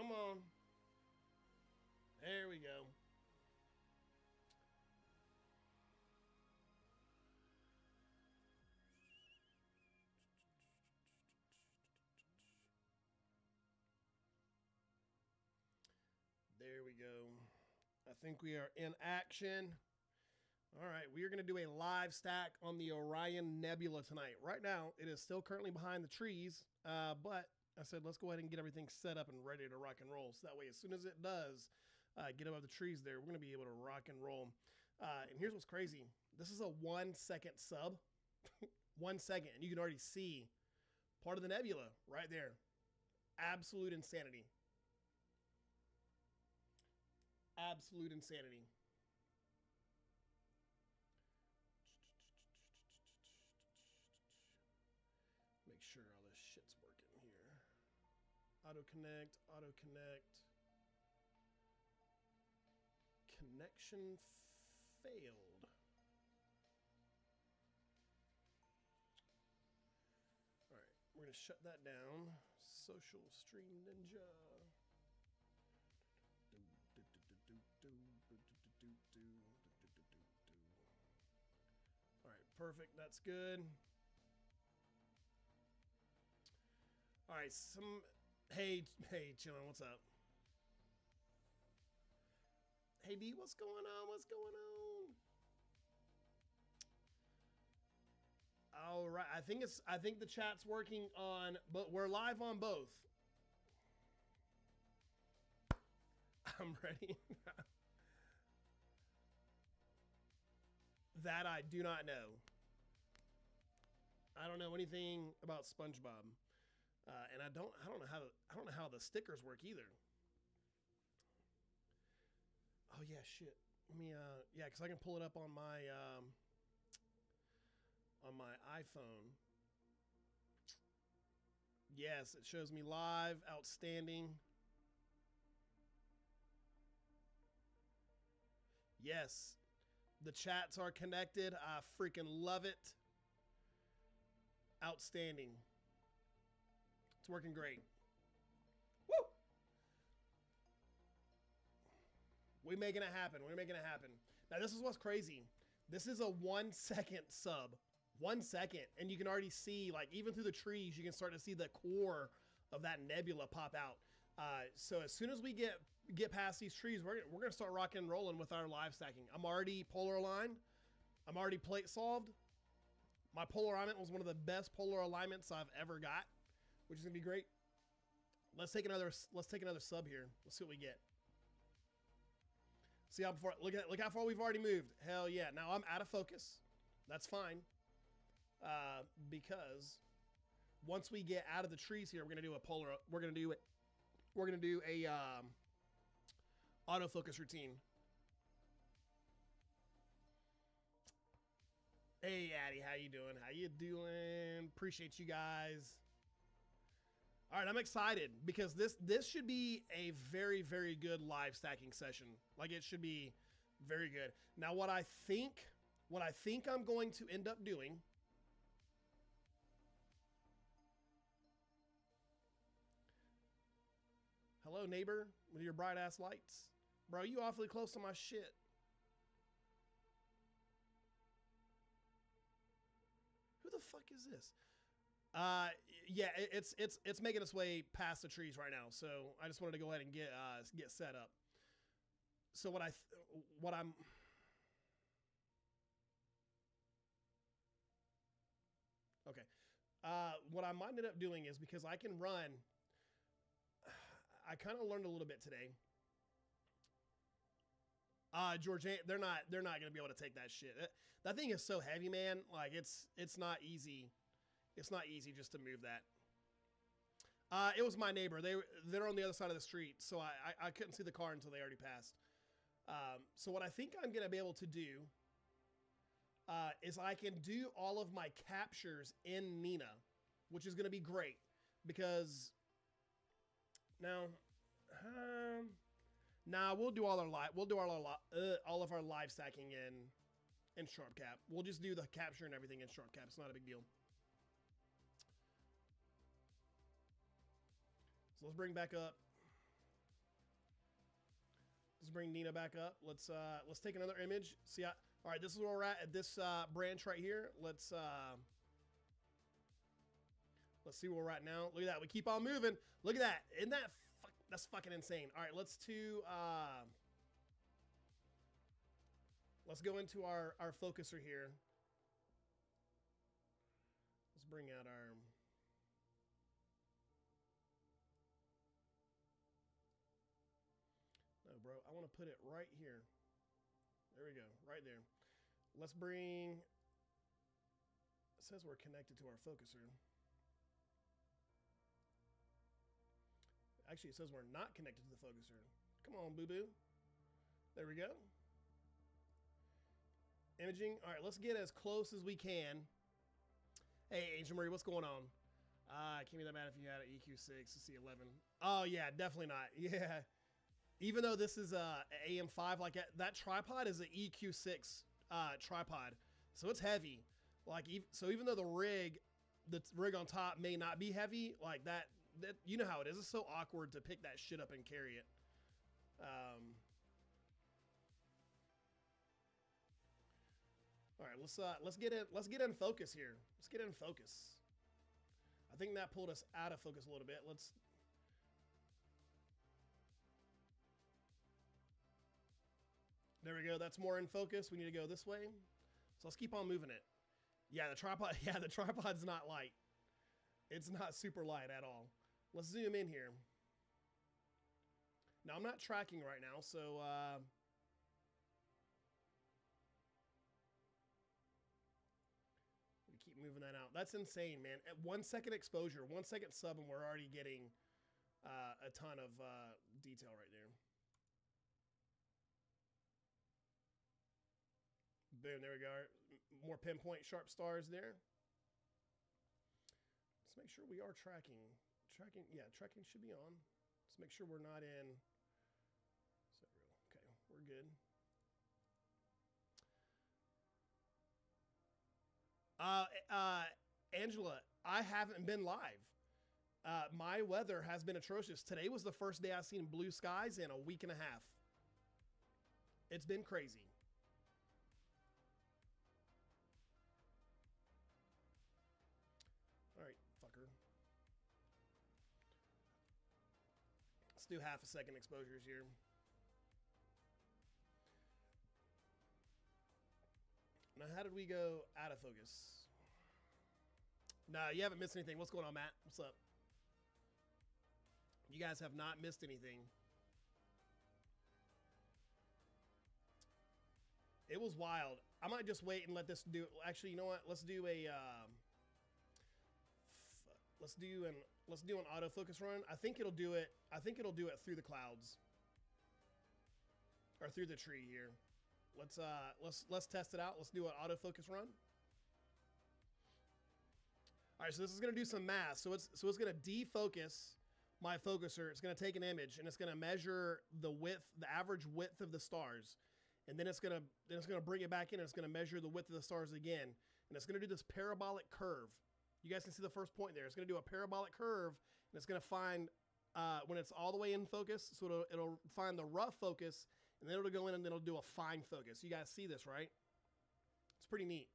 Come on. There we go. There we go. I think we are in action. All right, we are going to do a live stack on the Orion Nebula tonight. Right now, it is still currently behind the trees, but I said let's go ahead and get everything set up and ready to rock and roll. So that way, as soon as it does get above the trees there, we're going to be able to rock and roll. And here's what's crazy. This is a 1 second sub. 1 second, and you can already see part of the nebula right there. Absolute insanity. Absolute insanity. Make sure all this shit's working here. Auto connect, auto connect. Connection failed. All right, we're gonna shut that down. Social Stream Ninja. All right, perfect. That's good. All right, hey, chillin', what's up? Hey D, what's going on? What's going on? All right, I think the chat's working on, but we're live on both. I'm ready. That I do not know. I don't know anything about SpongeBob, and I don't know how the stickers work either. Oh yeah, shit. Let me yeah, because I can pull it up on my iPhone. Yes, it shows me live. Outstanding. Yes, the chats are connected. I freaking love it. Outstanding. It's working great. Woo! We're making it happen. We're making it happen. Now, this is what's crazy. This is a 1 second sub. 1 second. And you can already see, like, even through the trees, you can start to see the core of that nebula pop out. So as soon as we get past these trees, we're gonna start rocking and rolling with our live stacking. I'm already polar aligned. I'm already plate solved. My polar alignment was one of the best polar alignments I've ever got, which is gonna be great. Let's take another sub here. Let's see what we get. See how far? Look how far we've already moved. Hell yeah! Now I'm out of focus. That's fine, because once we get out of the trees here, we're gonna do a polar. We're gonna do a autofocus routine. Hey Addy, how you doing? How you doing? Appreciate you guys. All right, I'm excited because this should be a very, very good live stacking session. Like, it should be very good. Now, what I think I'm going to end up doing. Hello, neighbor, with your bright ass lights. Bro, you awfully close to my shit. Who the fuck is this? Yeah, it's making its way past the trees right now. So I just wanted to go ahead and get set up. So what I'm okay. What I might end up doing is, because I can run. I kind of learned a little bit today. George, they're not gonna be able to take that shit. That thing is so heavy, man. Like, it's not easy. It's not easy just to move that. It was my neighbor. They're on the other side of the street, so I couldn't see the car until they already passed. So what I think I'm gonna be able to do is I can do all of my captures in Nina, which is gonna be great because now. Nah, we'll do all of our live stacking in SharpCap. We'll just do the capture and everything in SharpCap. It's not a big deal. So let's bring back up. bring Nina back up. Let's take another image. See, all right, this is where we're at this branch right here. Let's see where we're at now. Look at that. We keep on moving. Look at that. Isn't that that's fucking insane? All right, let's go into our focuser here. Let's bring out our. No, bro, I want to put it right here. There we go, right there. Let's bring. It says we're connected to our focuser. Actually, it says we're not connected to the focuser. Come on, boo-boo. There we go. Imaging. All right, let's get as close as we can. Hey, Angel Marie, what's going on? Can't be that bad if you had an EQ6 to C11. Oh, yeah, definitely not. Yeah. Even though this is a AM5, like that tripod is an EQ6 tripod. So it's heavy. Like, so even though the rig on top may not be heavy, like that you know how it is. It's so awkward to pick that shit up and carry it. All right, let's get in focus here. Let's get in focus. I think that pulled us out of focus a little bit. There we go. That's more in focus. We need to go this way. So let's keep on moving it. Yeah, the tripod. Yeah, the tripod's not light. It's not super light at all. Let's zoom in here. Now I'm not tracking right now, so we keep moving that out. That's insane, man. At 1 second exposure, 1 second sub, and we're already getting a ton of detail right there. Boom, there we go. More pinpoint sharp stars there. Let's make sure we are tracking. Yeah, tracking should be on. Let's make sure we're not in. Okay, we're good. Angela, I haven't been live. My weather has been atrocious. Today was the first day I've seen blue skies in a week and a half. It's been crazy. All right, fucker. Let's do half a second exposures here. Now, how did we go out of focus? Nah, you haven't missed anything. What's going on, Matt? What's up? You guys have not missed anything. It was wild. I might just wait and let this do. Actually, you know what? Let's do a. Let's do an autofocus run. I think it'll do it. I think it'll do it through the clouds or through the tree here. Let's test it out. Let's do an autofocus run. All right, so this is gonna do some math. So it's gonna defocus my focuser. It's gonna take an image and it's gonna measure the width, the average width of the stars, and then it's gonna bring it back in and it's gonna measure the width of the stars again, and it's gonna do this parabolic curve. You guys can see the first point there. It's going to do a parabolic curve, and it's going to find, when it's all the way in focus, so it'll find the rough focus, and then it'll go in and then it'll do a fine focus. You guys see this, right? It's pretty neat.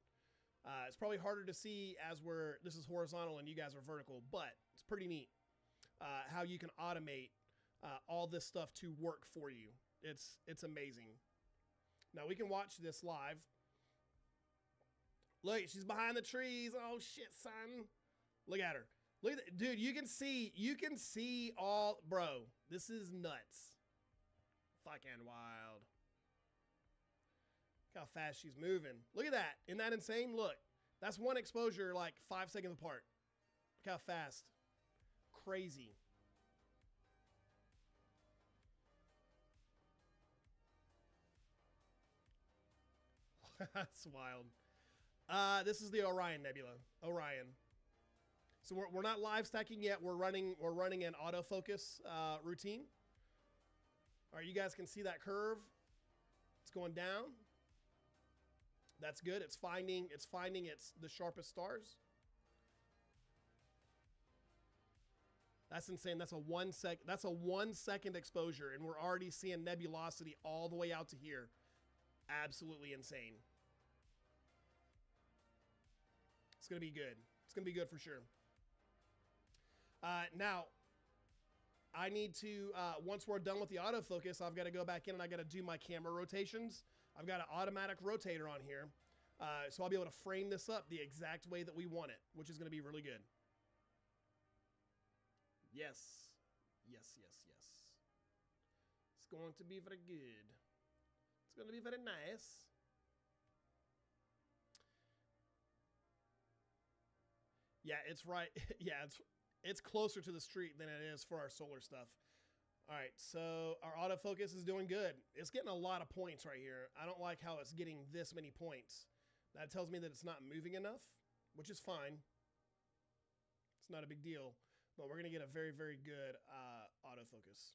It's probably harder to see as this is horizontal and you guys are vertical, but it's pretty neat how you can automate all this stuff to work for you. It's amazing. Now we can watch this live. Look, she's behind the trees. Oh shit, son. Look at her. Look at that. Dude, you can see all, bro. This is nuts. Fucking wild. Look how fast she's moving. Look at that. Isn't that insane? Look, that's one exposure like 5 seconds apart. Look how fast. Crazy. That's wild. This is the Orion Nebula. Orion. So we're not live stacking yet. We're running an autofocus routine. All right, you guys can see that curve. It's going down. That's good. It's finding the sharpest stars. That's insane. That's a 1 second exposure, and we're already seeing nebulosity all the way out to here. Absolutely insane. It's gonna be good. It's gonna be good for sure. Now, I need to, once we're done with the autofocus, I've got to go back in and I got to do my camera rotations. I've got an automatic rotator on here. So I'll be able to frame this up the exact way that we want it, which is going to be really good. Yes. Yes, yes, yes. It's going to be very good. It's going to be very nice. Yeah, it's right. Yeah, it's closer to the street than it is for our solar stuff. All right, so our autofocus is doing good. It's getting a lot of points right here. I don't like how it's getting this many points. That tells me that it's not moving enough, which is fine. It's not a big deal, but we're going to get a very, very good autofocus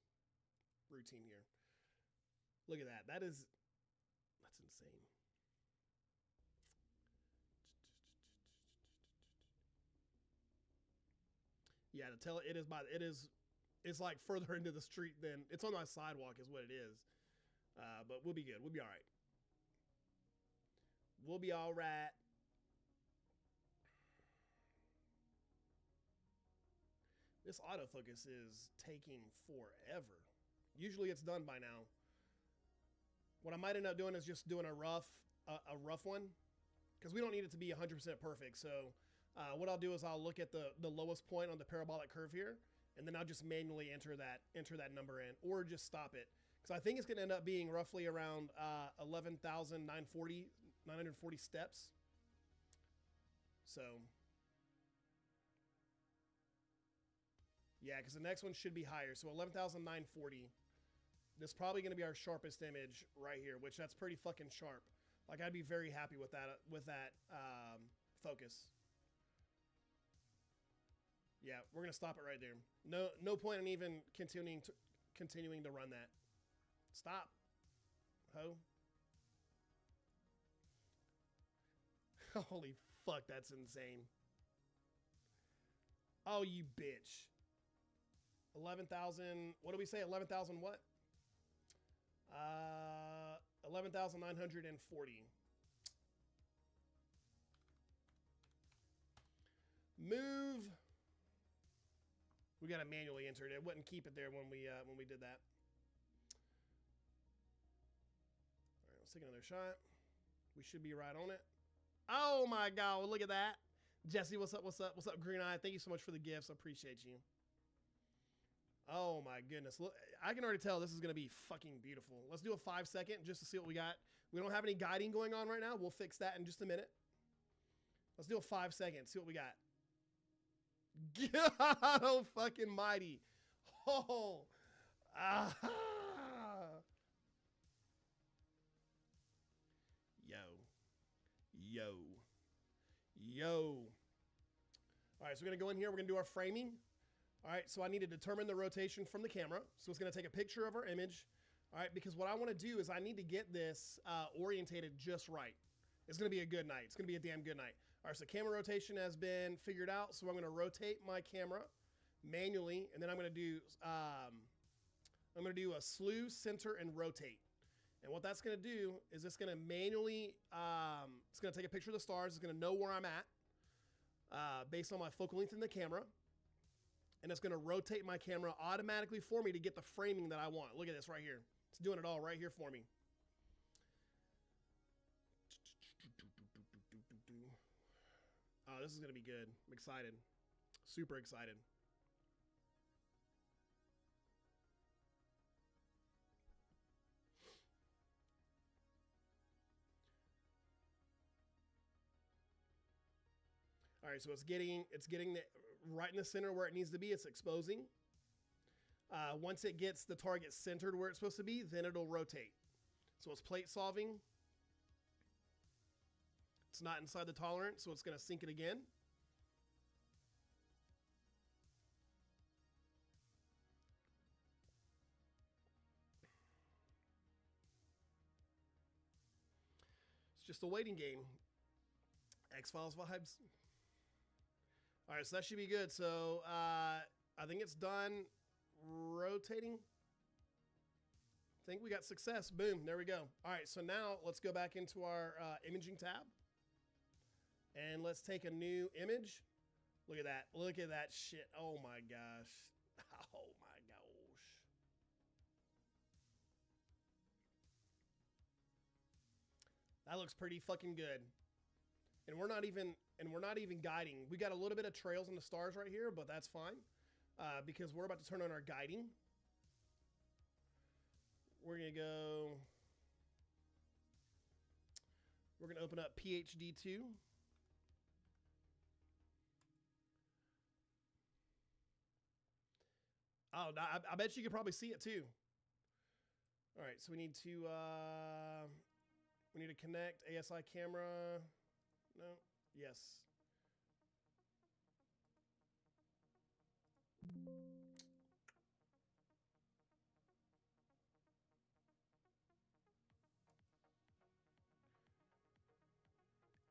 routine here. Look at that. That's insane. Yeah, to tell it's like further into the street than it's on my sidewalk is what it is. But we'll be good. We'll be all right. We'll be all right. This autofocus is taking forever. Usually it's done by now. What I might end up doing is just doing a rough one, because we don't need it to be 100% perfect. So what I'll do is I'll look at the lowest point on the parabolic curve here, and then I'll just manually enter that number in, or just stop it. Because I think it's going to end up being roughly around 11,940 steps. So, yeah, because the next one should be higher. So 11,940. This is probably going to be our sharpest image right here, which that's pretty fucking sharp. Like, I'd be very happy with that focus. Yeah, we're gonna stop it right there. No point in even continuing to run that. Stop, ho. Holy fuck, that's insane. Oh, you bitch. 11,000. What do we say? 11,000 what? 11,940. Move. We got to manually enter it. It wouldn't keep it there when we did that. All right, let's take another shot. We should be right on it. Oh my God, look at that. Jesse, what's up? What's up? What's up, Green Eye? Thank you so much for the gifts. I appreciate you. Oh my goodness. Look, I can already tell this is going to be fucking beautiful. Let's do a 5 second just to see what we got. We don't have any guiding going on right now. We'll fix that in just a minute. Let's do a 5 second. See what we got. God, oh fucking mighty. Oh. Ah. Yo. All right, so we're going to go in here. We're going to do our framing. All right, so I need to determine the rotation from the camera. So it's going to take a picture of our image. All right, because what I want to do is I need to get this orientated just right. It's going to be a good night. It's going to be a damn good night. All right, so camera rotation has been figured out. So I'm going to rotate my camera manually, and then I'm going to do a slew, center, and rotate. And what that's going to do is it's going to manually, it's going to take a picture of the stars. It's going to know where I'm at based on my focal length in the camera. And it's going to rotate my camera automatically for me to get the framing that I want. Look at this right here. It's doing it all right here for me. Oh, this is going to be good. I'm excited. Super excited. All right, so it's getting the right in the center where it needs to be. It's exposing. Once it gets the target centered where it's supposed to be, then it'll rotate. So it's plate solving. It's not inside the tolerance, so it's going to sink it again. It's just a waiting game. X-Files vibes. All right, so that should be good. So I I think it's done rotating. I think we got success. Boom, there we go. All right, so now let's go back into our imaging tab. And let's take a new image. Look at that. Look at that shit. Oh my gosh. Oh my gosh. That looks pretty fucking good. And we're not even guiding. We got a little bit of trails in the stars right here, but that's fine. Because we're about to turn on our guiding. We're going to open up PHD2. Oh, I bet you could probably see it too. All right, so we need to connect ASI camera. No, yes.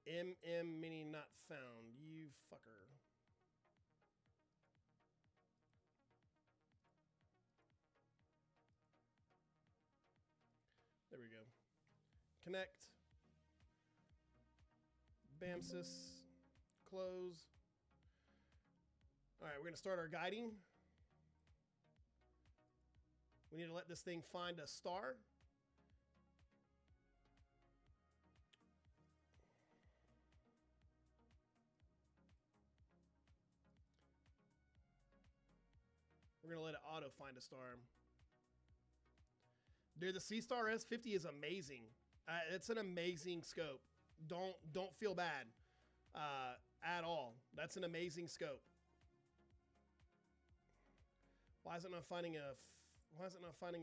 MM Mini not found. You fucker. There we go. Connect. BAMSys. Close. All right, we're going to start our guiding. We need to let this thing find a star. We're going to let it auto find a star. Dude, the C-Star S50 is amazing. It's an amazing scope. Don't feel bad at all. That's an amazing scope. Why is it not finding a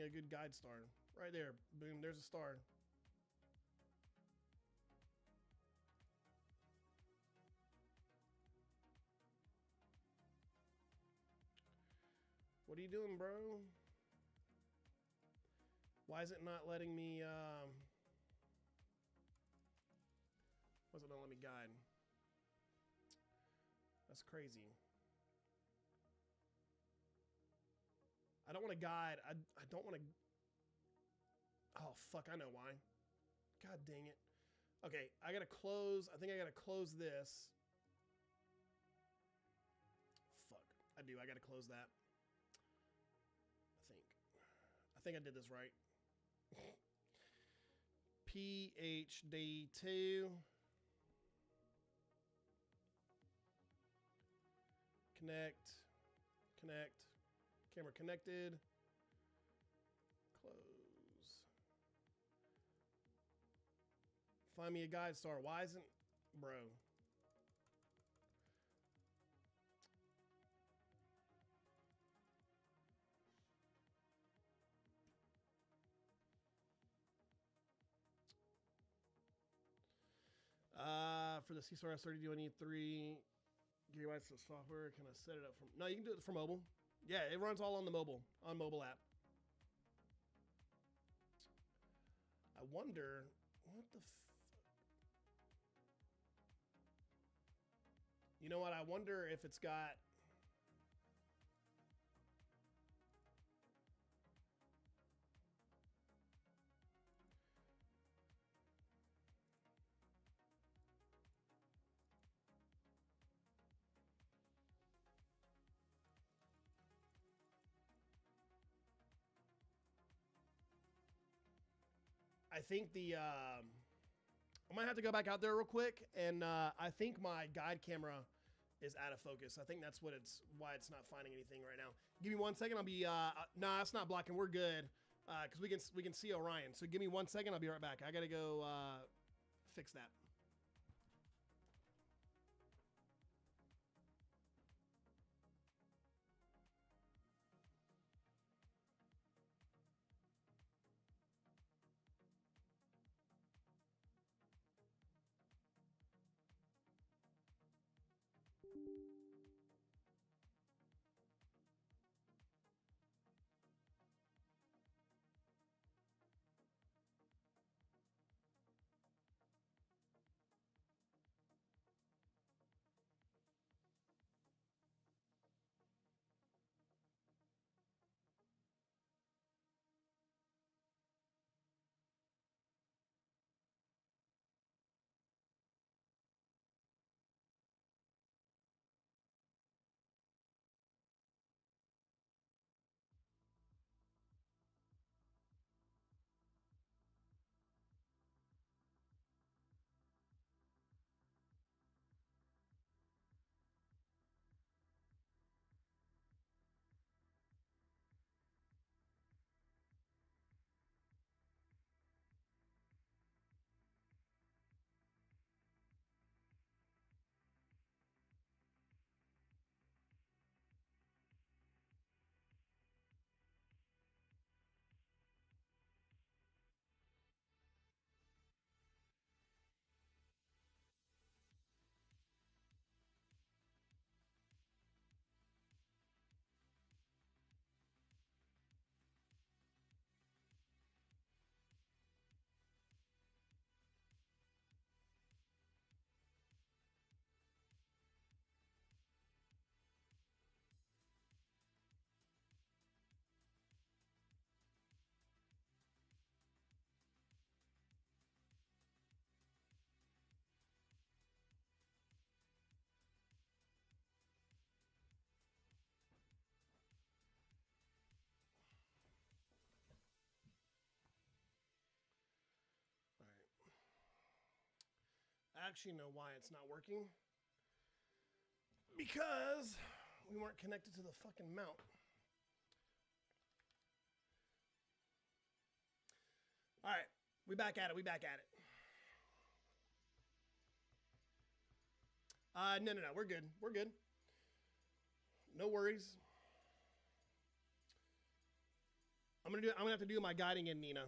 good guide star? Right there. Boom, there's a star. What are you doing, bro? Why is it not letting me, why is it not letting me guide? That's crazy. I don't want to guide. I don't want to. Oh, fuck. I know why. God dang it. Okay. I got to close. I think I got to close this. Fuck. I do. I got to close that. I think I did this right. PHD2. Connect. Camera connected. Close. Find me a guide star. Why isn't, bro? For the C-Star S30, do I need 3 gigabytes of software? Can I set it up from? No, you can do it from mobile. Yeah, it runs all on the mobile app. I wonder what the. You know what? I wonder if it's got. I think I might have to go back out there real quick, and I think my guide camera is out of focus. I think that's why it's not finding anything right now. Give me 1 second. I'll be nah, it's not blocking. We're good because we can see Orion. So give me 1 second. I'll be right back. I gotta go fix that. actually know why it's not working. Because we weren't connected to the fucking mount. All right, we back at it. We back at it. No. We're good. We're good. No worries. I'm gonna have to do my guiding in Nina.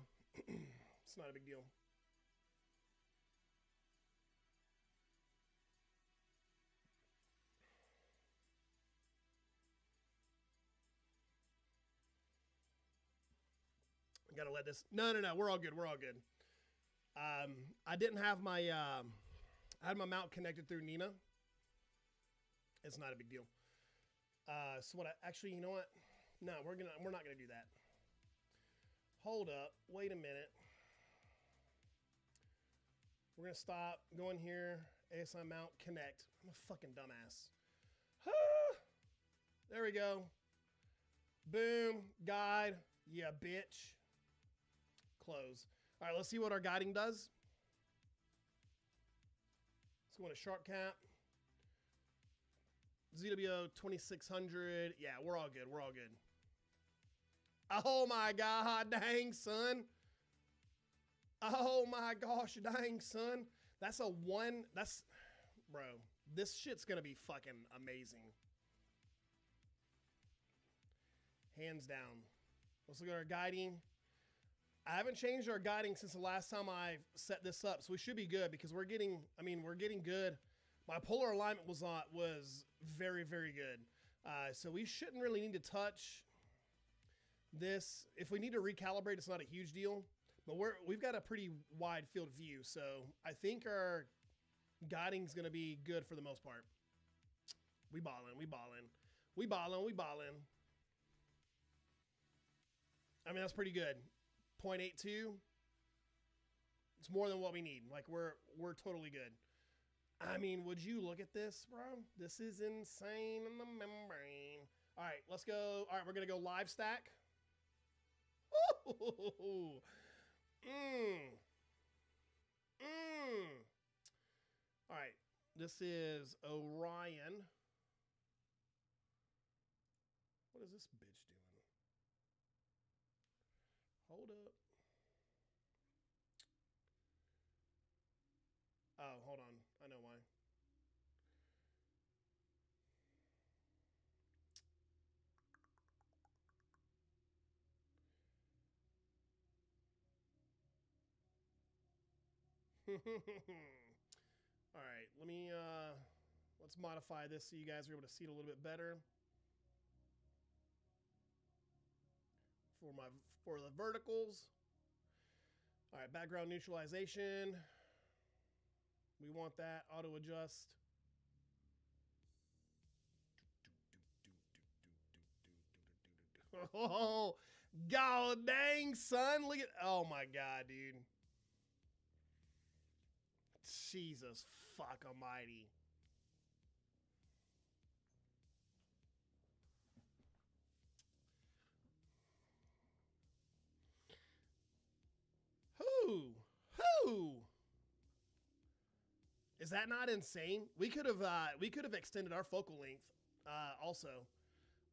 It's not a big deal. I gotta let this. No. We're all good. We're all good. I didn't have my. I had my mount connected through Nina. It's not a big deal. So what? Actually, you know what? No, we're not gonna do that. Hold up. Wait a minute. We're gonna stop. Go in here. ASI mount connect. I'm a fucking dumbass. There we go. Boom. Guide. Yeah, bitch. Close. All right, let's see what our guiding does. Let's go into sharp cap. ZWO 2600. Yeah, we're all good. We're all good. Oh my god, dang, son. Oh my gosh, dang, son. That's a one. That's, bro, this shit's gonna be fucking amazing. Hands down. Let's look at our guiding. I haven't changed our guiding since the last time I set this up, so we should be good because we're getting good. My polar alignment was very, very good. So we shouldn't really need to touch this. If we need to recalibrate, it's not a huge deal, but we've got a pretty wide field of view. So I think our guiding's going to be good for the most part. We ballin'. I mean, that's pretty good. 0.82. It's more than what we need. Like we're totally good. I mean, would you look at this, bro? This is insane in the membrane. All right, let's go. All right, we're going to go live stack. Ooh. All right, this is Orion. What is this bitch doing? Hold up. Oh, hold on. I know why. All right, let's modify this so you guys are able to see it a little bit better. For the verticals. All right, background neutralization. We want that auto adjust. Oh, god dang, son. Look at, oh my god, dude. Jesus fuck almighty. Who? Is that not insane? We could have extended our focal length also.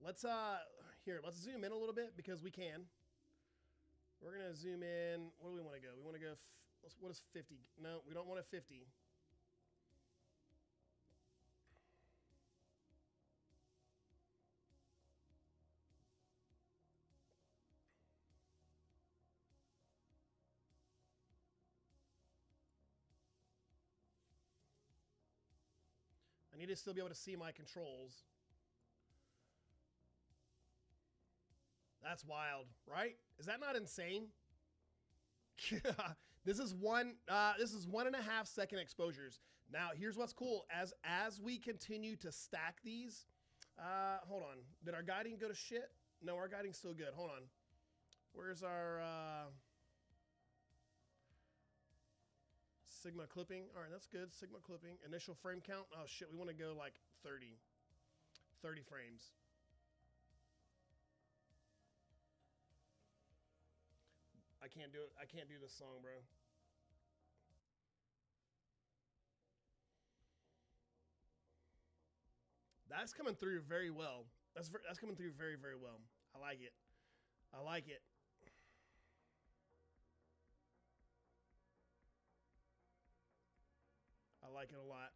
Let's zoom in a little bit because we can. We're going to zoom in. Where do we want to go? We want to go, what is 50? No, we don't want a 50. I need to still be able to see my controls. That's wild, right? Is that not insane? This is 1.5 second exposures. Now, here's what's cool. As we continue to stack these, hold on. Did our guiding go to shit? No, our guiding's still good. Hold on. Where's our Sigma clipping? All right, that's good. Sigma clipping. Initial frame count. Oh shit, we want to go like 30 frames. I can't do it. I can't do this song, bro. That's coming through very well. That's coming through very, very well. I like it. I like it. I like it a lot.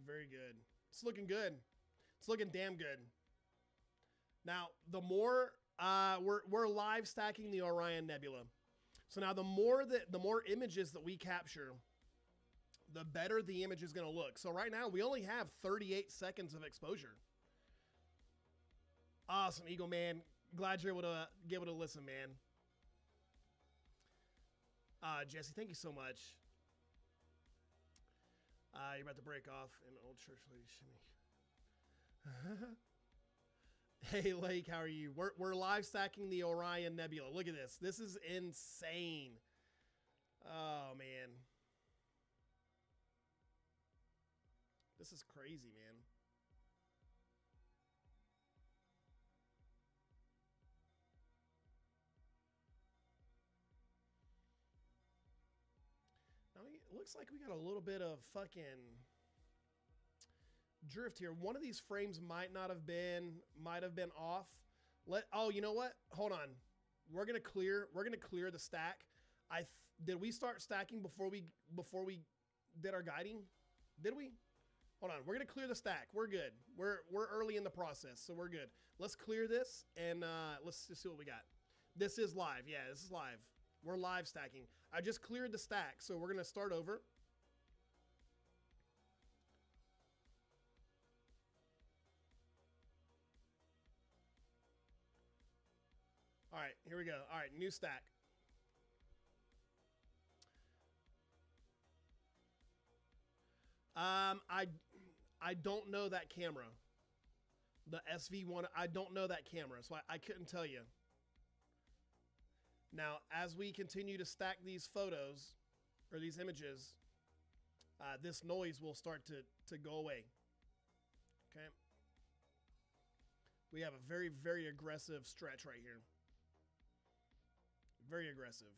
Very good. It's looking good. It's looking damn good. Now, the more we're live stacking the Orion Nebula. So now the more images that we capture, the better the image is going to look. So right now we only have 38 seconds of exposure. Awesome, Eagle Man. Glad you're able to listen, man. Jesse, thank you so much. You're about to break off an old church lady shimmy. Hey, Lake, how are you? We're live stacking the Orion Nebula. Look at this. This is insane. Oh, man. This is crazy, man. Now, it looks like we got a little bit of fucking drift here. One of these frames might have been off. Oh, you know what? Hold on. We're gonna clear the stack. Did we start stacking before we did our guiding? Did we? Hold on. We're gonna clear the stack. We're good. We're early in the process, so we're good. Let's clear this and let's just see what we got. This is live. Yeah, this is live. We're live stacking. I just cleared the stack, so we're gonna start over. All right, here we go. All right, new stack. I don't know that camera. The SV1, I don't know that camera, so I couldn't tell you. Now, as we continue to stack these photos, or these images, this noise will start to go away. Okay? We have a very, very aggressive stretch right here. Very aggressive.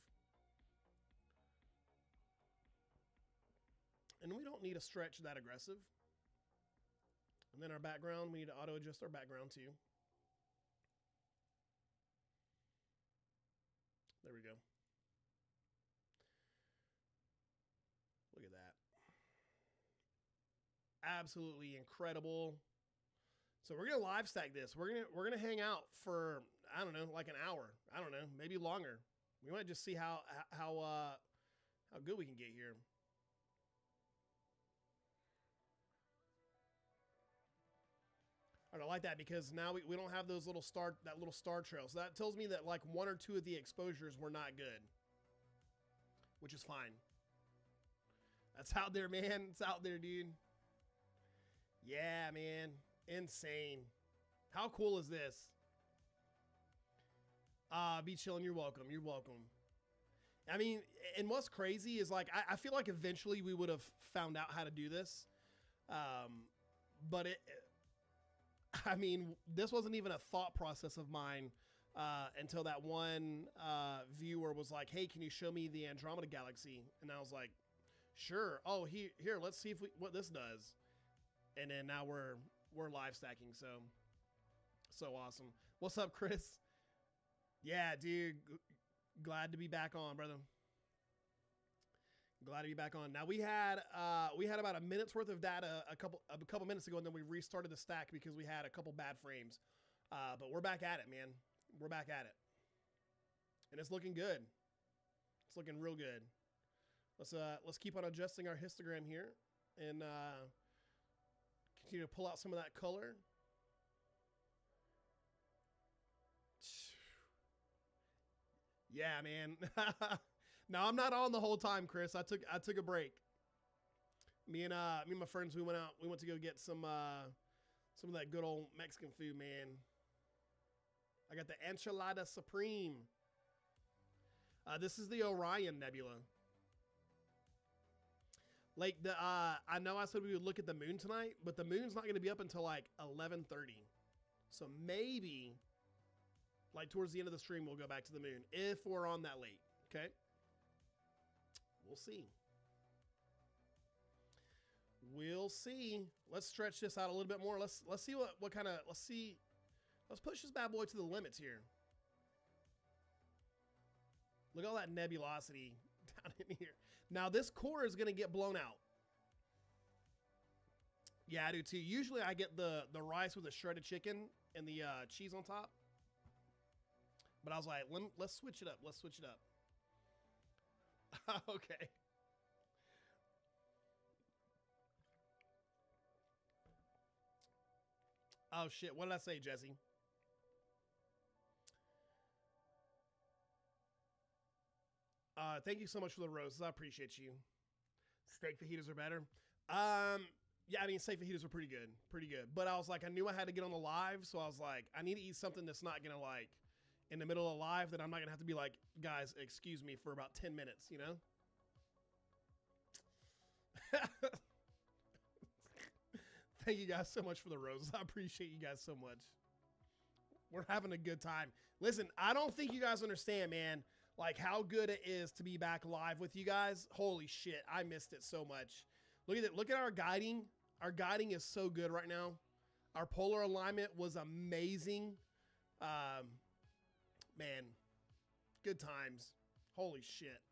And we don't need a stretch that aggressive. And then our background, we need to auto adjust our background too. There we go. Look at that. Absolutely incredible. So we're gonna live stack this. We're gonna hang out for, I don't know, like an hour. I don't know, maybe longer. We might just see how good we can get here. All right, I like that because now we don't have those little star trails. So that tells me that like one or two of the exposures were not good, which is fine. That's out there, man. It's out there, dude. Yeah, man. Insane. How cool is this? Be chilling. You're welcome. You're welcome. I mean, and what's crazy is like, I feel like eventually we would have found out how to do this. But I mean, this wasn't even a thought process of mine until that one viewer was like, hey, can you show me the Andromeda Galaxy? And I was like, sure. Oh, here, let's see what this does. And then now we're live stacking. So awesome. What's up, Chris? Yeah, dude. Glad to be back on, brother. Glad to be back on. Now we had about a minute's worth of data a couple minutes ago, and then we restarted the stack because we had a couple bad frames. But we're back at it, man. We're back at it, and it's looking good. It's looking real good. Let's keep on adjusting our histogram here, and continue to pull out some of that color. Yeah, man. No, I'm not on the whole time, Chris. I took a break. Me and my friends, we went to go get some of that good old Mexican food, man. I got the enchilada supreme. This is the Orion Nebula. Like I know I said we would look at the moon tonight, but the moon's not going to be up until like 11:30. So maybe like towards the end of the stream we'll go back to the moon if we're on that late. Okay. We'll see. We'll see. Let's stretch this out a little bit more. Let's see what kind of, let's push this bad boy to the limits here. Look at all that nebulosity down in here. Now this core is gonna get blown out. Yeah, I do too. Usually I get the rice with the shredded chicken and the cheese on top. But I was like, let's switch it up. Let's switch it up. Okay. Oh shit, what did I say, Jesse? Thank you so much for the roses. I appreciate you. Steak fajitas are better. Yeah, I mean, steak fajitas are pretty good. Pretty good. But I was like, I knew I had to get on the live, so I was like, I need to eat something that's not gonna like, in the middle of the live, that I'm not gonna have to be like, guys, excuse me for about 10 minutes, you know? Thank you guys so much for the roses. I appreciate you guys so much. We're having a good time. Listen, I don't think you guys understand, man, like how good it is to be back live with you guys. Holy shit, I missed it so much. Look at it. Look at our guiding. Our guiding is so good right now. Our polar alignment was amazing. Man, good times. Holy shit.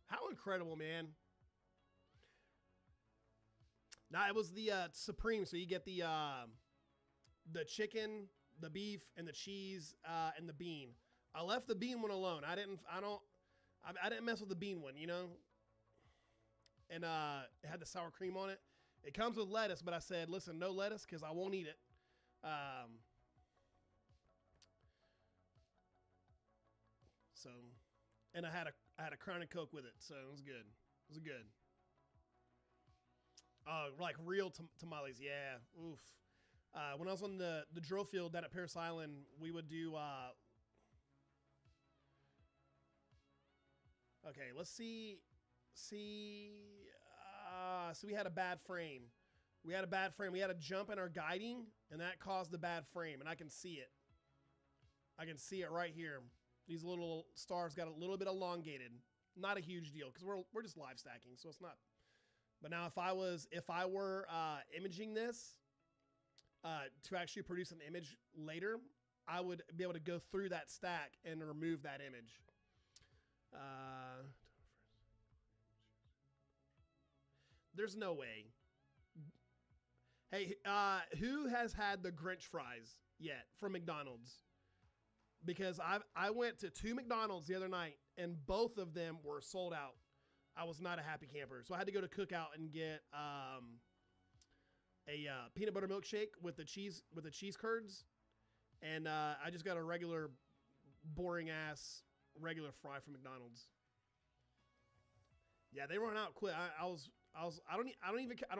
How incredible, man. Now it was the Supreme, so you get the chicken, the beef, and the cheese, and the bean. I left the bean one alone. I didn't mess with the bean one, you know? And it had the sour cream on it. It comes with lettuce, but I said, listen, no lettuce because I won't eat it. So, and I had a Crown and Coke with it, so it was good. It was good. Like real tamales, yeah. Oof. When I was on the drill field down at Paris Island, we would do. Okay, let's see. So we had a bad frame. We had a jump in our guiding, and that caused the bad frame, and I can see it. I can see it right here. These little stars got a little bit elongated. Not a huge deal, because we're just live stacking, so it's not. But now if I were imaging this to actually produce an image later, I would be able to go through that stack and remove that image. There's no way. Hey, who has had the Grinch fries yet from McDonald's? Because I went to 2 McDonald's the other night and both of them were sold out. I was not a happy camper, so I had to go to Cookout and get a peanut butter milkshake with the cheese curds, and I just got a regular, boring ass regular fry from McDonald's. Yeah, they run out quick. I don't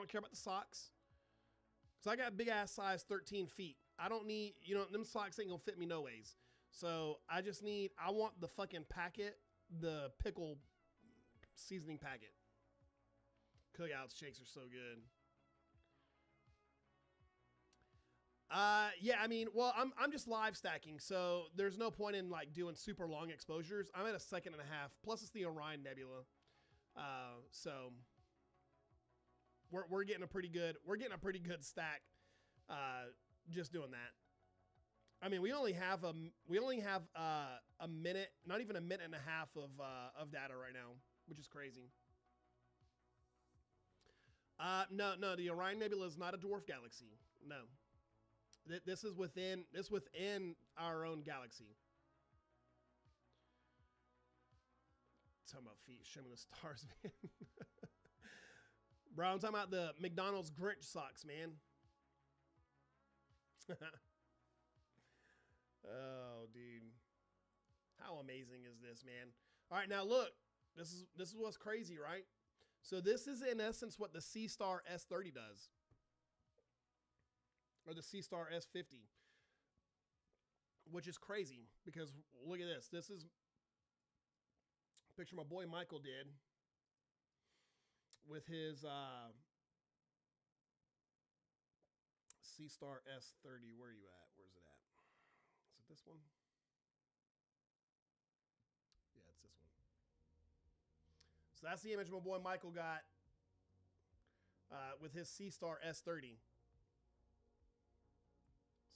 care about the socks. So I got big ass size 13 feet. I don't need, them socks ain't gonna fit me no ways. So I want the fucking packet, the pickle seasoning packet. Cookout shakes are so good. Yeah, I mean, well, I'm just live stacking, so there's no point in like doing super long exposures. I'm at a 1.5 seconds. Plus it's the Orion Nebula. So we're getting a pretty good stack just doing that. I mean, we only have a minute, not even a minute and a half of data right now, which is crazy. No, the Orion Nebula is not a dwarf galaxy. No. This is within our own galaxy. Talking about feet, show me the stars, man. Bro, I'm talking about the McDonald's Grinch socks, man. Oh, dude. How amazing is this, man? All right, now look. This is what's crazy, right? So this is in essence what the C-Star S30 does. Or the C-Star S50. Which is crazy because look at this. This is a picture my boy Michael did with his C-Star S30. Where are you at? Where's it at? Is it this one? So that's the image my boy Michael got with his C-Star S30.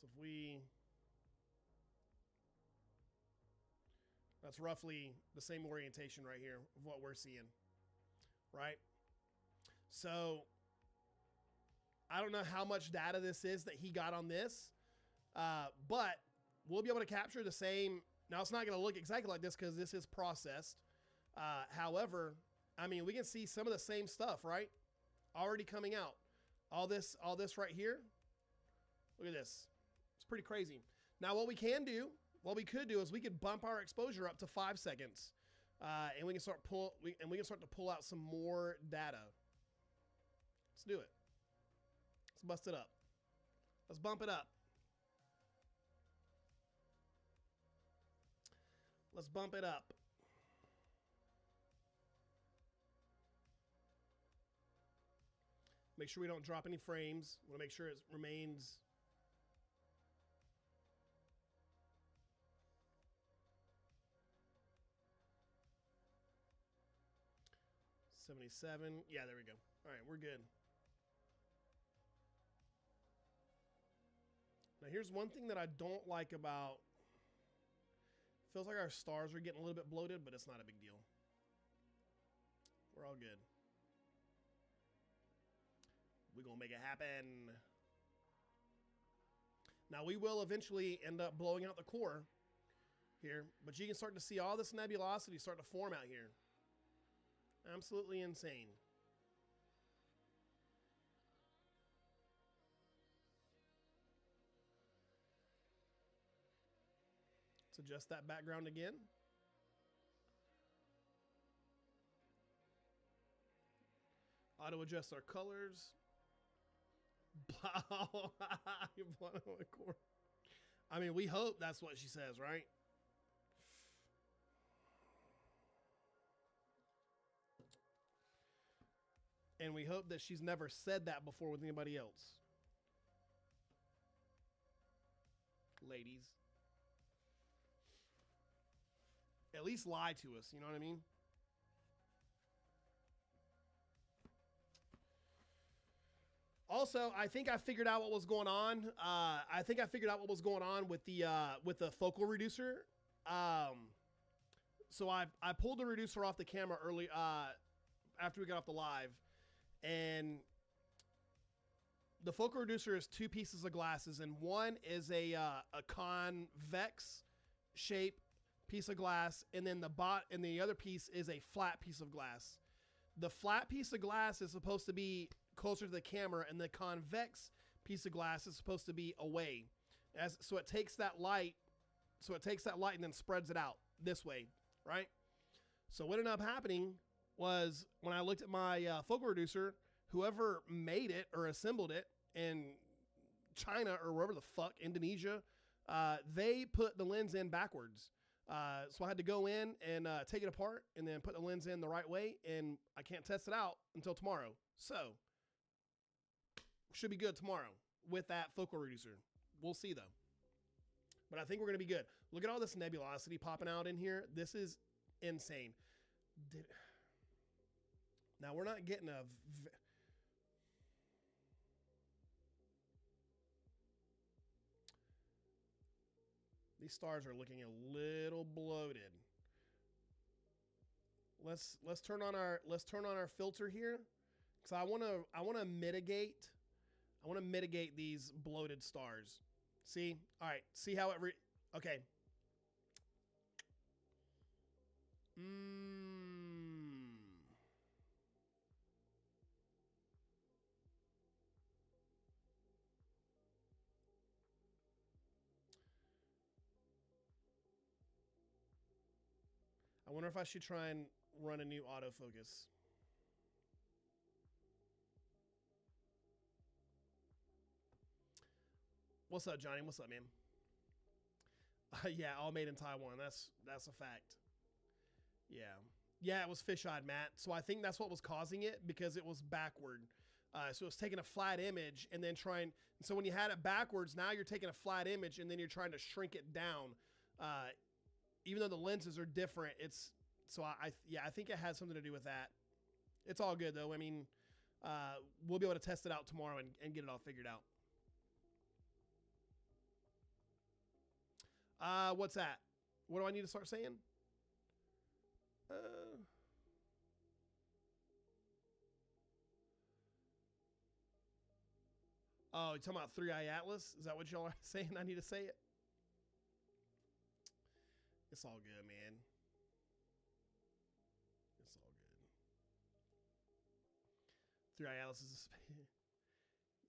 So if we... That's roughly the same orientation right here of what we're seeing, right? So I don't know how much data this is that he got on this, but we'll be able to capture the same. Now, it's not going to look exactly like this because this is processed. However, I mean, we can see some of the same stuff, right? Already coming out. All this right here. Look at this. It's pretty crazy. Now, what we could do is we could bump our exposure up to 5 seconds, and we can start to pull out some more data. Let's do it. Let's bust it up. Let's bump it up. Let's bump it up. Make sure we don't drop any frames. We want to make sure it remains. $77. Yeah, there we go. All right, we're good. Now, here's one thing that I don't like about... Feels like our stars are getting a little bit bloated, but it's not a big deal. We're all good. We're going to make it happen. Now, we will eventually end up blowing out the core here, but you can start to see all this nebulosity start to form out here. Absolutely insane. Let's adjust that background again. Auto adjust our colors. I mean, we hope that's what she says, right? And we hope that she's never said that before with anybody else. Ladies. At least lie to us, you know what I mean? Also, I think I figured out what was going on. With the focal reducer. So I pulled the reducer off the camera early after we got off the live, and the focal reducer is 2 pieces of glasses, and one is a convex shape piece of glass, and then the other piece is a flat piece of glass. The flat piece of glass is supposed to be closer to the camera, and the convex piece of glass is supposed to be away. So it takes that light and then spreads it out this way, right? So what ended up happening was when I looked at my focal reducer, whoever made it or assembled it in China or wherever the fuck, Indonesia, they put the lens in backwards. So I had to go in and take it apart and then put the lens in the right way, and I can't test it out until tomorrow. So should be good tomorrow with that focal reducer. We'll see though. But I think we're going to be good. Look at all this nebulosity popping out in here. This is insane. Now we're not getting a... These stars are looking a little bloated. Let's turn on our filter here, because I want to mitigate these bloated stars. See? All right. See how it okay. I wonder if I should try and run a new autofocus. What's up, Johnny? What's up, man? Yeah, all made in Taiwan. That's a fact. Yeah, it was fisheye, Matt. So I think that's what was causing it, because it was backward. So it was taking a flat image and then trying. So when you had it backwards, now you're taking a flat image and then you're trying to shrink it down. Even though the lenses are different, So yeah, I think it has something to do with that. It's all good though. I mean, we'll be able to test it out tomorrow and get it all figured out. What's that? What do I need to start saying? Oh, you're talking about 3-Eye Atlas? Is that what y'all are saying? I need to say it? It's all good, man. It's all good. 3-Eye Atlas is a space.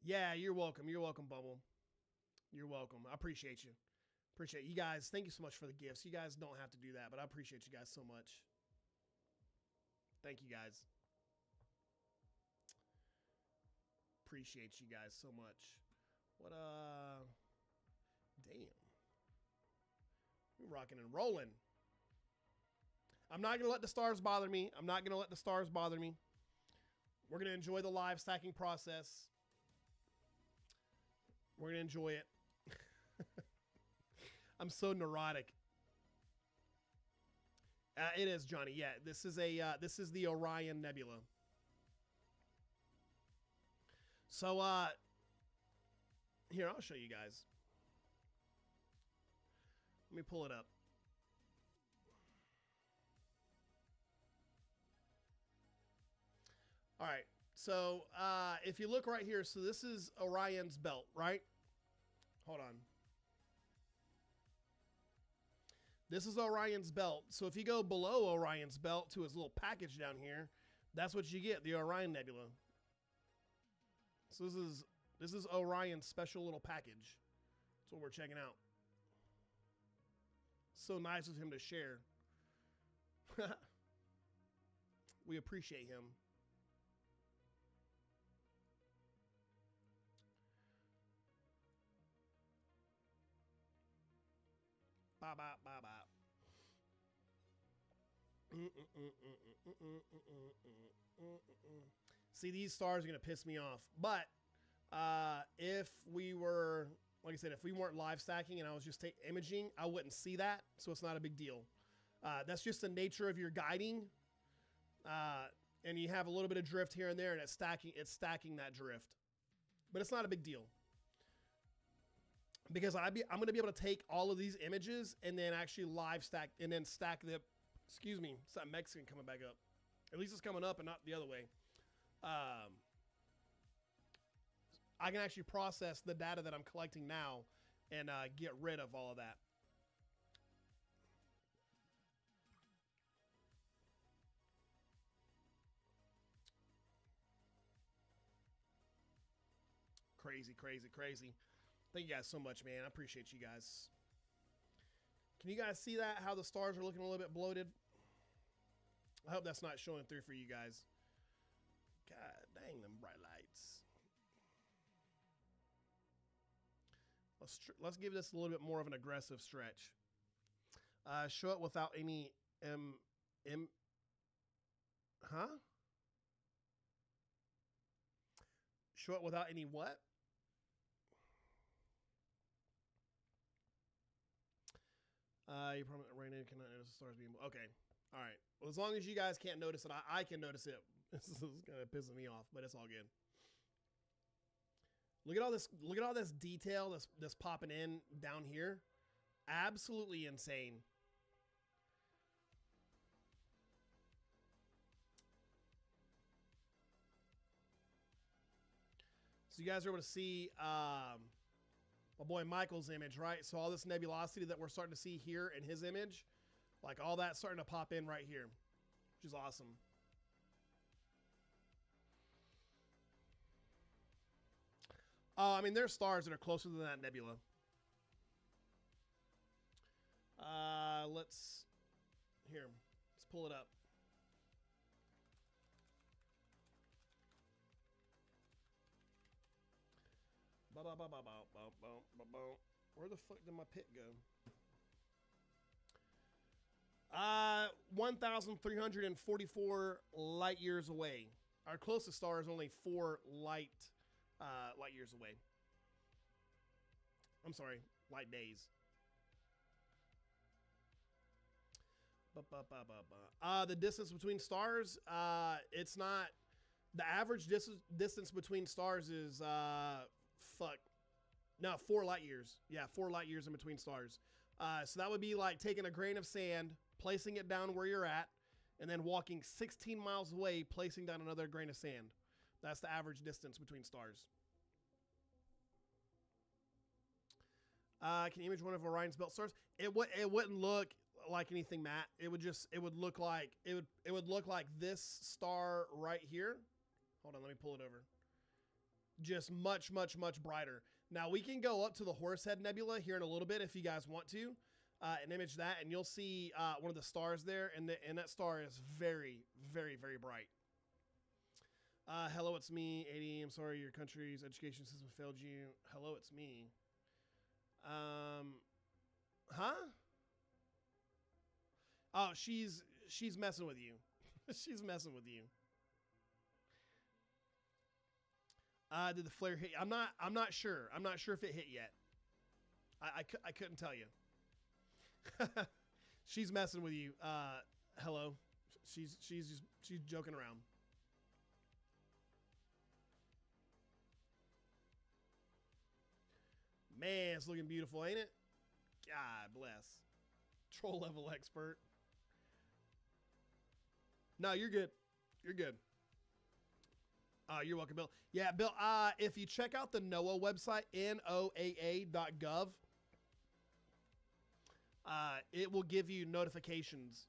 Yeah, you're welcome. You're welcome, Bubble. You're welcome. I appreciate you. Appreciate you guys. Thank you so much for the gifts. You guys don't have to do that, but I appreciate you guys so much. Thank you guys. Appreciate you guys so much. What damn. We're rocking and rolling. I'm not gonna let the stars bother me. I'm not gonna let the stars bother me. We're gonna enjoy the live stacking process. We're gonna enjoy it. I'm so neurotic. It is, Johnny. Yeah, this is the Orion Nebula. So, here, I'll show you guys. Let me pull it up. All right. So, if you look right here, so this is Orion's belt, right? Hold on. This is Orion's belt. So if you go below Orion's belt to his little package down here, that's what you get, the Orion Nebula. So this is Orion's special little package. That's what we're checking out. So nice of him to share. We appreciate him. Bop, bop, bop, bop. See, these stars are going to piss me off. But if we were, like I said, if we weren't live stacking and I was just imaging, I wouldn't see that. So it's not a big deal. That's just the nature of your guiding. And you have a little bit of drift here and there, and it's stacking that drift. But it's not a big deal. Because I'm going to be able to take all of these images and then actually live stack and then stack the, excuse me, it's that Mexican coming back up. At least it's coming up and not the other way. I can actually process the data that I'm collecting now and get rid of all of that. Crazy, crazy, crazy. Thank you guys so much, man. I appreciate you guys. Can you guys see that? How the stars are looking a little bit bloated? I hope that's not showing through for you guys. God dang them bright lights. Let's give this a little bit more of an aggressive stretch. Show it without any huh? Show it without any what? You probably right now cannot notice the stars being okay. All right. Well, as long as you guys can't notice it, I can notice it. This is kind of pissing me off, but it's all good. Look at all this. Look at all this detail that's popping in down here. Absolutely insane. So you guys are able to see my boy Michael's image, right? So all this nebulosity that we're starting to see here in his image, like all that's starting to pop in right here, which is awesome. I mean, there's stars that are closer than that nebula. Let's pull it up. Where the fuck did my pit go? 1,344 light years away. Our closest star is only 4 light years away. I'm sorry, light days. The distance between stars, it's not, the average distance between stars is, 4 light years. Yeah, 4 light years in between stars. So that would be like taking a grain of sand, placing it down where you're at, and then walking 16 miles away, placing down another grain of sand. That's the average distance between stars. Can you image one of Orion's belt stars? It wouldn't look like anything, Matt. It would look like this star right here. Hold on, let me pull it over. Just much, much, much brighter. Now we can go up to the Horsehead Nebula here in a little bit if you guys want to, and image that, and you'll see one of the stars there, and that star is very, very, very bright. Hello, it's me, 80. I'm sorry your country's education system failed you. Hello, it's me. Huh? Oh, she's messing with you. She's messing with you. Did the flare hit? I'm not sure. I'm not sure if it hit yet. I couldn't tell you. She's messing with you. Hello. She's joking around. Man, it's looking beautiful, ain't it? God bless. Troll level expert. No, you're good. You're good. You're welcome, Bill. Yeah, Bill, if you check out the NOAA website, NOAA.gov, it will give you notifications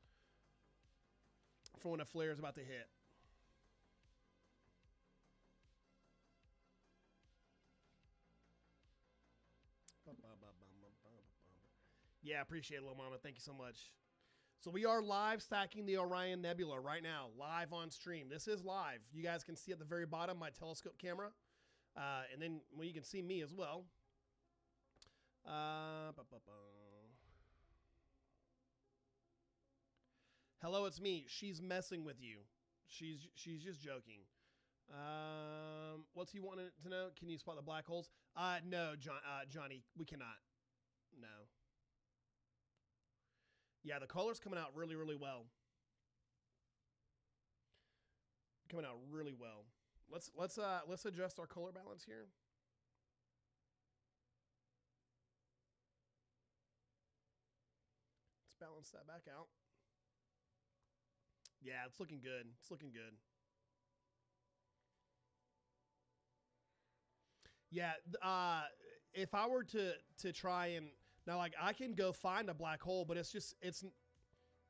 for when a flare is about to hit. Yeah, appreciate it, little mama. Thank you so much. So we are live stacking the Orion Nebula right now, live on stream. This is live. You guys can see at the very bottom my telescope camera. And then you can see me as well. Hello, it's me. She's messing with you. She's just joking. What's he wanting to know? Can you spot the black holes? No, Johnny, we cannot. No. Yeah, the color's coming out really, really well. Coming out really well. Let's adjust our color balance here. Let's balance that back out. Yeah, it's looking good. It's looking good. Yeah, if I were to try and now, like, I can go find a black hole, but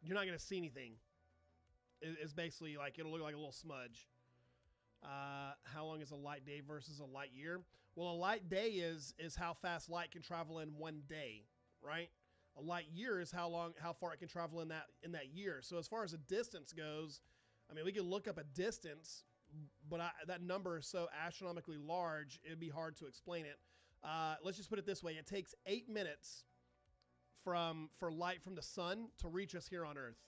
you're not gonna see anything. It's basically like it'll look like a little smudge. How long is a light day versus a light year? Well, a light day is how fast light can travel in one day, right? A light year is how far it can travel in that year. So as far as a distance goes, I mean, we could look up a distance, but that number is so astronomically large, it'd be hard to explain it. Let's just put it this way. It takes 8 minutes for light from the sun to reach us here on Earth.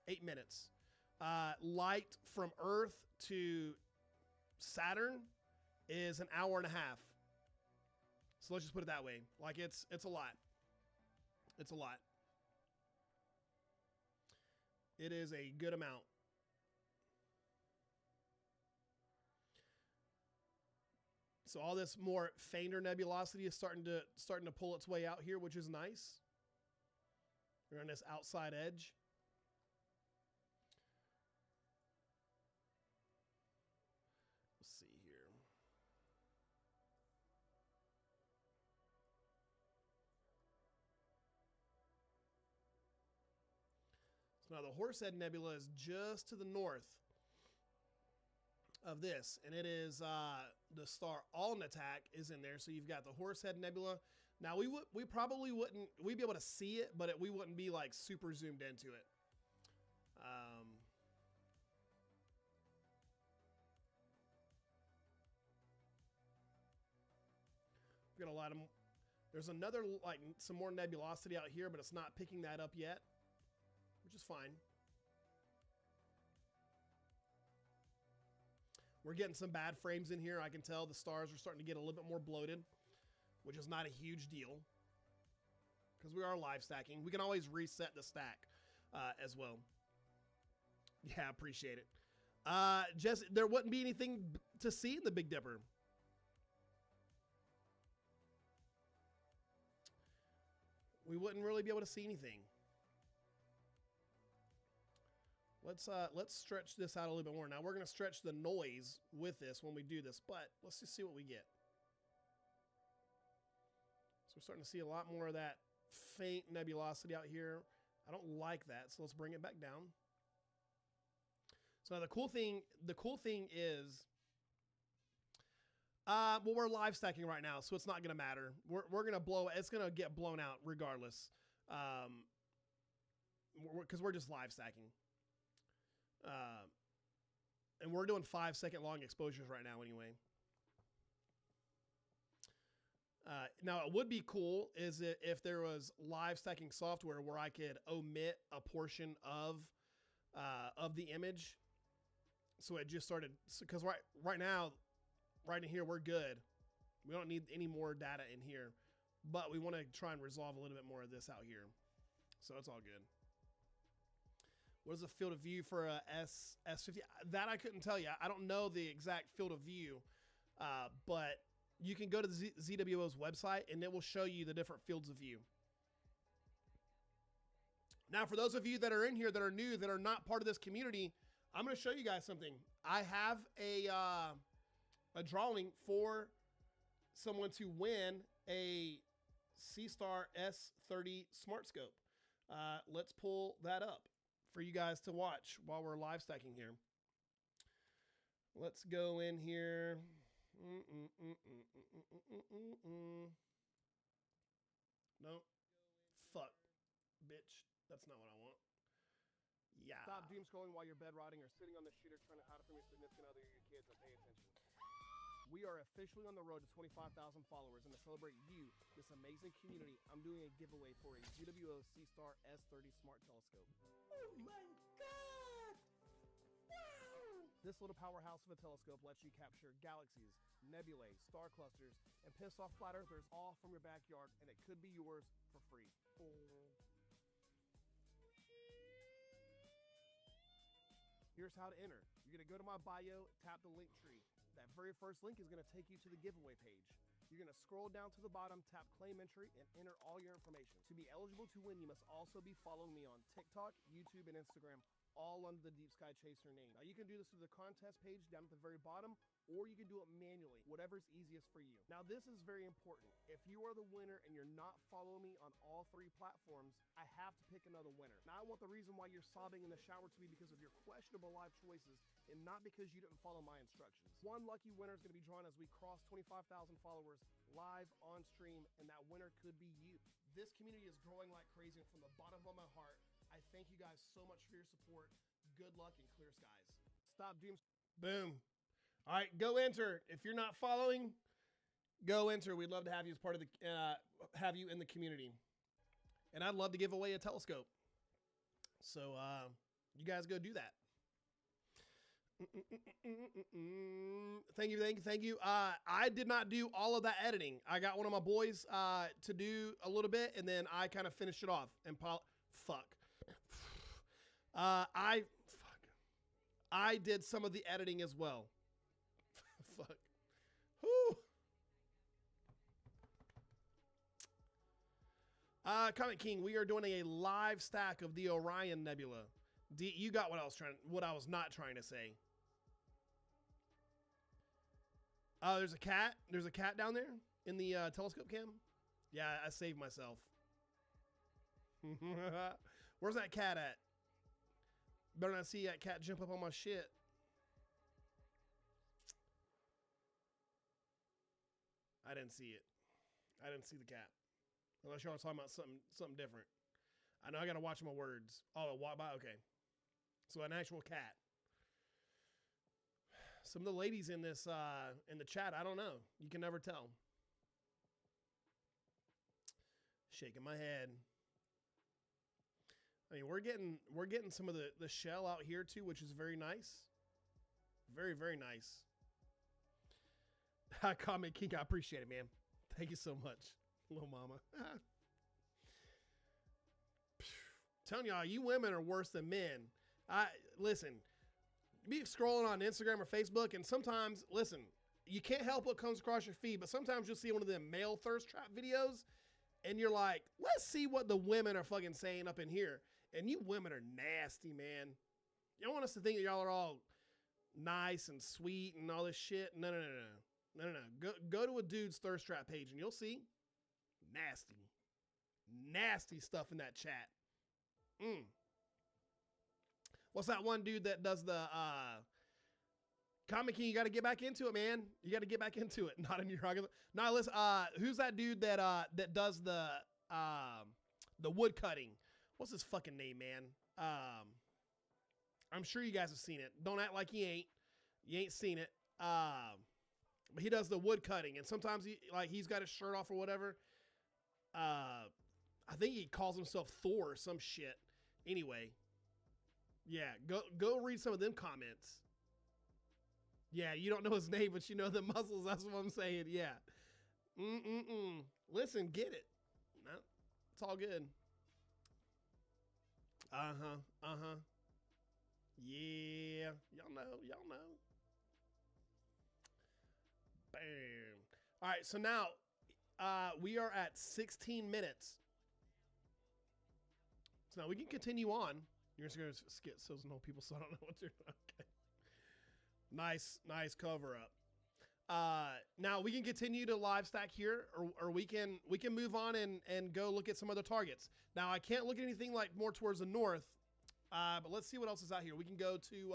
8 minutes. Light from Earth to Saturn is an hour and a half. So let's just put it that way. Like it's a lot. It's a lot. It is a good amount. So all this more fainter nebulosity is starting to pull its way out here, which is nice. We're on this outside edge. Let's see here. So now the Horsehead Nebula is just to the north of this, and it is the star Alnitak is in there. So you've got the Horsehead Nebula. Now we probably wouldn't, we'd be able to see it, but we wouldn't be like super zoomed into it. We've got a lot of, there's another, like some more nebulosity out here, but it's not picking that up yet, which is fine. We're getting some bad frames in here. I can tell the stars are starting to get a little bit more bloated, which is not a huge deal because we are live stacking. We can always reset the stack. as well. Yeah, appreciate it. Just there wouldn't be anything to see in the Big Dipper. We wouldn't really be able to see anything. Let's stretch this out a little bit more. Now we're gonna stretch the noise with this when we do this, but let's just see what we get. So we're starting to see a lot more of that faint nebulosity out here. I don't like that, so let's bring it back down. So now the cool thing is, well, we're live stacking right now, so it's not gonna matter. We're gonna it's gonna get blown out regardless, because we're just live stacking, and we're doing 5-second long exposures right now anyway. Now it would be cool if there was live stacking software where I could omit a portion of the image, so it just started, because right now, right in here, we're good. We don't need any more data in here, but we want to try and resolve a little bit more of this out here. So it's all good. What is the field of view for a S50? That I couldn't tell you. I don't know the exact field of view, but you can go to the ZWO's website and it will show you the different fields of view. Now, for those of you that are in here that are new, that are not part of this community, I'm going to show you guys something. I have a drawing for someone to win a C-Star S30 Smart Scope. Let's pull that up for you guys to watch while we're live stacking here. Let's go in here. No. Fuck. Bitch. That's not what I want. Yeah. Stop doom scrolling while you're bed rotting or sitting on the shooter trying to hide it from your significant other or your kids, and pay attention. We are officially on the road to 25,000 followers, and to celebrate you, this amazing community, I'm doing a giveaway for a ZWO C-Star S30 Smart Telescope. Oh my God! Wow! This little powerhouse of a telescope lets you capture galaxies, nebulae, star clusters, and piss off flat earthers all from your backyard, and it could be yours for free. Here's how to enter. You're going to go to my bio, tap the link tree. That very first link is going to take you to the giveaway page. You're going to scroll down to the bottom, tap claim entry, and enter all your information. To be eligible to win, you must also be following me on TikTok, YouTube, and Instagram, all under the Deep Sky Chaser name. Now, you can do this through the contest page down at the very bottom, or you can do it manually, whatever's easiest for you. Now, this is very important. If you are the winner and you're not following me on all 3 platforms, I have to pick another winner. Now, I want the reason why you're sobbing in the shower to be because of your questionable life choices and not because you didn't follow my instructions. One lucky winner is going to be drawn as we cross 25,000 followers live on stream, and that winner could be you. This community is growing like crazy, and from the bottom of my heart, I thank you guys so much for your support. Good luck and clear skies. Stop doom. Boom. All right, go enter. If you're not following, go enter. We'd love to have you as part of the have you in the community, and I'd love to give away a telescope. So you guys go do that. Thank you. I did not do all of that editing. I got one of my boys to do a little bit, and then I kind of finished it off. And I did some of the editing as well. Fuck. Whew. Comet King, we are doing a live stack of the Orion Nebula. You got what I was not trying to say. There's a cat. There's a cat down there in the telescope cam. Yeah, I saved myself. Where's that cat at? Better not see that cat jump up on my shit. I didn't see it. I didn't see the cat. Unless y'all are talking about something different. I know I gotta watch my words. Oh, okay. So an actual cat. Some of the ladies in this in the chat, I don't know. You can never tell. Shaking my head. I mean, we're getting some of the shell out here too, which is very nice. Very, very nice. Comment King, I appreciate it, man. Thank you so much, little mama. telling y'all, you women are worse than men. Listen, be scrolling on Instagram or Facebook, and sometimes, listen, you can't help what comes across your feed, but sometimes you'll see one of them male thirst trap videos, and you're like, let's see what the women are fucking saying up in here. And you women are nasty, man. Y'all want us to think that y'all are all nice and sweet and all this shit? No. Go to a dude's thirst trap page, and you'll see nasty stuff in that chat. What's that one dude that does the Comic King? You got to get back into it, man. You got to get back into it. Not in your regular. No, listen. Who's that dude that does the wood cutting? What's his fucking name, man? I'm sure you guys have seen it. Don't act like you ain't seen it. But he does the wood cutting, and sometimes he's got his shirt off or whatever. I think he calls himself Thor or some shit. Anyway, yeah, go read some of them comments. Yeah, you don't know his name, but you know the muscles. That's what I'm saying. Yeah. Listen, get it. No, it's all good. Yeah, y'all know. Bam. All right, so now we are at 16 minutes. So now we can continue on. You're just going to skip so no people so I don't know what you're doing. Okay. Nice cover up. Now we can continue to live stack here, or we can move on and go look at some other targets. Now I can't look at anything like more towards the north, but let's see what else is out here. We can go to,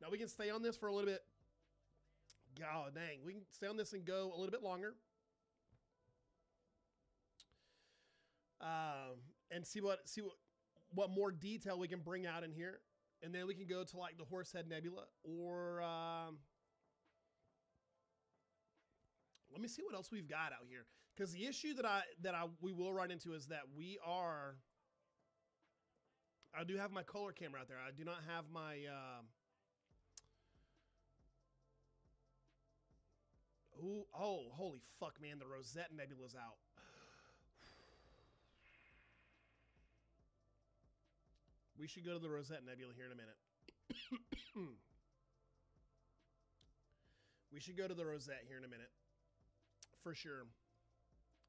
now we can stay on this for a little bit. God dang, we can stay on this and go a little bit longer. And see what more detail we can bring out in here. And then we can go to like the Horsehead Nebula, or let me see what else we've got out here. Because the issue that we will run into is that I do have my color camera out there. I do not have my holy fuck, man, the Rosette Nebula's out. We should go to the Rosette Nebula here in a minute. We should go to the Rosette here in a minute. For sure.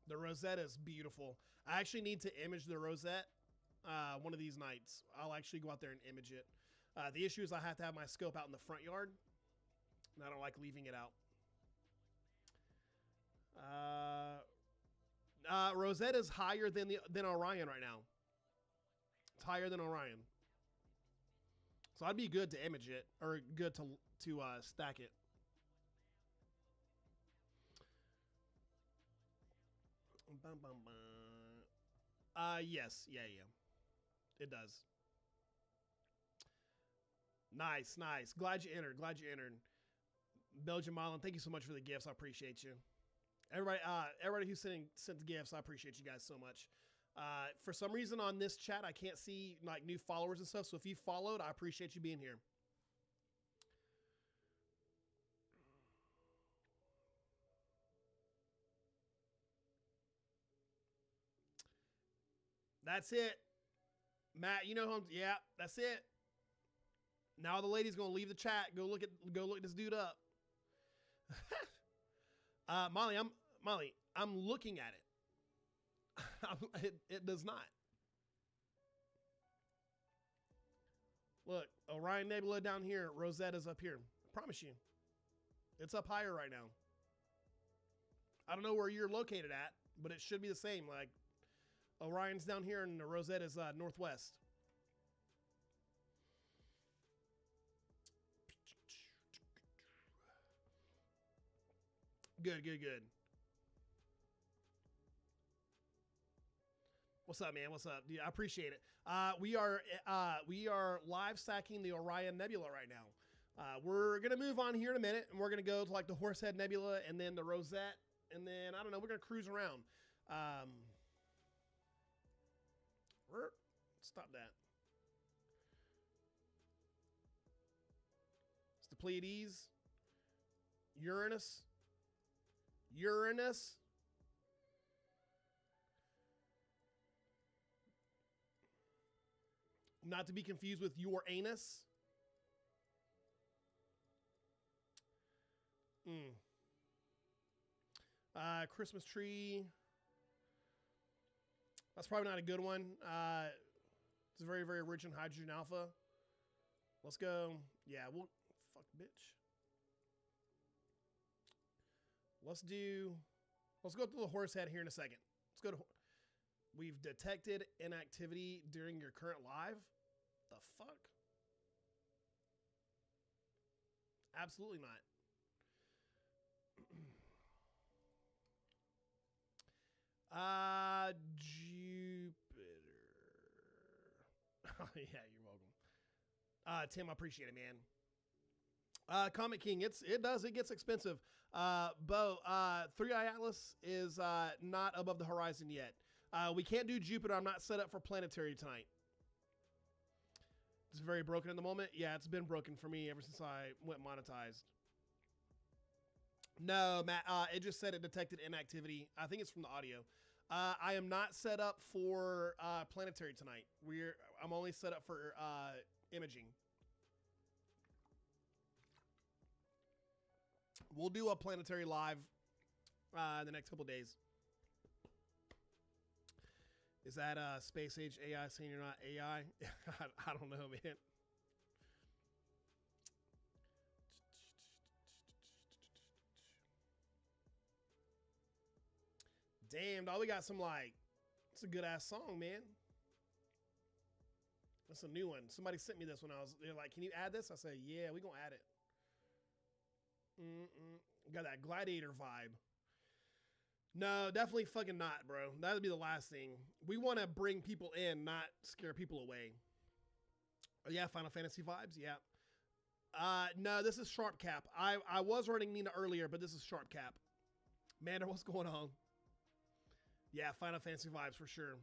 The Rosette is beautiful. I actually need to image the Rosette one of these nights. I'll actually go out there and image it. The issue is I have to have my scope out in the front yard, and I don't like leaving it out. Rosette is higher than Orion right now. It's higher than Orion. So I'd be good to image it, or good to stack it. Yes. Yeah. It does. Nice. Glad you entered. Belgium Island, thank you so much for the gifts. I appreciate you. Everybody who sent gifts, I appreciate you guys so much. For some reason on this chat, I can't see like new followers and stuff. So if you followed, I appreciate you being here. That's it. Matt, you know who yeah, that's it. Now the lady's gonna leave the chat. Go look this dude up. Molly, I'm looking at it. It does not. Look, Orion Nebula down here. Rosetta's up here. I promise you. It's up higher right now. I don't know where you're located at, but it should be the same. Like, Orion's down here and the Rosetta's northwest. Good. What's up, man? What's up? Yeah, I appreciate it. We are live stacking the Orion Nebula right now. We're gonna move on here in a minute, and we're gonna go to like the Horsehead Nebula, and then the Rosette, and then I don't know. We're gonna cruise around. Stop that. It's the Pleiades, Uranus. Not to be confused with your anus. Christmas tree. That's probably not a good one. It's very, very rich in hydrogen alpha. Let's go. Yeah, we'll... Fuck, bitch. Let's go through the horse head here in a second. Let's go to... We've detected inactivity during your current live. The fuck? Absolutely not. Jupiter. Oh, yeah, you're welcome. Tim, I appreciate it, man. Comet King, it gets expensive. Bo, 3i Atlas is not above the horizon yet. We can't do Jupiter. I'm not set up for planetary tonight. It's very broken in the moment. Yeah, it's been broken for me ever since I went monetized. No, Matt, it just said it detected inactivity. I think it's from the audio. I am not set up for planetary tonight. I'm only set up for imaging. We'll do a planetary live in the next couple days. Is that space age AI saying you're not AI? I don't know, man. Damn, dog, we got some like, it's a good ass song, man. That's a new one. Somebody sent me this when they're like, can you add this? I said, yeah, we gonna add it. Got that gladiator vibe. No, definitely fucking not, bro. That'd be the last thing. We want to bring people in, not scare people away. Oh, yeah, Final Fantasy vibes, yeah. No, this is Sharp Cap. I was running Nina earlier, but this is Sharp Cap. Mander, what's going on? Yeah, Final Fantasy vibes for sure.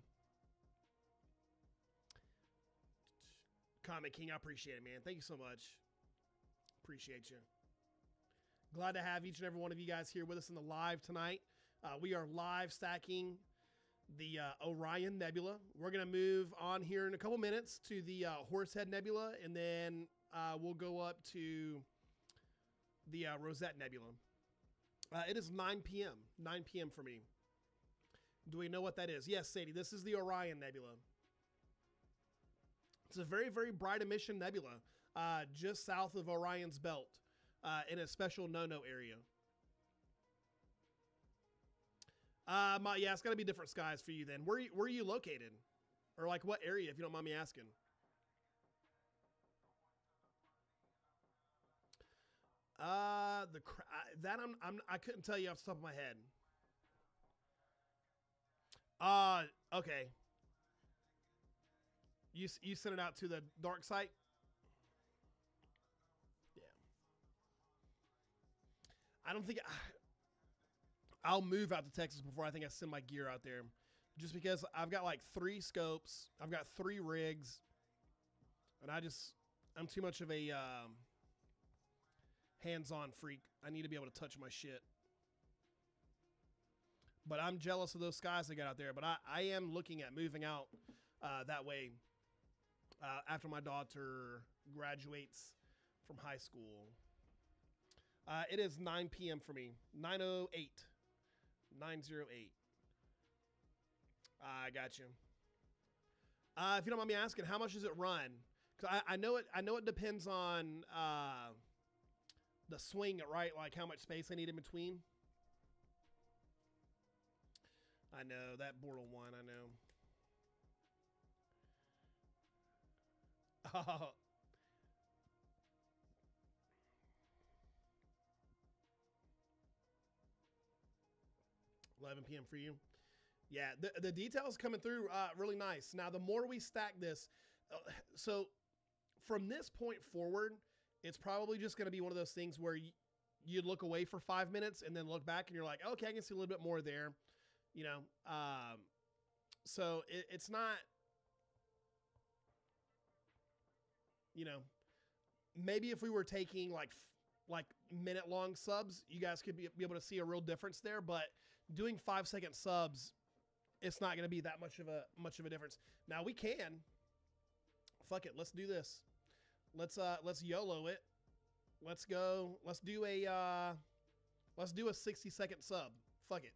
Comic King, I appreciate it, man. Thank you so much. Appreciate you. Glad to have each and every one of you guys here with us in the live tonight. We are live stacking the Orion Nebula. We're going to move on here in a couple minutes to the Horsehead Nebula, and then we'll go up to the Rosette Nebula. It is 9 p.m. 9 p.m. for me. Do we know what that is? Yes, Sadie, this is the Orion Nebula. It's a very, very bright emission nebula just south of Orion's belt in a special no-no area. Yeah, it's got to be different skies for you then. Where are you located? Or like what area, if you don't mind me asking? I couldn't tell you off the top of my head. Okay. You sent it out to the dark site? Yeah. I don't think I'll move out to Texas before I think I send my gear out there. Just because I've got like 3 scopes, I've got 3 rigs, and I'm too much of a hands-on freak. I need to be able to touch my shit. But I'm jealous of those skies they got out there. But I am looking at moving out that way after my daughter graduates from high school. It is 9 p.m. for me. 9:08. 9:08. I got you. If you don't mind me asking, how much does it run? Because I know it depends on the swing, right? Like how much space I need in between. I know, that Bortle one, I know. Oh. 11 p.m. for you. Yeah, the details coming through really nice. Now, the more we stack this, so from this point forward, it's probably just going to be one of those things where you look away for 5 minutes and then look back and you're like, okay, I can see a little bit more there. You know, so it's not, you know, maybe if we were taking like minute long subs, you guys could be able to see a real difference there. But doing 5-second subs, it's not going to be that much of a difference. Now we can Fuck it. Let's do this. Let's YOLO it. Let's go. Let's do a 60-second sub. Fuck it.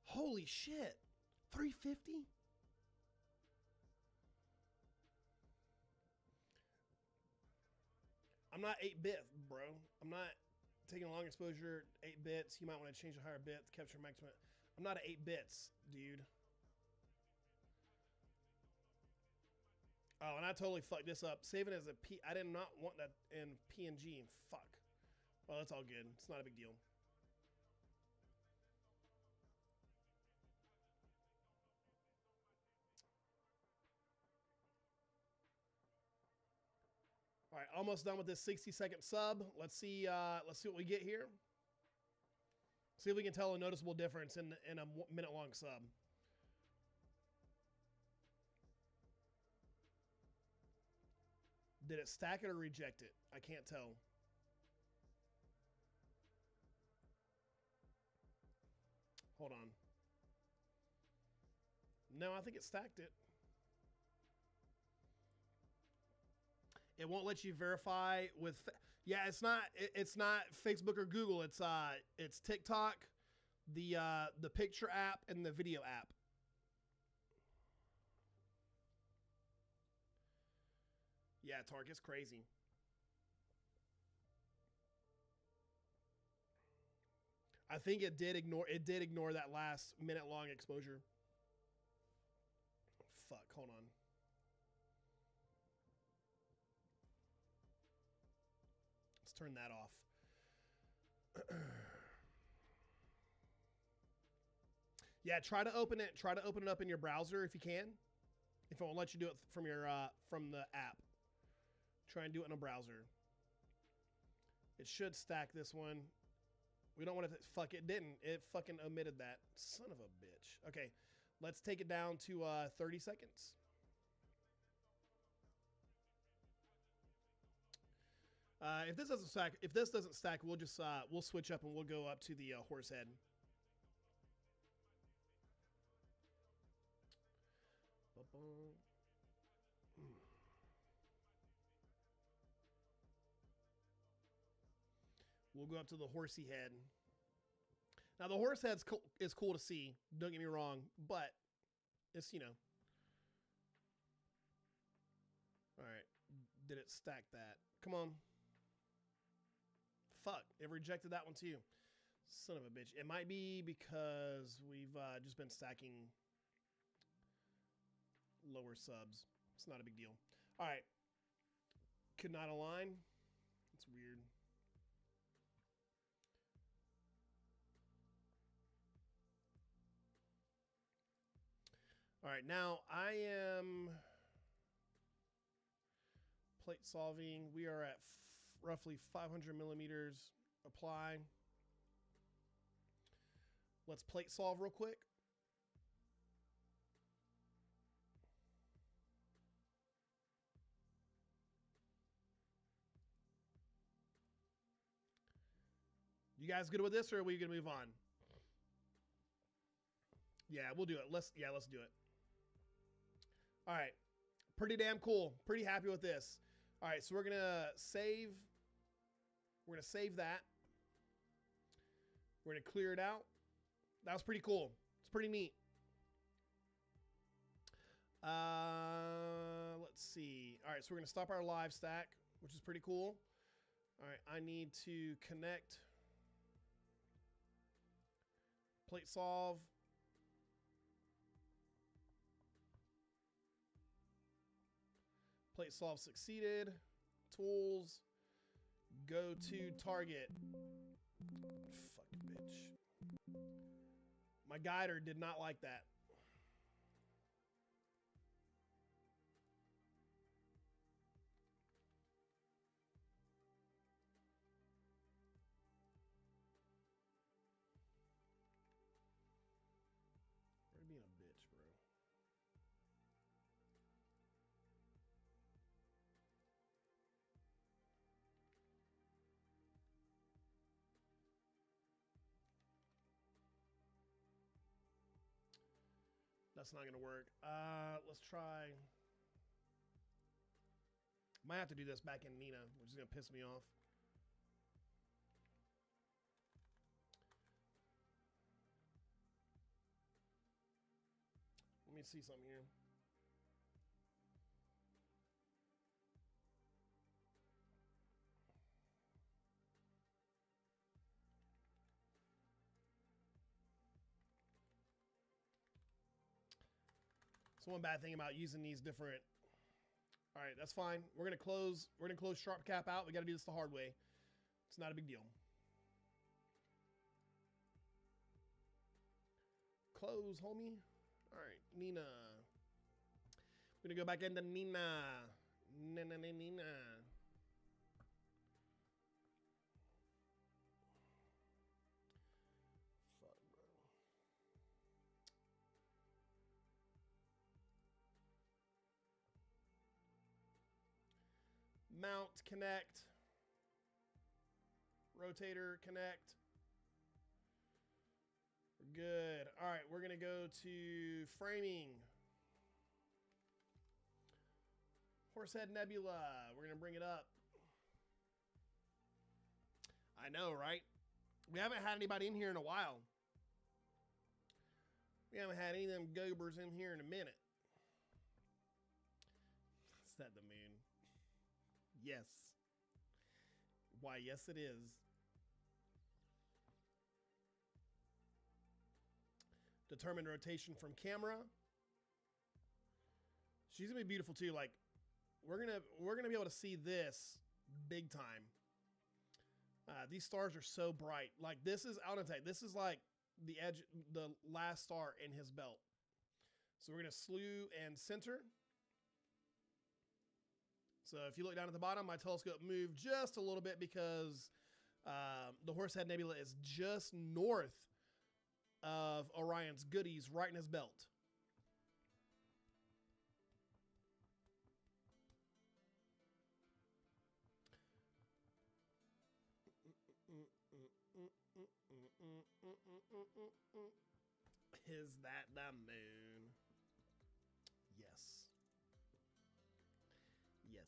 Holy shit. 350? I'm not 8-bit, bro. I'm not taking a long exposure, 8 bits. You might want to change the higher bit, capture maximum. I'm not at 8 bits, dude. Oh, and I totally fucked this up. Save it as a P. I did not want that in PNG. Fuck. Well, that's all good. It's not a big deal. All right, almost done with this 60-second sub. Let's see what we get here. See if we can tell a noticeable difference in a minute-long sub. Did it stack it or reject it? I can't tell. Hold on. No, I think it stacked it. It won't let you verify with. Yeah, it's not Facebook or Google. It's TikTok, the picture app, and the video app. Yeah, Tark, it's crazy. I think it did ignore that last minute-long exposure. Fuck, hold on. Let's turn that off. Yeah, try to open it up in your browser if you can. If it won't let you do it from your from the app. Try and do it in a browser. It should stack this one. We don't want to fuck it didn't. It fucking omitted that. Son of a bitch. Okay, let's take it down to 30 seconds. If this doesn't stack, we'll just we'll switch up and we'll go up to the horse head. We'll go up to the horsey head. Now the horse head is cool to see. Don't get me wrong, but it's, you know. All right, did it stack that? Come on. Fuck, it rejected that one too. Son of a bitch. It might be because we've just been stacking lower subs. It's not a big deal. All right. Could not align. It's weird. All right, now I am plate solving. We are at roughly 500 millimeters. Apply. Let's plate solve real quick. You guys good with this, or are we gonna move on? Yeah, we'll do it. Let's do it. All right, pretty damn cool. Pretty happy with this. All right, so we're gonna save. We're gonna save that. We're gonna clear it out. That was pretty cool. It's pretty neat. Let's see. All right, so we're gonna stop our live stack, which is pretty cool. All right, I need to connect plate solve. Plate solve succeeded. Tools. Go to target. Fucking bitch. My guider did not like that. You're being a bitch, bro. That's not gonna work. Let's try. Might have to do this back in Nina, which is gonna piss me off. Let me see something here. So one bad thing about using these different. All right, that's fine. We're gonna close sharp cap out. We got to do this the hard way. It's not a big deal. Close, homie. All right, Nina. We're gonna go back into Nina. Nina. Fuck, bro. Mount, connect. Rotator, connect. We're good. All right, we're gonna go to framing. Horsehead Nebula. We're gonna bring it up. I know, right? We haven't had anybody in here in a while. We haven't had any of them goobers in here in a minute. Is that the moon? Yes. Why, yes it is. Determine rotation from camera. She's gonna be beautiful too. Like, we're gonna be able to see this big time. These stars are so bright. Like, this is out of time. This is like the edge, the last star in his belt. So we're gonna slew and center. So if you look down at the bottom, my telescope moved just a little bit because the Horsehead Nebula is just north of Orion's goodies, right in his belt. Is that the moon? Yes. Yes.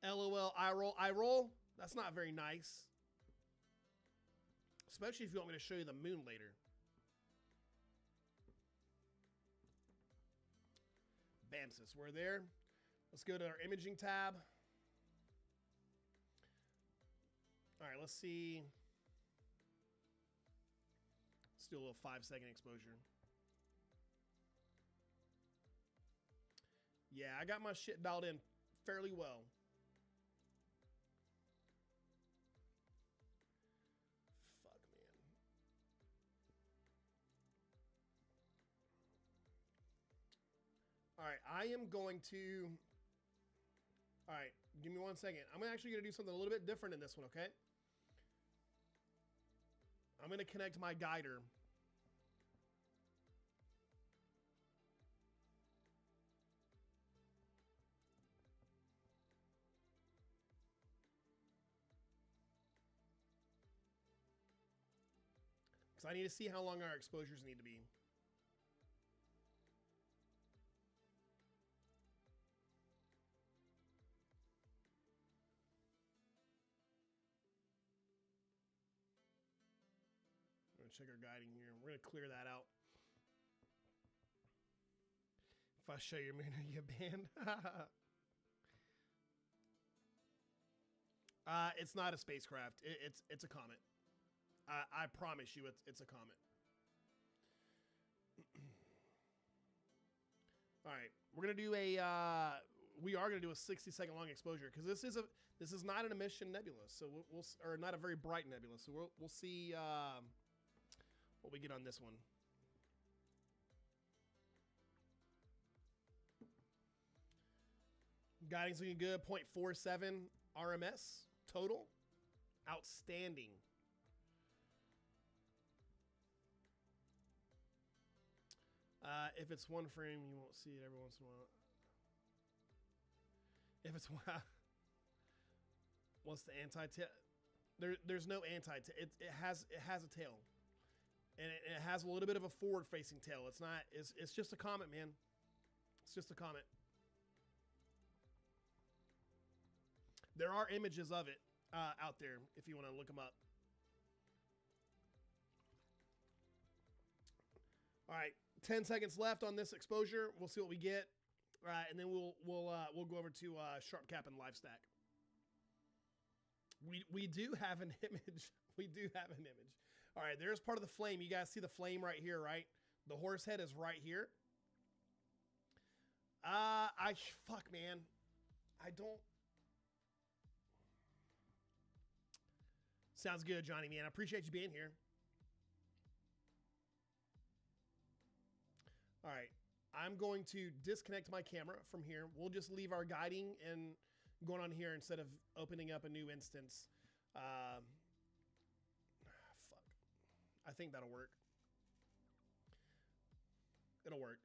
LOL, I roll, I roll. That's not very nice. Especially if you want me to show you the moon later. Bam, sis, we're there. Let's go to our imaging tab. All right, let's see. Let's do a little 5-second exposure. Yeah, I got my shit dialed in fairly well. Fuck, man. All right, I am going to... All right, give me 1 second. I'm actually going to do something a little bit different in this one, okay? I'm going to connect my guider. Because I need to see how long our exposures need to be. Check our guiding here. We're going to clear that out. If I show your moon, are you banned? It's not a spacecraft. It's a comet. I promise you it's a comet. All right. We're going to do we are going to do a 60-second long exposure because this is not an emission nebula. So we'll or not a very bright nebula. So we'll see what we get on this one. Guiding's looking good. 0.47 RMS total. Outstanding. If it's one frame, you won't see it every once in a while. If it's what's the anti-tail? There's no anti-tail. It has a tail. And it has has a little bit of a forward-facing tail. It's not. It's just a comet, man. It's just a comet. There are images of it out there if you want to look them up. All right, 10 seconds left on this exposure. We'll see what we get. All right, and then we'll go over to Sharp Cap and Live Stack. We do have an image. We do have an image. All right, there's part of the flame. You guys see the flame right here, right? The horse head is right here. Fuck, man. I don't. Sounds good, Johnny, man. I appreciate you being here. All right, I'm going to disconnect my camera from here. We'll just leave our guiding and going on here instead of opening up a new instance. Fuck. I think that'll work. It'll work.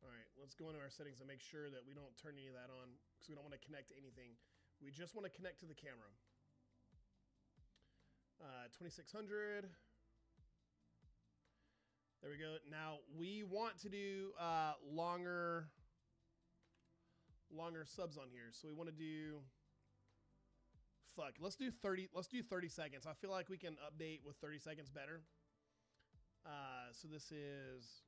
All right, let's go into our settings and make sure that we don't turn any of that on because we don't want to connect to anything. We just want to connect to the camera. 2600. There we go. Now we want to do longer subs on here. So we want to do, fuck, let's do 30 seconds. I feel like we can update with 30 seconds better. So this is,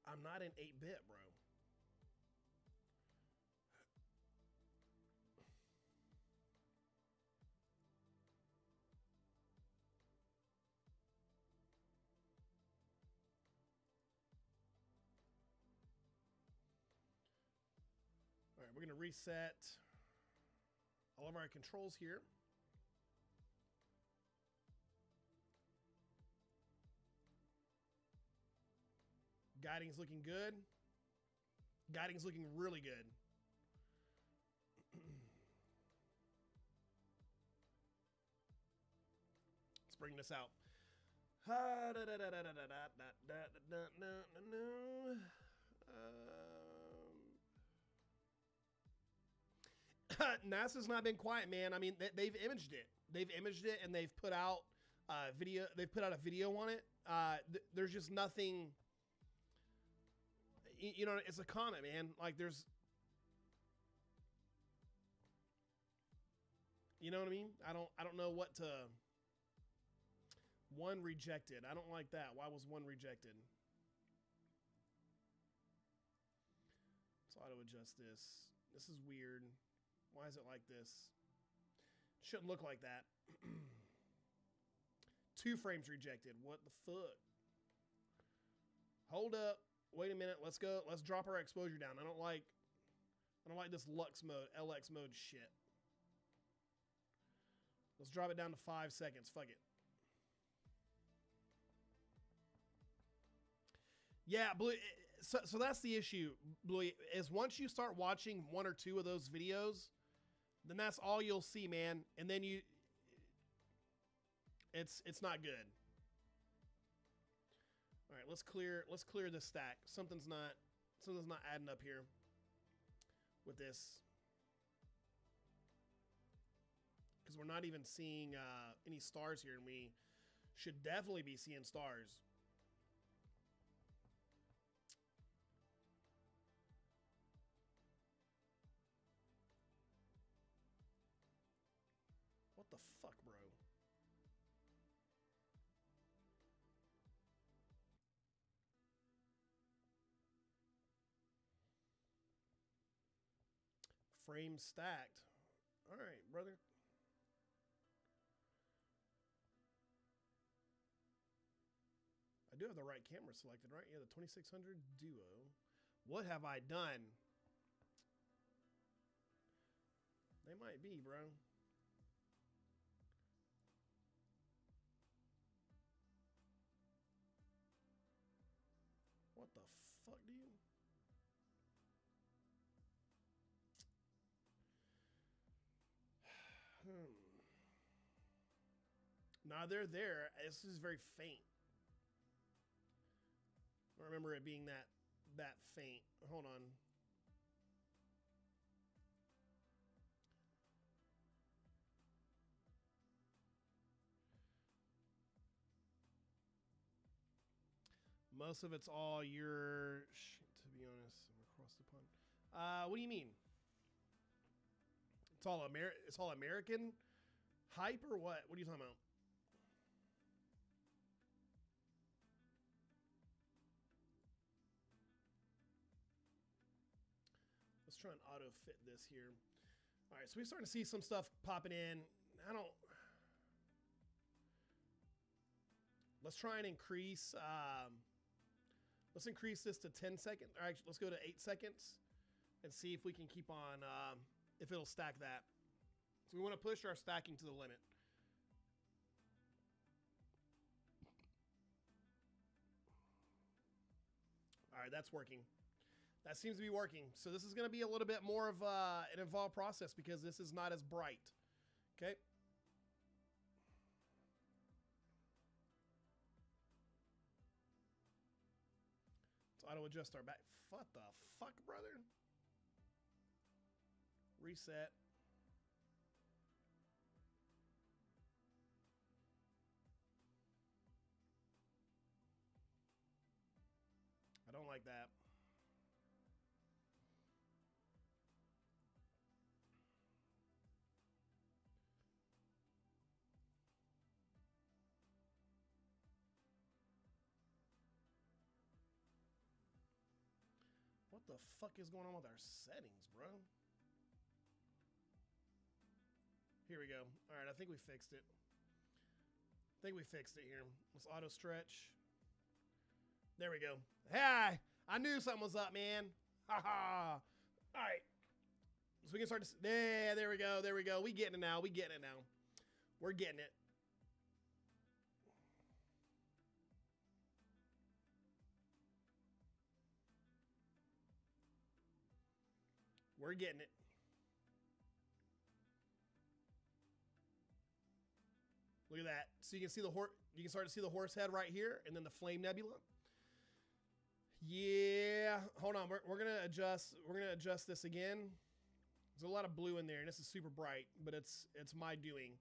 I'm not in 8-bit, bro. All right, we're going to reset all of our controls here. Guiding's looking good. Guiding's looking really good. Let's bring this out. NASA's not been quiet, man. I mean, they've imaged it. They've imaged it, and they've put out video. They've put out a video on it. There's just nothing. You know, it's a comet, man. Like there's, you know what I mean? I don't know what to. One rejected. I don't like that. Why was one rejected? Let's auto adjust this. This is weird. Why is it like this? Shouldn't look like that. 2 frames rejected. What the fuck? Hold up. Wait a minute. Let's go. Let's drop our exposure down. I don't like this Lux mode, LX mode shit. Let's drop it down to 5 seconds. Fuck it. Yeah, Blue. So that's the issue, Blue, is once you start watching 1 or 2 of those videos, then that's all you'll see, man. And then it's not good. All right, let's clear this stack. Something's not adding up here with this. Because we're not even seeing any stars here, and we should definitely be seeing stars. What the fuck, bro? Frame stacked. All right, brother. I do have the right camera selected, right? Yeah, the 2600 Duo. What have I done? They might be, bro. What the fuck, dude? Nah, they're there. This is very faint. I don't remember it being that faint. Hold on. Most of it's all your, to be honest, across the pond. What do you mean? It's all American hype or what? What are you talking about? Let's try and auto fit this here. All right, so we're starting to see some stuff popping in. Let's try and increase. Let's increase this to 10 seconds. All right, let's go to 8 seconds and see if we can keep on, if it'll stack that. So we want to push our stacking to the limit. All right, that's working. That seems to be working. So this is going to be a little bit more of an involved process because this is not as bright. Okay. Let's auto adjust our back. What the fuck, brother? Reset. I don't like that. What the fuck is going on with our settings, bro? Here we go. All right, I think we fixed it. Here. Let's auto stretch. There we go. Hey, I knew something was up, man. Ha ha. All right. So we can start to, there we go. We getting it now. We're getting it. We're getting it. Look at that. So you can see you can start to see the horse head right here, and then the flame nebula. Yeah. Hold on. We're gonna adjust. We're gonna adjust this again. There's a lot of blue in there, and this is super bright, but it's my doing.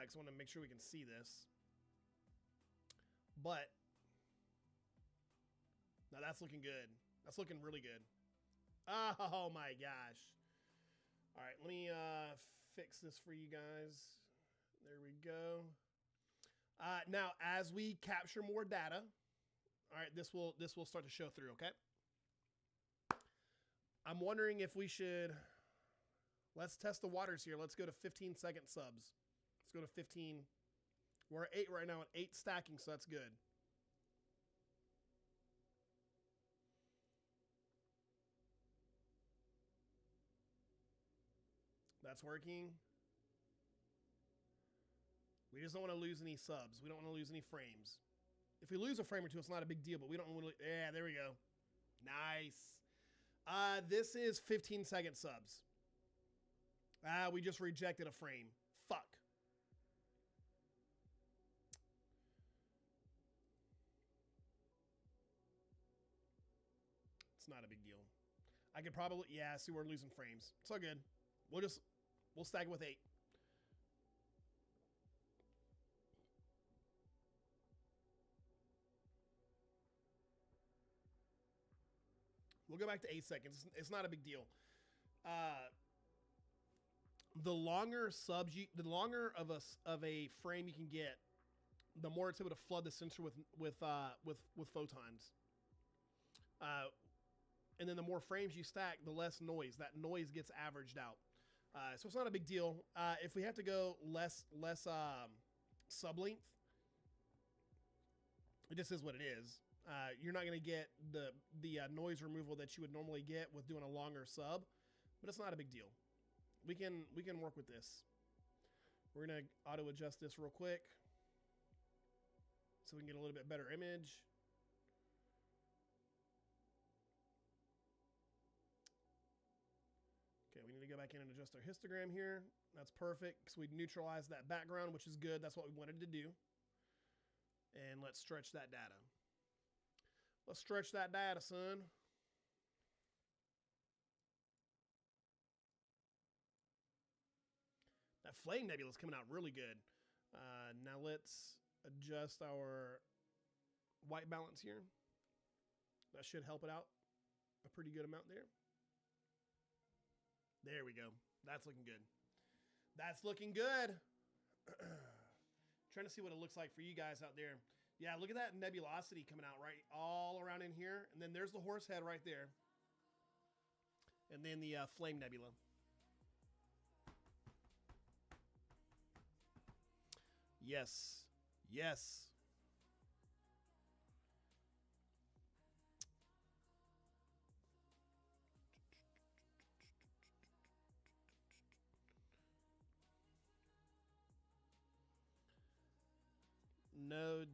Because I want to make sure we can see this. But now that's looking good. That's looking really good. Oh my gosh. All right, let me fix this for you guys. There we go. Now, as we capture more data, all right, this will start to show through, okay? I'm wondering if we should, let's test the waters here. Let's go to 15-second subs. Let's go to 15. We're at 8 right now, at 8 stacking, so that's good. That's working. We just don't want to lose any subs. We don't want to lose any frames. If we lose a frame or two, it's not a big deal, but we don't want to, yeah, there we go. Nice. This is 15-second subs. We just rejected a frame. Fuck. It's not a big deal. I could probably, yeah, see we're losing frames. It's all good. We'll stack it with 8. We'll go back to 8 seconds. It's not a big deal. The longer subs, the longer of a frame you can get, the more it's able to flood the sensor with photons. And then the more frames you stack, the less noise. That noise gets averaged out. So it's not a big deal. If we have to go less sub length, it just is what it is. You're not going to get the noise removal that you would normally get with doing a longer sub, but it's not a big deal. We can work with this. We're going to auto adjust this real quick so we can get a little bit better image. Okay, we need to go back in and adjust our histogram here. That's perfect because we neutralized that background, which is good. That's what we wanted to do. And let's stretch that data. Let's stretch that data, son. That flame nebula is coming out really good. Now let's adjust our white balance here. That should help it out a pretty good amount there. There we go. That's looking good. That's looking good. Trying to see what it looks like for you guys out there. Yeah, look at that nebulosity coming out right all around in here. And then there's the horse head right there. And then the flame nebula. Yes. Yes. No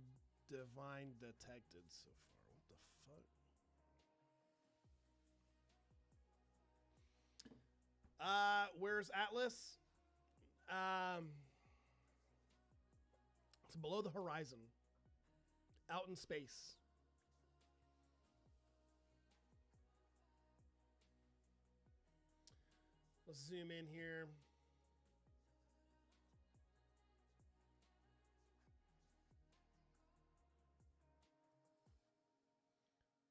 divine detected so far. What the fuck? Where's Atlas? It's below the horizon. Out in space. Let's zoom in here.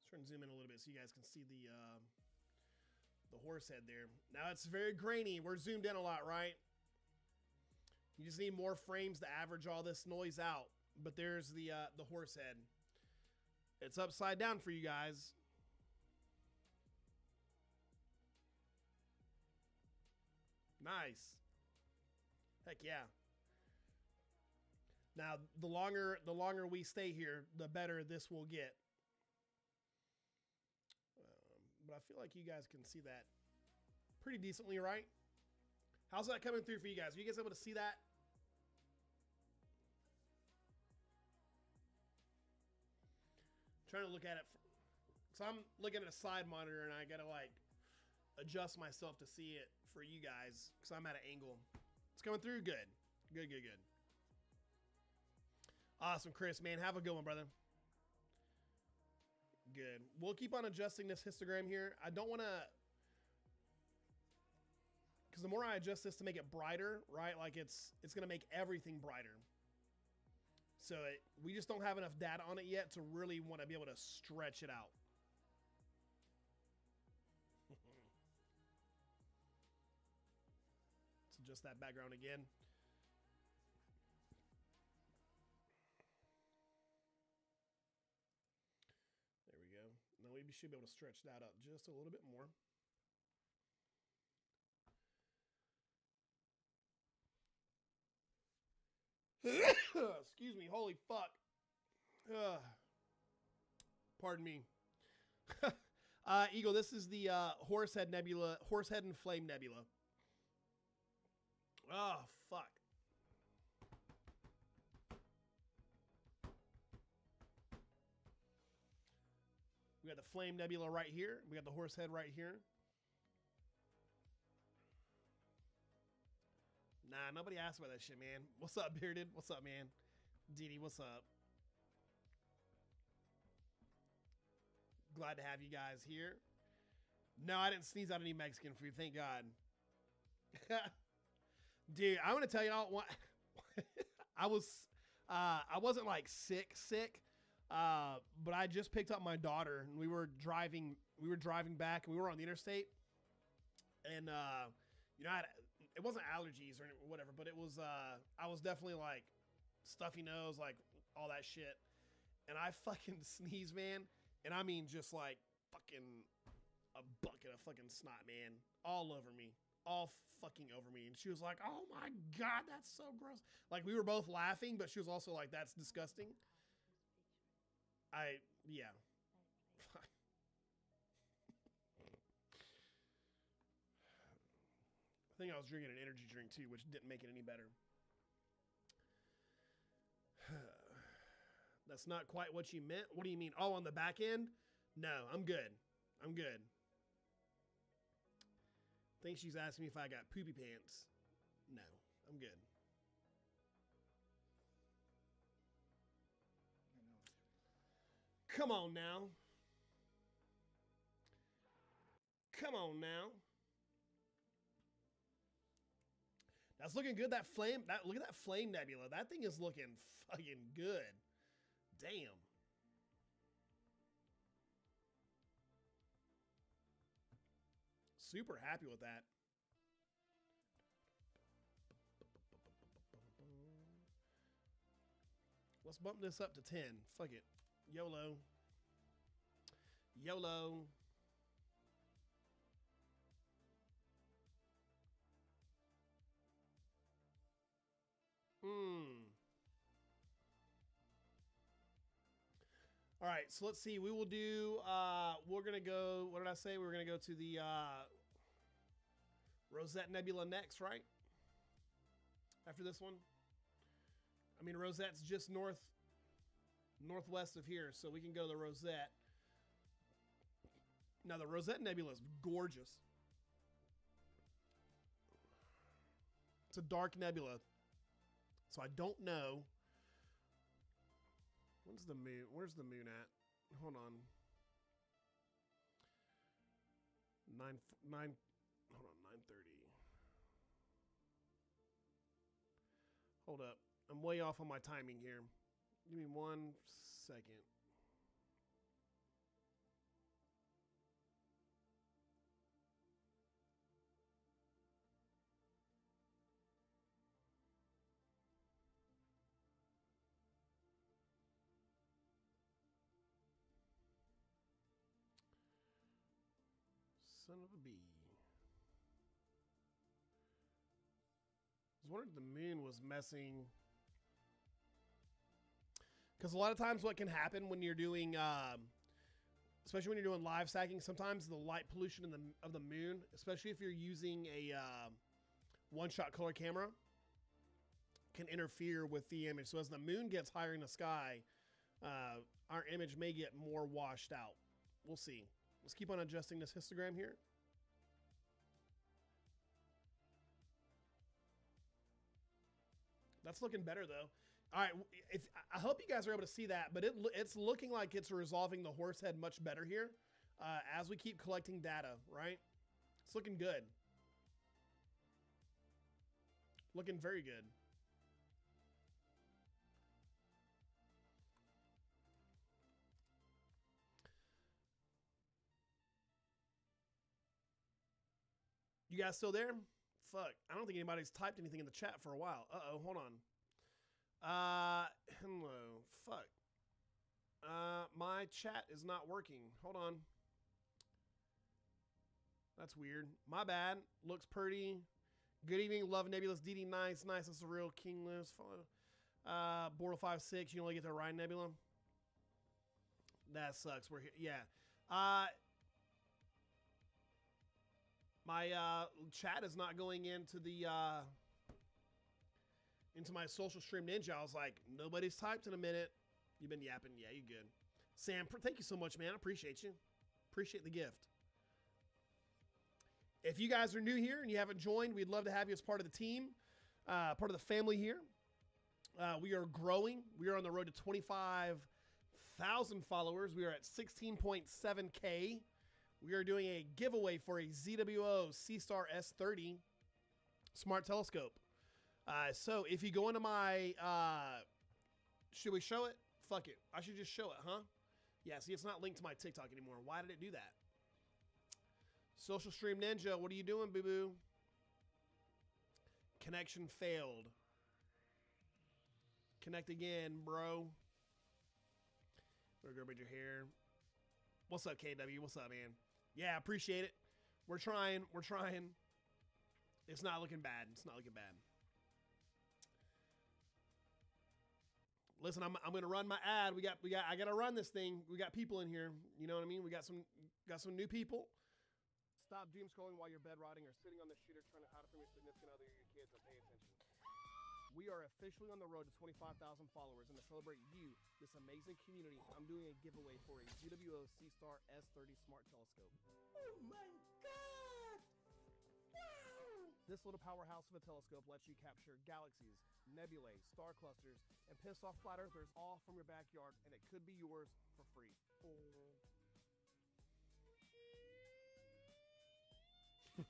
Try and zoom in a little bit so you guys can see the horse head there. Now it's very grainy. We're zoomed in a lot, right? You just need more frames to average all this noise out. But there's the horse head. It's upside down for you guys. Nice. Heck yeah. Now the longer we stay here, the better this will get. But I feel like you guys can see that pretty decently, right? How's that coming through for you guys? Are you guys able to see that? Trying to look at it. So I'm looking at a side monitor and I gotta like adjust myself to see it for you guys because I'm at an angle. It's coming through good. Good, good, good. Awesome, Chris, man. Have a good one, brother. Good. We'll keep on adjusting this histogram here. I don't want to, because the more I adjust this to make it brighter, right? Like it's going to make everything brighter. So we just don't have enough data on it yet to really want to be able to stretch it out. Let's adjust that background again. Now we should be able to stretch that up just a little bit more. Excuse me. Holy fuck. Pardon me. Eagle, this is the Horsehead Nebula, Horsehead and Flame Nebula. Oh, fuck. We got the Flame Nebula right here. We got the Horsehead right here. Nah, nobody asked about that shit, man. What's up, Bearded? What's up, man? Didi, what's up? Glad to have you guys here. No, I didn't sneeze out any Mexican food. Thank God. Dude, I'm going to tell y'all what. I wasn't like sick, but I just picked up my daughter and we were driving back and we were on the interstate and, you know, it wasn't allergies or whatever, but it was, I was definitely like stuffy nose, like all that shit. And I fucking sneezed, man. And I mean, just like fucking a bucket of fucking snot, man, all over me, all fucking over me. And she was like, oh my God, that's so gross. Like we were both laughing, but she was also like, that's disgusting. Yeah. I think I was drinking an energy drink too, which didn't make it any better. That's not quite what you meant. What do you mean? Oh, on the back end? No, I'm good. I'm good. I think she's asking me if I got poopy pants. No, I'm good. Come on now. Come on now. That's looking good. That flame, look at that flame nebula. That thing is looking fucking good. Damn. super happy with that. Let's bump this up to 10. Fuck it. YOLO. YOLO. All right, so let's see. We will do, we're going to go, what did I say? We were going to go to the Rosette Nebula next, right? After this one. I mean, Rosette's just northwest of here, so we can go to the Rosette. Now, the Rosette Nebula is gorgeous. It's a dark nebula, so I don't know. When's the moon? Where's the moon at? Hold on. 9:30. Hold up. I'm way off on my timing here. Give me 1 second. Son of a bee. I was wondering if the moon was messing. Because a lot of times what can happen when you're doing, especially when you're doing live stacking, sometimes the light pollution of the moon, especially if you're using a one-shot color camera, can interfere with the image. So as the moon gets higher in the sky, our image may get more washed out. We'll see. Let's keep on adjusting this histogram here. That's looking better though. All right, I hope you guys are able to see that, but it's looking like it's resolving the horse head much better here as we keep collecting data, right? It's looking good. Looking very good. You guys still there? Fuck. I don't think anybody's typed anything in the chat for a while. Uh-oh, hold on. Hello. Fuck. My chat is not working. Hold on. That's weird. My bad. Looks pretty. Good evening. Love Nebulous. DD nice. Nice. That's a real king list. Bortle 5-6. You only get to Orion Nebula. That sucks. We're here. Yeah. My chat is not going into the into my social stream ninja. I was like, nobody's typed in a minute. You've been yapping. Yeah, you good. Sam, thank you so much, man. I appreciate you. Appreciate the gift. If you guys are new here and you haven't joined, we'd love to have you as part of the team, part of the family here. We are growing. We are on the road to 25,000 followers. We are at 16.7K. We are doing a giveaway for a ZWO C-Star S30 smart telescope. So if you go into my, should we show it? Fuck it. I should just show it, huh? Yeah, see, it's not linked to my TikTok anymore. Why did it do that? Social Stream Ninja, what are you doing, boo-boo? Connection failed. Connect again, bro. We're gonna braid your hair. What's up, KW? What's up, man? Yeah, appreciate it. We're trying. We're trying. It's not looking bad. It's not looking bad. Listen, I'm gonna run my ad. I gotta run this thing. We got people in here. You know what I mean? We got some new people. Stop doom scrolling while you're bed rotting or sitting on the shooter trying to hide it from your significant other or your kids, and pay attention. We are officially on the road to 25,000 followers, and to celebrate you, this amazing community, I'm doing a giveaway for a ZWO C-Star S30 smart telescope. Oh my God! Wow! This little powerhouse of a telescope lets you capture galaxies, nebulae, star clusters, and pissed off flat earthers all from your backyard, and it could be yours for free.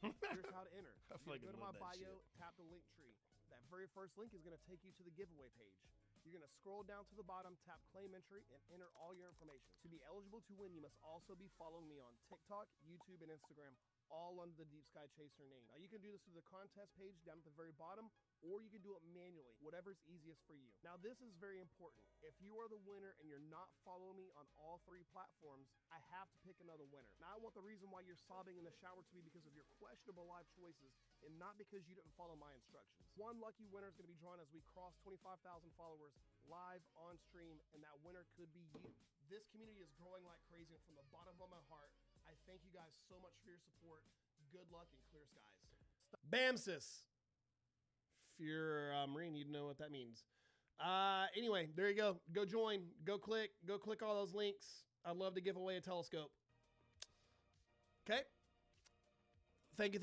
Here's how to enter. Go to my bio, tap the link tree. That very first link is going to take you to the giveaway page. You're going to scroll down to the bottom, tap claim entry, and enter all your information. To be eligible to win, you must also be following me on TikTok, YouTube, and Instagram, all under the Deep Sky Chaser name. Now you can do this through the contest page down at the very bottom, or you can do it manually, whatever's easiest for you. Now this is very important. If you are the winner and you're not following me on all 3 platforms, I have to pick another winner. Now I want the reason why you're sobbing in the shower to be because of your questionable live choices and not because you didn't follow my instructions. One lucky winner is going to be drawn as we cross 25,000 followers live on stream, and that winner could be you. This community is growing like crazy, and from the bottom of my heart, I thank you guys so much for your support. Good luck and clear skies. Bamsis. If you're a Marine, you'd know what that means. Anyway, there you go. Go join. Go click all those links. I'd love to give away a telescope. Okay. Thank you.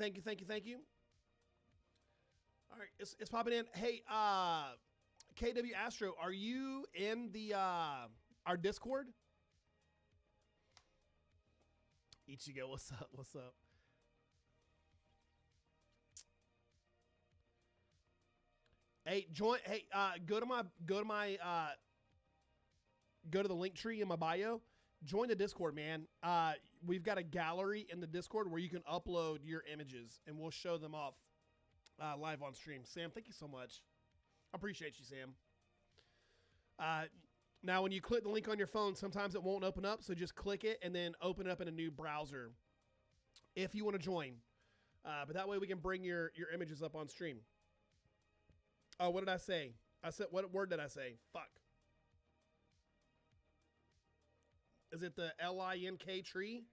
All right, it's popping in. Hey, KW Astro, are you in the our Discord? Ichigo, what's up? What's up? Hey, join. Hey, go to the link tree in my bio. Join the Discord, man. We've got a gallery in the Discord where you can upload your images, and we'll show them off live on stream. Sam, thank you so much. I appreciate you, Sam. Now, when you click the link on your phone, sometimes it won't open up, so just click it and then open it up in a new browser if you want to join. But that way we can bring your images up on stream. Oh, what did I say? What word did I say? Fuck. Is it the LINK tree?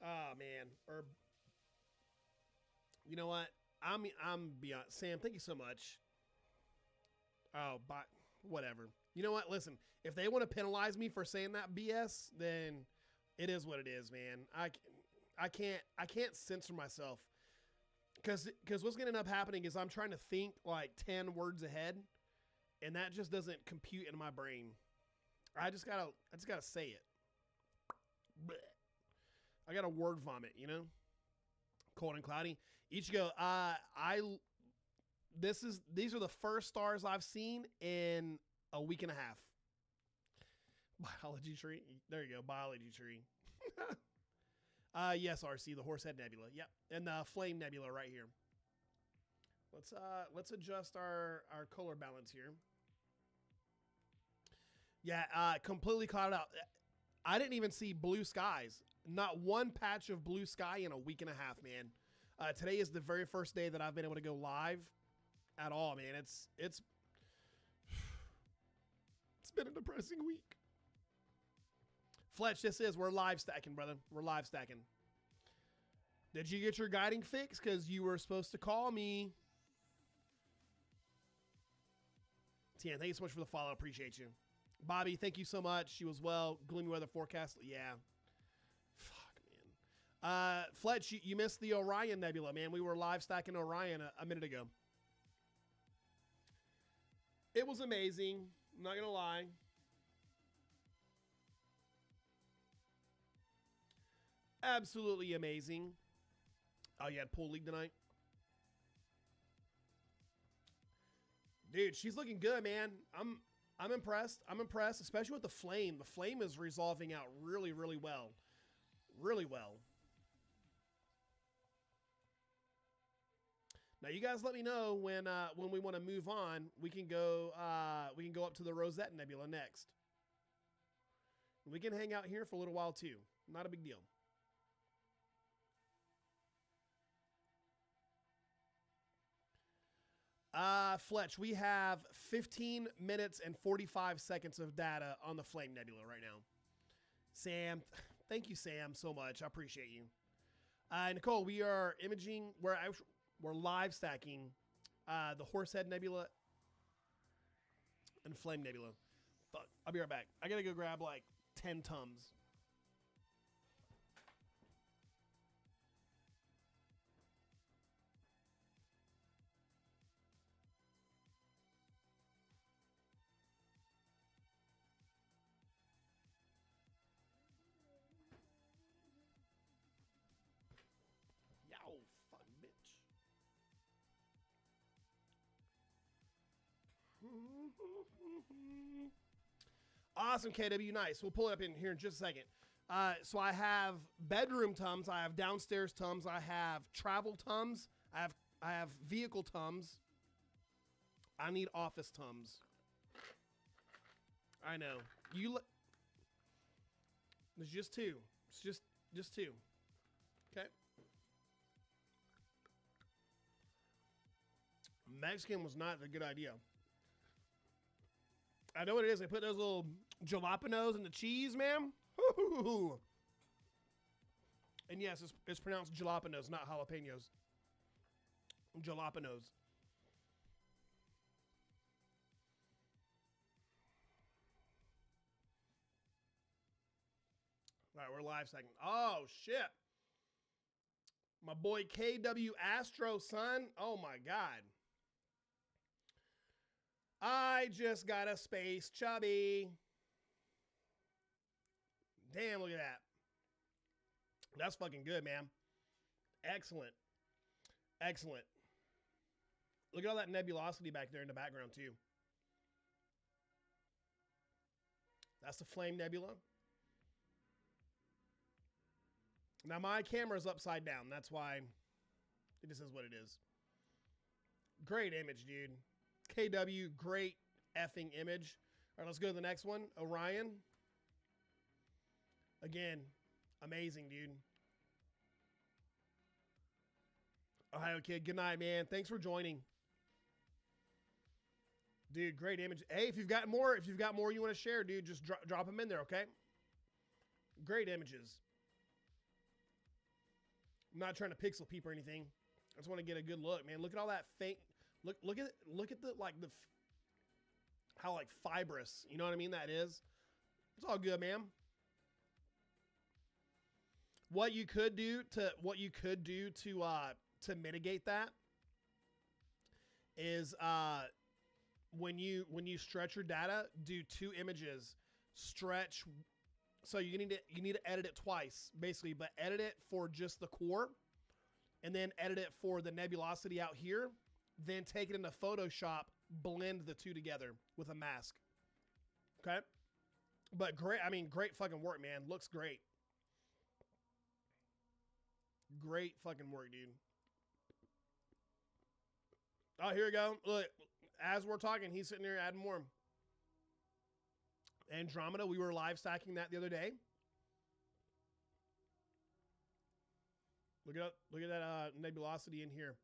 Oh, man. Or, you know what? I'm beyond. Sam, thank you so much. Oh, but whatever. You know what? Listen, if they want to penalize me for saying that BS, then it is what it is, man. I can't censor myself. Because what's going to end up happening is I'm trying to think like 10 words ahead, and that just doesn't compute in my brain. I just gotta say it. Blech. I got a word vomit, you know? Cold and cloudy. Ichigo, these are the first stars I've seen in a week and a half. Biology tree. There you go. Biology tree. Yes, RC, the Horsehead Nebula. Yep. And the Flame Nebula right here. Let's adjust our color balance here. Yeah, completely caught it out. I didn't even see blue skies. Not one patch of blue sky in a week and a half, man. Today is the very first day that I've been able to go live at all, man. It's been a depressing week. Fletch, we're live stacking, brother. We're live stacking. Did you get your guiding fix? Because you were supposed to call me. Tian, thank you so much for the follow. Appreciate you. Bobby, thank you so much. You as well. Gloomy weather forecast. Yeah. Fuck, man. Fletch, you missed the Orion Nebula, man. We were live stacking Orion a minute ago. It was amazing. I'm not going to lie. Absolutely amazing. Oh, you had pool league tonight? Dude, she's looking good, man. I'm impressed. I'm impressed, especially with the flame. The flame is resolving out really, really well. Really well. Now, you guys let me know when we want to move on. We can go up to the Rosette Nebula next. We can hang out here for a little while too. Not a big deal. Fletch, we have 15 minutes and 45 seconds of data on the Flame Nebula right now. Sam, thank you, Sam, so much. I appreciate you. Nicole, we are imaging. We're live stacking the Horsehead Nebula and Flame Nebula. Fuck, I'll be right back. I gotta go grab like 10 Tums. Awesome, KW. Nice. We'll pull it up in here in just a second. So I have bedroom Tums. I have downstairs Tums. I have travel Tums. I have vehicle Tums. I need office Tums. I know. There's just two. It's just two. Okay. Mexican was not a good idea. I know what it is. They put those little jalapenos in the cheese, man. Woo-hoo-hoo. And yes, it's pronounced jalapenos, not jalapenos. Jalapenos. All right, we're live second. Oh, shit. My boy KW Astro, son. Oh, my God. I just got a space chubby. Damn, look at that. That's fucking good, man. Excellent. Excellent. Look at all that nebulosity back there in the background, too. That's the Flame Nebula. Now, my camera's upside down. That's why this is what it is. Great image, dude. KW, great effing image. All right, let's go to the next one. Orion. Again, amazing, dude. Ohio Kid, good night, man. Thanks for joining. Dude, great image. Hey, if you've got more you want to share, dude, just drop them in there, okay? Great images. I'm not trying to pixel peep or anything. I just want to get a good look, man. Look at all that faint. Look at the how like fibrous, you know what I mean, that is. It's all good, man. What you could do to mitigate that is when you stretch your data, do 2 images. Stretch, so you need to edit it twice, basically, but edit it for just the core, and then edit it for the nebulosity out here. Then take it into Photoshop, blend the 2 together with a mask. Okay? But great, I mean, great fucking work, man. Looks great. Great fucking work, dude. Oh, here we go. Look, as we're talking, he's sitting there adding more. Andromeda, we were live stacking that the other day. Look at that nebulosity in here.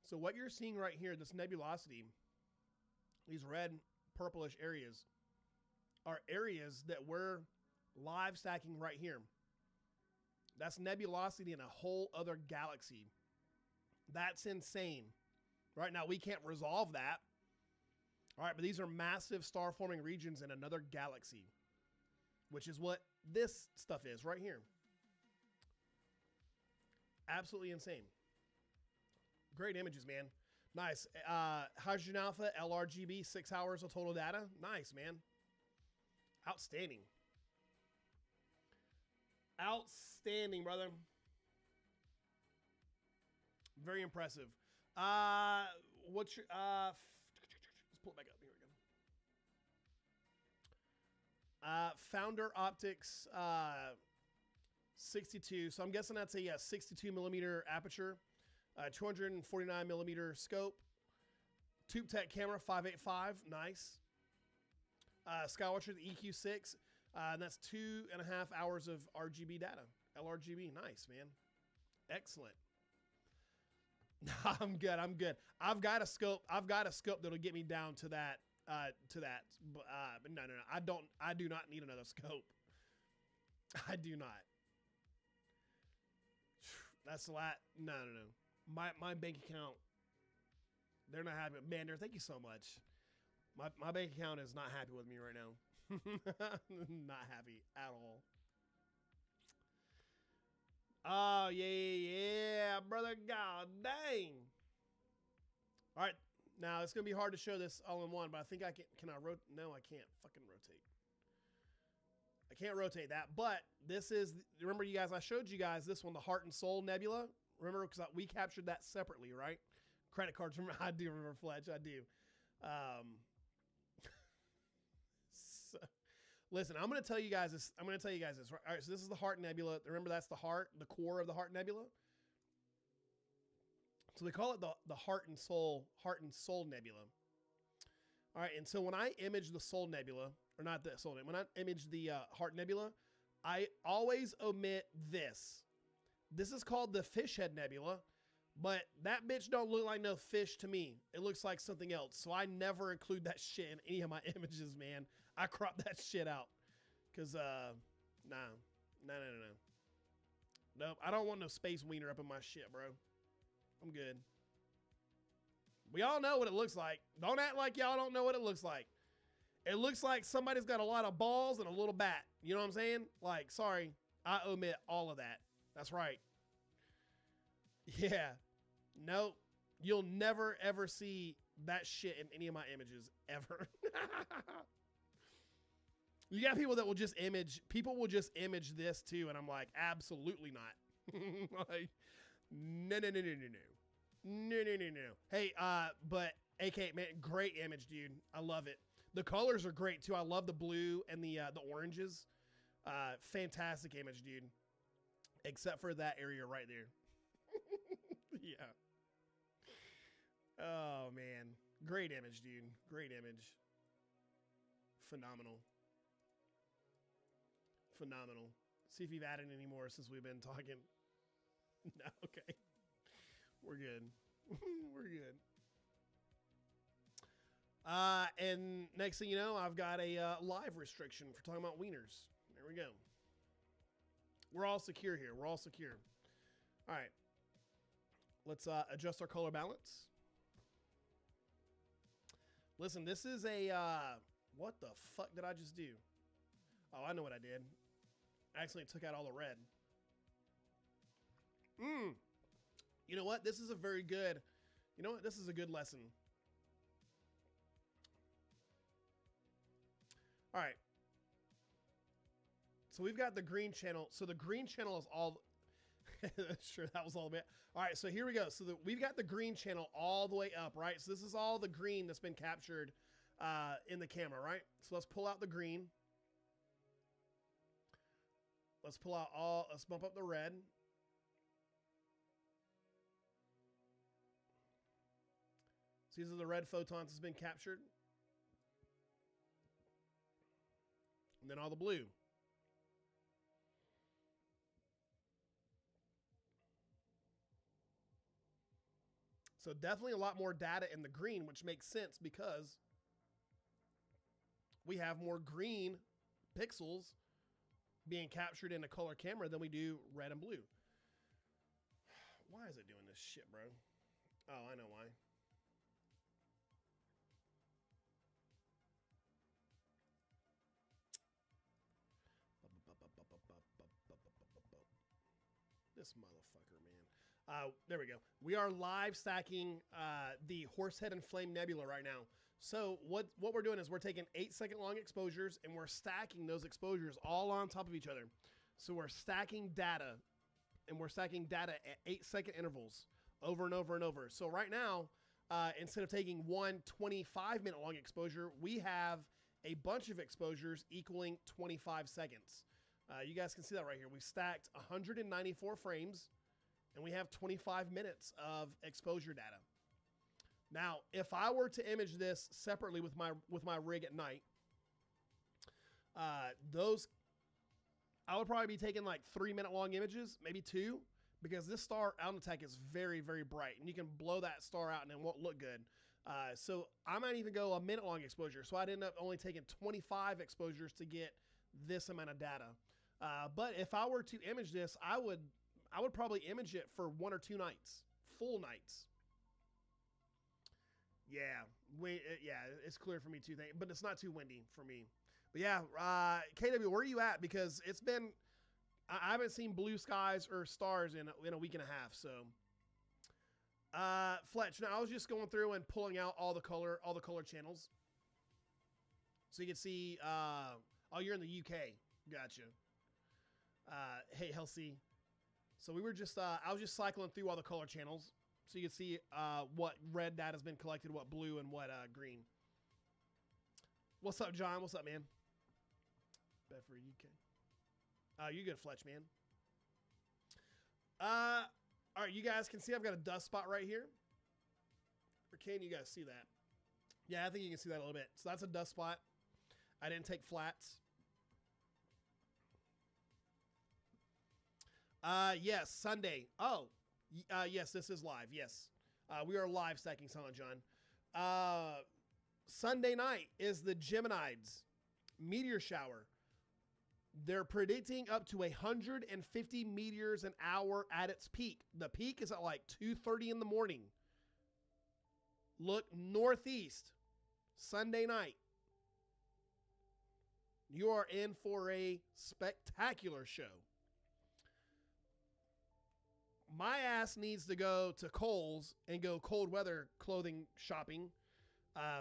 So what you're seeing right here, this nebulosity, these red, purplish areas, are areas that we're live stacking right here. That's nebulosity in a whole other galaxy. That's insane. Right now, we can't resolve that. All right, but these are massive star-forming regions in another galaxy, which is what this stuff is right here. Absolutely insane. Great images, man. Nice. Hydrogen Alpha, LRGB, 6 hours of total data. Nice, man. Outstanding. Outstanding, brother. Very impressive. What's your let's pull it back up. Here we go. Founder Optics 62. So I'm guessing that's a 62 millimeter aperture, 249 millimeter scope. Tube Tech camera 585. Nice. Skywatcher the EQ6. And that's 2.5 hours of RGB data. LRGB. Nice, man. Excellent. I'm good. I'm good. I've got a scope that'll get me down to that. But no. I do not need another scope. I do not. That's a lot. No. My bank account, they're not happy. Mander, thank you so much. My bank account is not happy with me right now. Not happy at all. Oh, yeah, brother. God dang. All right. Now, it's going to be hard to show this all in one, but I think I can. Can I rotate? No, I can't fucking rotate. I can't rotate that, but this is, remember you guys, I showed you guys this one, the Heart and Soul Nebula. Remember, because we captured that separately, right? Credit cards. Remember, I do remember, Fletch. I do. Listen, I'm going to tell you guys this. All right, so this is the Heart Nebula. Remember, that's the heart, the core of the Heart Nebula. So they call it the Heart and Soul Nebula. All right, and so when I image the Soul Nebula, or not the Soul Nebula, when I image the Heart Nebula, I always omit this. This is called the Fish Head Nebula, but that bitch don't look like no fish to me. It looks like something else. So I never include that shit in any of my images, man. I crop that shit out. Because, no. Nope, I don't want no space wiener up in my shit, bro. I'm good. We all know what it looks like. Don't act like y'all don't know what it looks like. It looks like somebody's got a lot of balls and a little bat. You know what I'm saying? Like, sorry, I omit all of that. That's right. Yeah. Nope. You'll never, ever see that shit in any of my images, ever. You got people that will just image, this too, and I'm like, absolutely not. Like, no. No. Hey, but AK, man, great image, dude. I love it. The colors are great too. I love the blue and the oranges. Fantastic image, dude. Except for that area right there. Yeah. Oh, man. Great image, dude. Great image. Phenomenal. See if you've added any more since we've been talking. No, okay. We're good. We're good. And next thing you know, I've got a live restriction for talking about wieners. There we go. We're all secure here. We're all secure. All right. Let's adjust our color balance. Listen, this is a, what the fuck did I just do? Oh, I know what I did. I accidentally took out all the red. You know what? This is a very good, this is a good lesson. All right. So we've got the green channel. So the green channel is all, sure, that was all the way. All right, so here we go. So we've got the green channel all the way up, right? So this is all the green that's been captured in the camera, right? So let's pull out the green. Let's bump up the red. So these are the red photons that's been captured. And then all the blue. So definitely a lot more data in the green, which makes sense because we have more green pixels being captured in a color camera than we do red and blue. Why is it doing this shit, bro? Oh, I know why. This motherfucker, man. There we go. We are live stacking the Horsehead and Flame Nebula right now. So what we're doing is we're taking 8-second long exposures and we're stacking those exposures all on top of each other. So we're stacking data, and we're stacking data at 8-second intervals over and over and over. So right now, instead of taking one 25-minute long exposure, we have a bunch of exposures equaling 25 seconds. You guys can see that right here. We stacked 194 frames, and we have 25 minutes of exposure data. Now, if I were to image this separately with my rig at night, I would probably be taking like 3-minute long images, maybe 2, because this star out in attack is very, very bright, and you can blow that star out and it won't look good. So I might even go a minute long exposure. So I'd end up only taking 25 exposures to get this amount of data. But if I were to image this, I would probably image it for 1 or 2 nights, full nights. Yeah, it's clear for me too, but it's not too windy for me. But yeah, KW, where are you at? Because it's been, I haven't seen blue skies or stars in a week and a half. So, Fletch, now I was just going through and pulling out all the color channels, so you can see. Oh, you're in the UK. Gotcha. Hey, Helsi. So we were just, I was just cycling through all the color channels, so you can see what red data has been collected, what blue, and what green. What's up, John? What's up, man? Bedford, UK. You good, Fletch, man. All right, you guys can see I've got a dust spot right here. Or can you guys see that? Yeah, I think you can see that a little bit. So that's a dust spot. I didn't take flats. Yes, Sunday. Oh, yes, this is live. Yes. We are live stacking Silent John. Sunday night is the Geminids meteor shower. They're predicting up to 150 meteors an hour at its peak. The peak is at like 2:30 in the morning. Look northeast, Sunday night. You are in for a spectacular show. My ass needs to go to Kohl's and go cold weather clothing shopping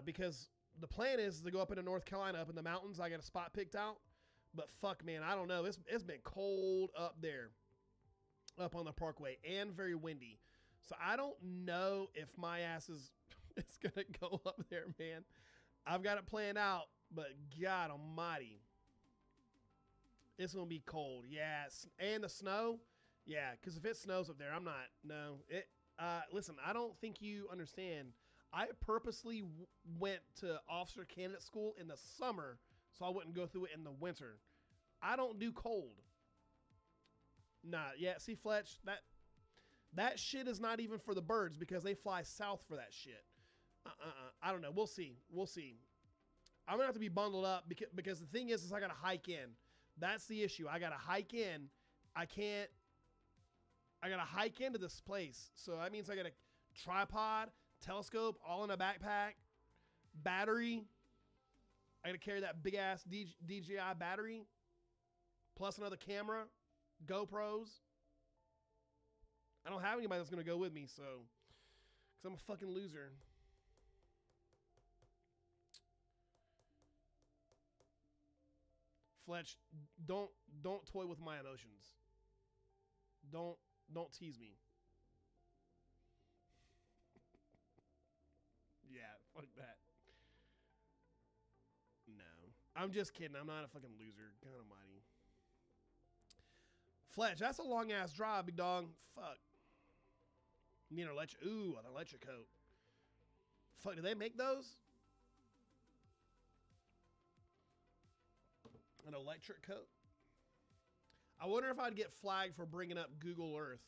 because the plan is to go up into North Carolina, up in the mountains. I got a spot picked out. But fuck, man, I don't know. It's been cold up there, up on the parkway, and very windy. So I don't know if my ass is going to go up there, man. I've got it planned out, but God almighty. It's going to be cold. Yes. And the snow. Yeah, because if it snows up there, I'm not. No. Listen, I don't think you understand. I purposely went to officer candidate school in the summer so I wouldn't go through it in the winter. I don't do cold. Nah, yeah, see, Fletch, that shit is not even for the birds because they fly south for that shit. I don't know. We'll see. We'll see. I'm going to have to be bundled up because the thing is I got to hike in. That's the issue. I got to hike in. I got to hike into this place. So that means I got a tripod, telescope, all in a backpack, battery. I got to carry that big ass DJI battery, plus another camera, GoPros. I don't have anybody that's going to go with me, so, because I'm a fucking loser. Fletch, don't toy with my emotions. Don't tease me. Yeah, fuck that. No. I'm just kidding. I'm not a fucking loser. God almighty. Fletch, that's a long ass drive, big dog. Fuck. You need an electric coat. Fuck, do they make those? An electric coat? I wonder if I'd get flagged for bringing up Google Earth.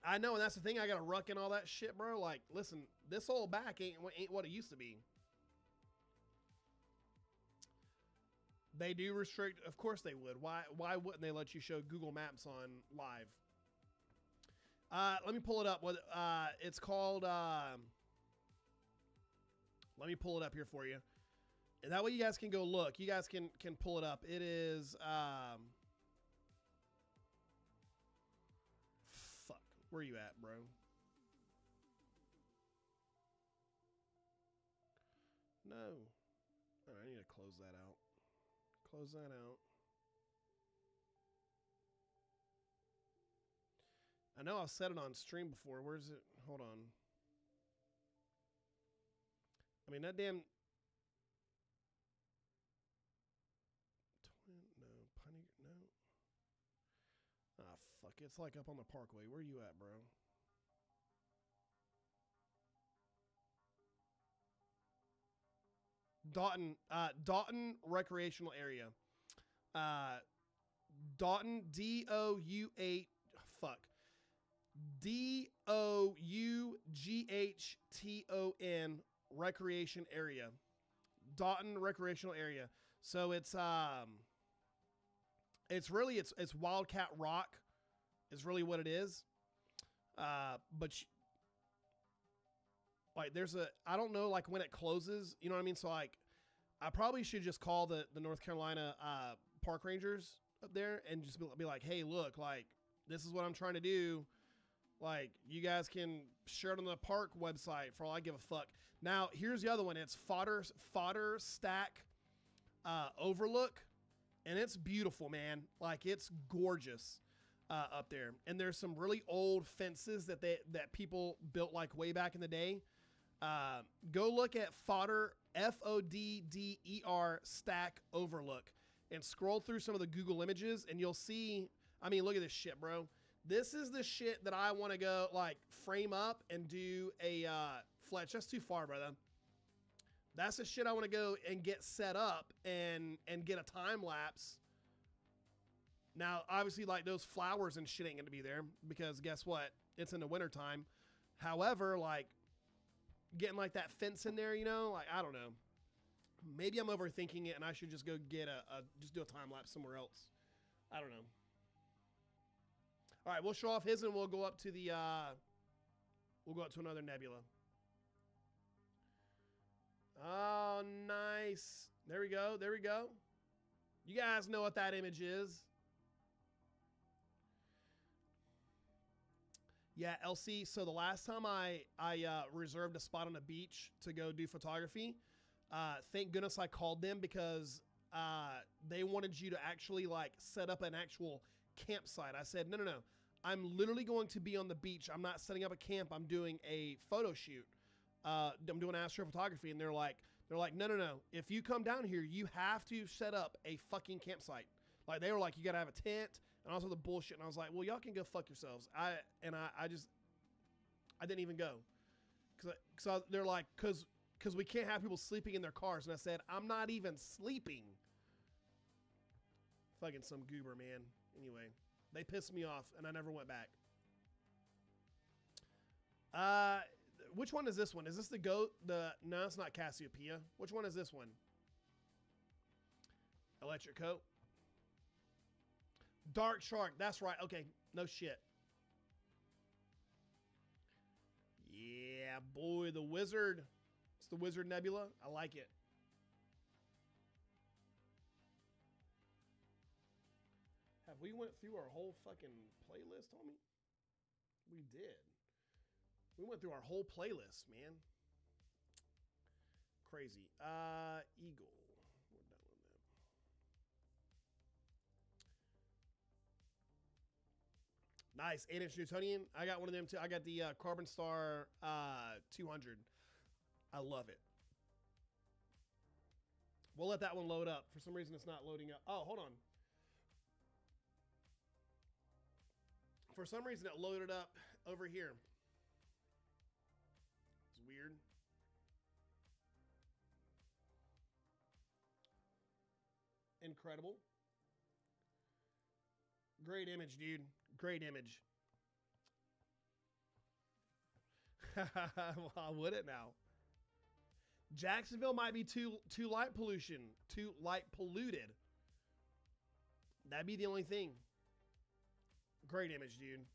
I know, and that's the thing. I got to ruck in all that shit, bro. Like, listen, this old back ain't what it used to be. They do restrict. Of course they would. Why wouldn't they let you show Google Maps on live? Let me pull it up. What it's called? Let me pull it up here for you. And that way you guys can go look. You guys can pull it up. It is fuck. Where you at, bro? No. All right, I need to close that out. Close that out. I know I've said it on stream before. Where's it? Hold on. I mean, that damn... No. Ah, fuck. It's like up on the parkway. Where you at, bro? Dalton Recreational Area. Dalton, D-O-U-8... Fuck. D-O-U-G-H-T-O-N Recreation Area. Dalton Recreational Area. So it's really Wildcat Rock is really what it is. But like there's I don't know like when it closes, you know what I mean? So like I probably should just call the North Carolina park rangers up there and just be like, "Hey, look, like this is what I'm trying to do. Like, you guys can share it on the park website for all I give a fuck." Now, here's the other one. It's Fodder Stack Overlook. And it's beautiful, man. Like, it's gorgeous up there. And there's some really old fences that people built, like, way back in the day. Go look at fodder, FODDER stack overlook, and scroll through some of the Google images, and you'll see. I mean, look at this shit, bro. This is the shit that I want to go like frame up and do a Fletch. That's too far, brother. That's the shit I want to go and get set up and get a time lapse. Now, obviously, like those flowers and shit ain't gonna be there because guess what? It's in the wintertime. However, like getting like that fence in there, you know, like I don't know. Maybe I'm overthinking it and I should just go get just do a time lapse somewhere else. I don't know. All right, we'll show off his and we'll go up to the another nebula. Oh, nice. There we go. There we go. You guys know what that image is. Yeah, LC. So the last time I reserved a spot on the beach to go do photography, thank goodness I called them because they wanted you to actually like set up an actual campsite. I said, no. I'm literally going to be on the beach. I'm not setting up a camp. I'm doing a photo shoot. I'm doing astrophotography, and they're like, no. If you come down here, you have to set up a fucking campsite. Like they were like, you gotta have a tent and also the bullshit. And I was like, well, y'all can go fuck yourselves. I didn't even go because they're like, because we can't have people sleeping in their cars. And I said, I'm not even sleeping. Fucking some goober, man. Anyway, they pissed me off, and I never went back. Which one is this one? Is this the goat? No, it's not Cassiopeia. Which one is this one? Electric coat. Dark shark. That's right. Okay. No shit. Yeah, boy, the wizard. It's the wizard nebula. I like it. Have we went through our whole fucking playlist, homie? We did. We went through our whole playlist, man. Crazy. Eagle. We're done with that. Nice. 8-inch Newtonian. I got one of them too. I got the Carbon Star 200. I love it. We'll let that one load up. For some reason, it's not loading up. Oh, hold on. For some reason, it loaded up over here. It's weird. Incredible. Great image, dude. Great image. Why would it now? Jacksonville might be too light pollution, too light polluted. That'd be the only thing. Great image, dude.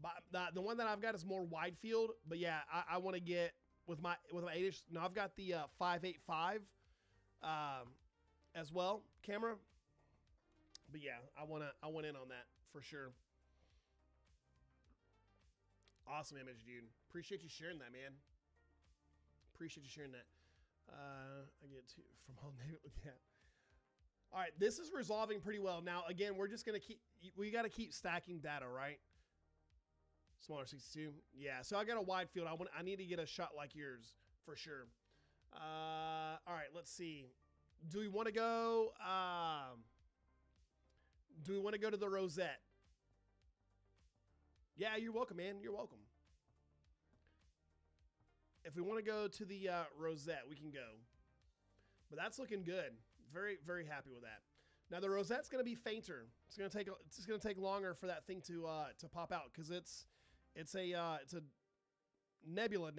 But the one that I've got is more wide field, but yeah, I want to get with my 8-inch. No, I've got the 585 as well camera. But yeah, I went in on that for sure. Awesome image, dude. Appreciate you sharing that, man. Appreciate you sharing that. I get to from all Nebula. Yeah. All right, this is resolving pretty well. Now, again, we're just gonna we got to keep stacking data, right? Smaller 62. Yeah. So I got a wide field. I need to get a shot like yours for sure. All right. Let's see. Do we want to go? Do we want to go to the Rosette? Yeah, you're welcome, man. You're welcome. If we want to go to the Rosette, we can go. But that's looking good. Very, very happy with that. Now the Rosette's going to be fainter. It's going to take longer for that thing to pop out because it's a nebula,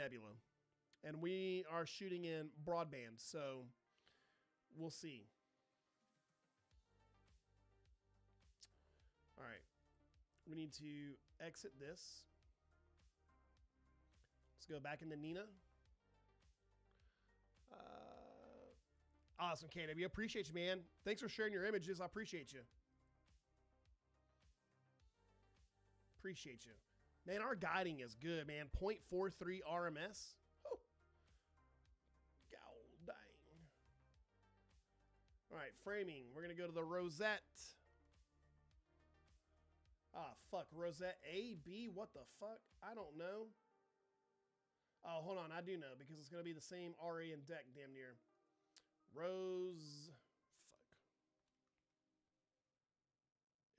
and we are shooting in broadband, so we'll see. All right, we need to exit this. Let's go back into Nina. Awesome, KW. Appreciate you, man. Thanks for sharing your images. I appreciate you. Appreciate you. Man, our guiding is good, man. 0.43 RMS. Oh. God dang. All right, framing. We're going to go to the Rosette. Ah, fuck. Rosette A, B, what the fuck? I don't know. Oh, hold on. I do know because it's going to be the same Orion deck damn near. Rose. Fuck.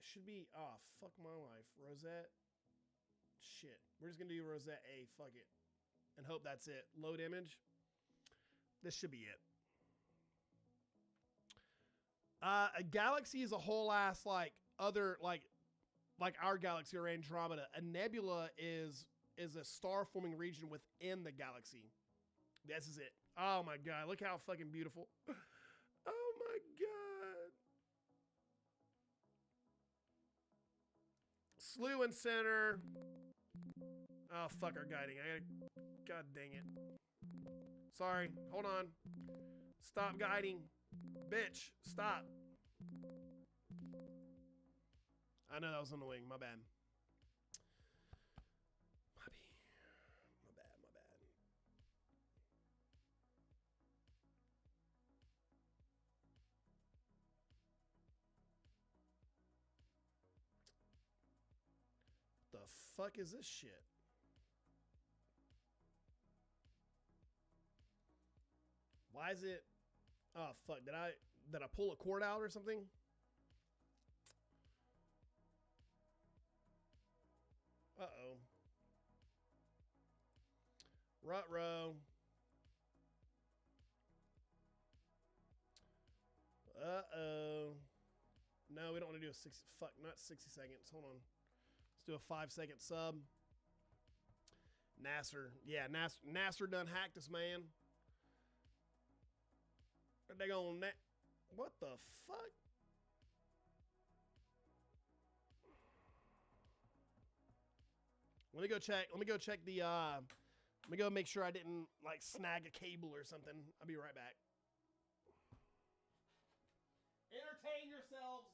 It should be. Oh, fuck my life. Rosette. Shit. We're just going to do Rosette A. Fuck it. And hope that's it. Load image. This should be it. A galaxy is a whole ass like other like our galaxy or Andromeda. A nebula is a star forming region within the galaxy. This is it. Oh my god, look how fucking beautiful. Oh my god. Slew and center. Oh fuck our guiding. God dang it. Sorry, hold on. Stop guiding. Bitch, stop. I know that was annoying. My bad. My bad. The fuck is this shit? Why is it? Oh fuck! Did I pull a cord out or something? Uh oh. Ruh-roh. Uh-oh. No, we don't want to do a 60. Fuck, not 60 seconds. Hold on. Let's do a 5-second sub. Nasser. Yeah, Nasser done hacked us, man. They gonna what the fuck? Let me go check the let me go make sure I didn't like snag a cable or something. I'll be right back. Entertain yourselves.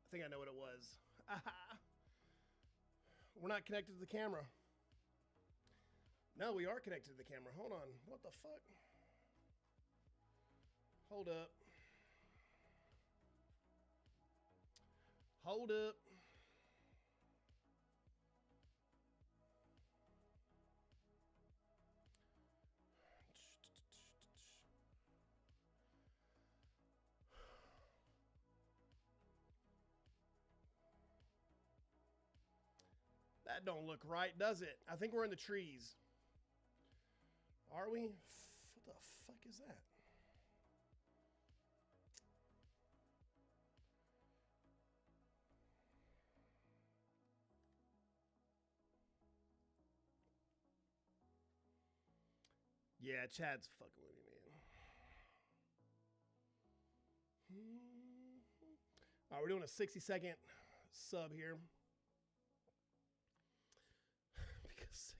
I think I know what it was. We're not connected to the camera. No, we are connected to the camera. Hold on. What the fuck? Hold up. Hold up. That don't look right, does it? I think we're in the trees. Are we? What the fuck is that? Yeah, Chad's fucking with me, man. All right, we're doing a 60-second sub here. Because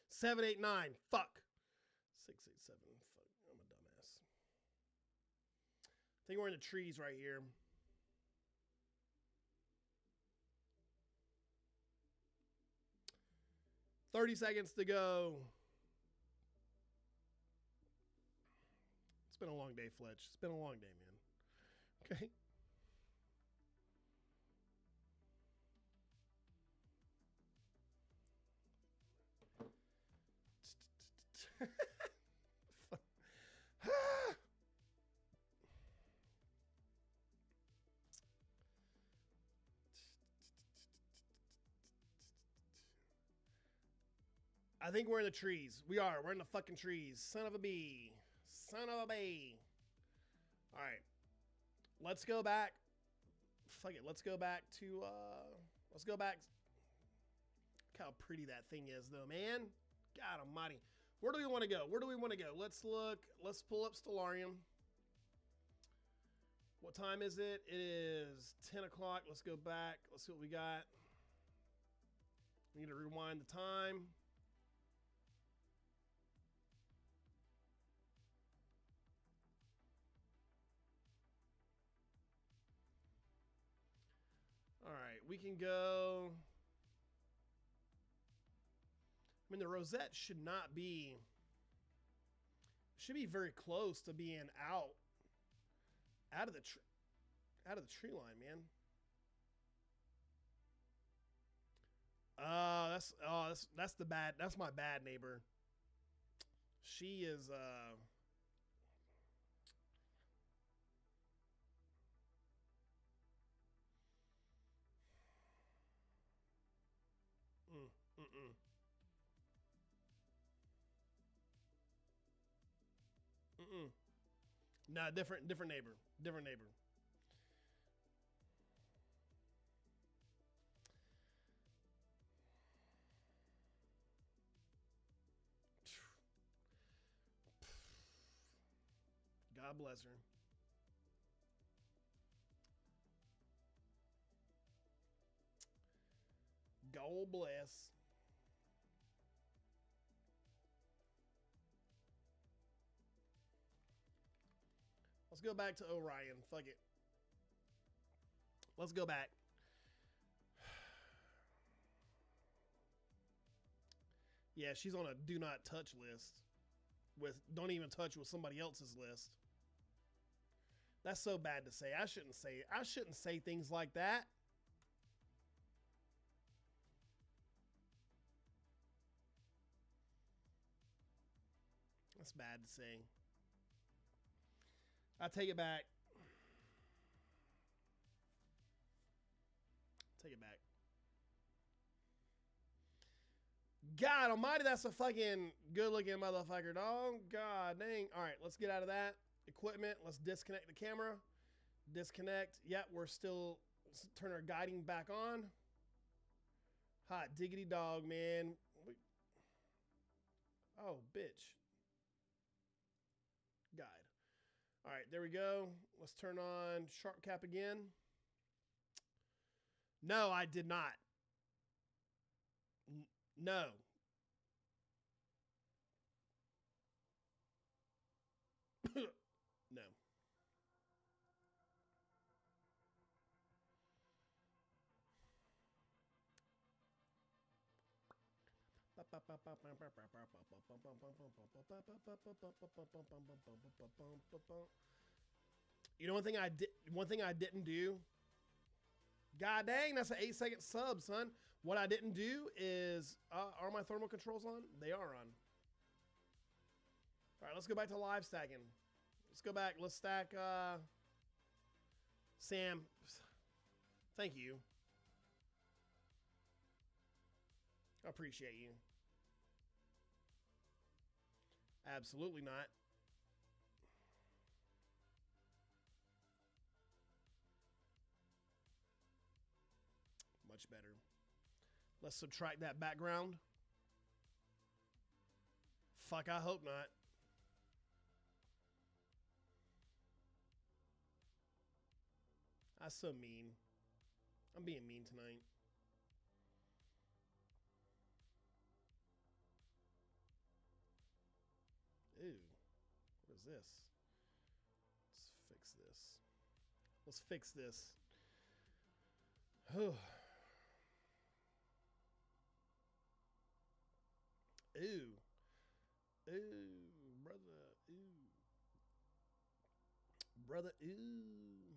7, 8, 9. Fuck. 6, 8, 7. Fuck. I'm a dumbass. I think we're in the trees right here. $30 seconds to go. It's been a long day, Fletch. It's been a long day, man. Okay. I think we're in the trees. We are. We're in the fucking trees. Son of a bee. Son of a bee. All right. Let's go back. Fuck it. Let's go back to, let's go back. Look how pretty that thing is, though, man. God almighty. Where do we want to go? Where do we want to go? Let's look. Let's pull up Stellarium. What time is it? It is 10 o'clock. Let's go back. Let's see what we got. We need to rewind the time. All right, we can go. I mean, the rosette should not be. Should be very close to being out of the tree line, man. That's the bad. That's my bad neighbor. She is Nah, different neighbor. Different neighbor. God bless her. God bless. Let's go back to Orion. Fuck it. Let's go back. Yeah, she's on a do not touch list. With don't even touch with somebody else's list. That's so bad to say. I shouldn't say things like that. That's bad to say. I take it back. Take it back. God almighty, that's a fucking good looking motherfucker, dog. God dang. All right, let's get out of that. Equipment. Let's disconnect the camera. Disconnect. Yep, we're still. Let's turn our guiding back on. Hot diggity dog, man. Oh, bitch. Guide. All right, there we go. Let's turn on sharp cap again. No, I did not. No. No. You know one thing I didn't do. God dang, that's an 8-second sub, son. What I didn't do is are my thermal controls on? They are on. All right, let's go back to live stacking. Let's go back. Let's stack Sam. Thank you. I appreciate you. Absolutely not. Much better. Let's subtract that background. Fuck, I hope not. That's so mean. I'm being mean tonight. Ew. What is this? Let's fix this. Let's fix this. Ooh. Ooh, brother. Ooh. Brother, ooh.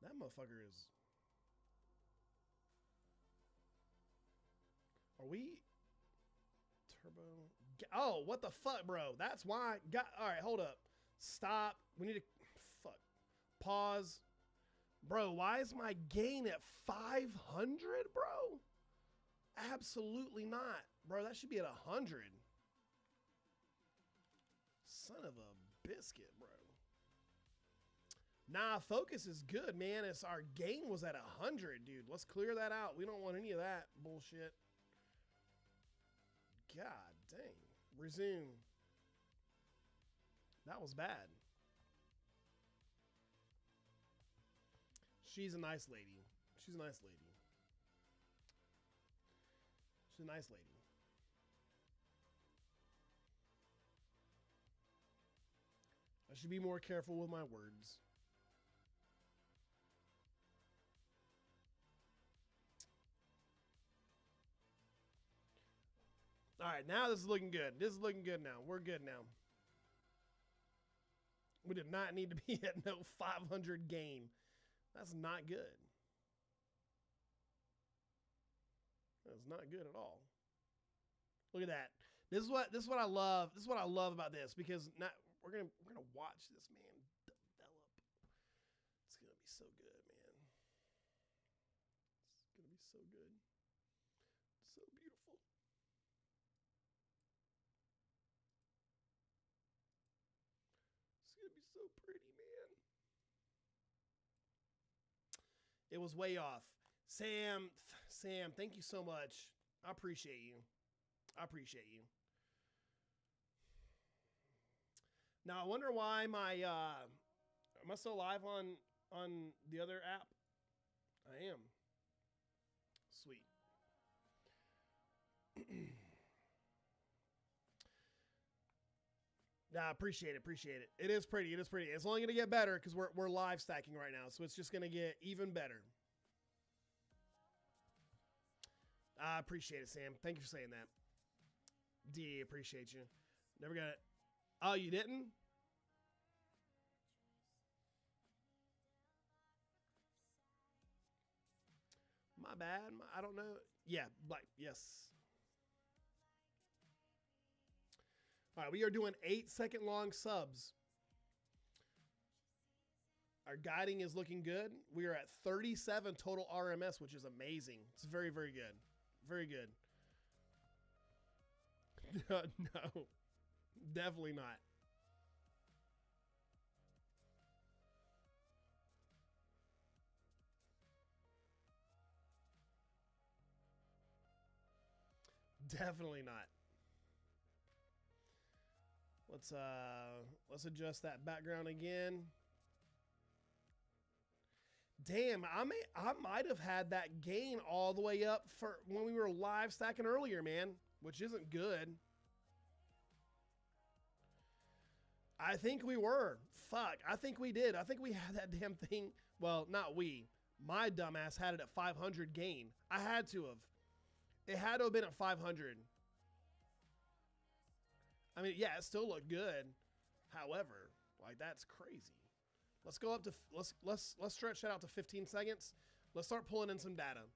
That motherfucker is... Are we... Turbo... Oh, what the fuck, bro? That's why... All right, hold up. Stop. We need to... Fuck. Pause. Bro, why is my gain at 500, bro? Absolutely not. Bro, that should be at 100. Son of a biscuit, bro. Nah, focus is good, man. It's our gain was at 100, dude. Let's clear that out. We don't want any of that bullshit. God dang. Resume. That was bad. She's a nice lady. She's a nice lady. She's a nice lady. I should be more careful with my words. All right, now this is looking good. This is looking good now. We're good now. We did not need to be at no 500 gain. That's not good. That's not good at all. Look at that. This is what I love. This is what I love about this, because not we're gonna watch this man develop. It's gonna be so good, man. It's gonna be so good. So beautiful. It's gonna be so pretty, man. It was way off. Sam, thank you so much. I appreciate you. I appreciate you. Now I wonder why my am I still live on the other app? I am. Sweet. Nah, appreciate it. It is pretty. It is pretty. It's only gonna get better because we're live stacking right now, so it's just gonna get even better. I appreciate it, Sam. Thank you for saying that. D, appreciate you. Never got it. Oh, you didn't? My bad. I don't know. Yeah, like, yes. All right, we are doing 8-second long subs. Our guiding is looking good. We are at 37 total RMS, which is amazing. It's very, very good. Very good. No, definitely not. Definitely not. Let's adjust that background again. Damn, I might have had that gain all the way up for when we were live stacking earlier, man, which isn't good. I think we were. Fuck, I think we did. I think we had that damn thing. Well, not we. My dumbass had it at 500 gain. I had to have. It had to have been at 500. I mean, yeah, it still looked good. However, like, that's crazy. Let's go up to let's stretch that out to 15 seconds. Let's start pulling in some data.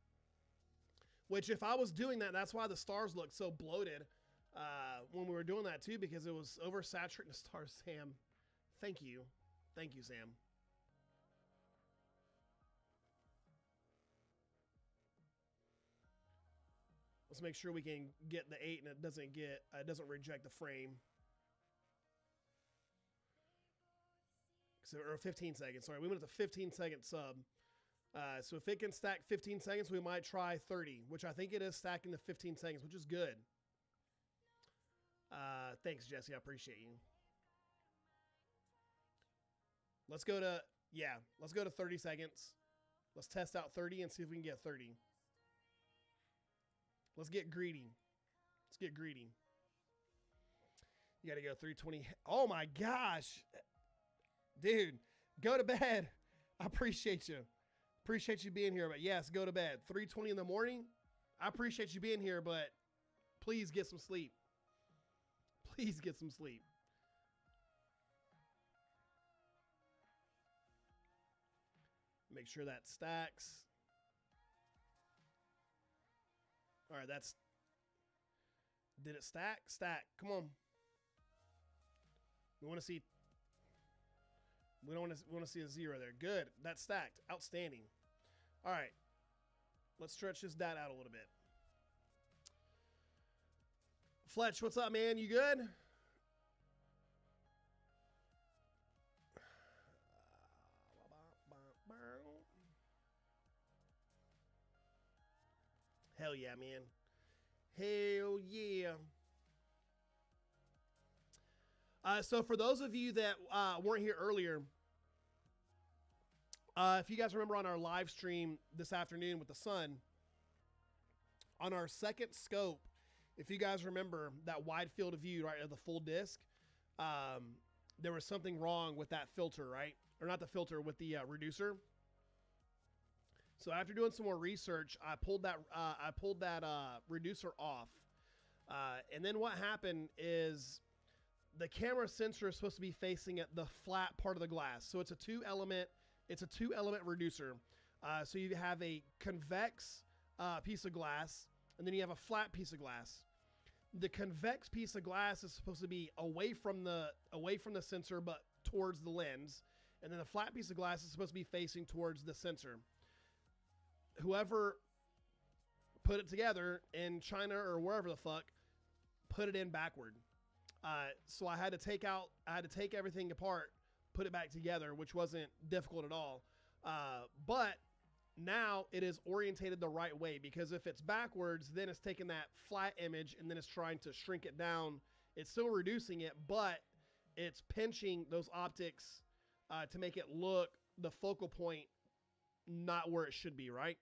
Which, if I was doing that, that's why the stars looked so bloated when we were doing that too, because it was oversaturating the stars. Sam, thank you, Sam. Let's make sure we can get the 8 and it doesn't reject the frame. So, or 15 seconds. Sorry, we went to 15-second sub. So if it can stack 15 seconds, we might try 30, which I think it is stacking to 15 seconds, which is good. Thanks, Jesse. I appreciate you. Let's go to 30 seconds. Let's test out 30 and see if we can get 30. Let's get greedy. You got to go 320. Oh my gosh. Dude, go to bed. I appreciate you. Appreciate you being here, but yes, go to bed. 3:20 in the morning. I appreciate you being here, but please get some sleep. Please get some sleep. Make sure that stacks. All right, did it stack? Stack. Come on. We want to see. We don't want to see a 0 there. Good. That's stacked. Outstanding. All right. Let's stretch this data out a little bit. Fletch, what's up, man? You good? Hell yeah, man. Hell yeah. So for those of you that weren't here earlier, if you guys remember on our live stream this afternoon with the sun, on our second scope, if you guys remember that wide field of view, right, of the full disc, there was something wrong with that filter, right? Or not the filter, with the reducer. So after doing some more research, I pulled that reducer off. And then what happened is the camera sensor is supposed to be facing at the flat part of the glass. So it's a two element reducer. So you have a convex piece of glass, and then you have a flat piece of glass. The convex piece of glass is supposed to be away from the sensor, but towards the lens. And then the flat piece of glass is supposed to be facing towards the sensor. Whoever put it together in China or wherever the fuck, put it in backward. So I had to take everything apart, put it back together, which wasn't difficult at all. But now it is orientated the right way, because if it's backwards, then it's taking that flat image and then it's trying to shrink it down. It's still reducing it, but it's pinching those optics to make it look the focal point not where it should be, right?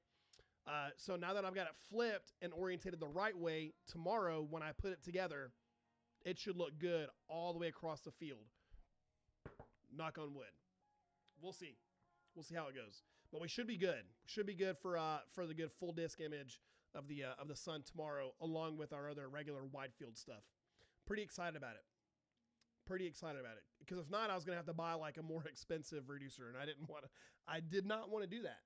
So now that I've got it flipped and orientated the right way, tomorrow when I put it together, it should look good all the way across the field. Knock on wood. We'll see. We'll see how it goes. But we should be good. Should be good for the good full disc image of the sun tomorrow, along with our other regular wide field stuff. Pretty excited about it. Because if not, I was gonna have to buy like a more expensive reducer, and I did not want to do that.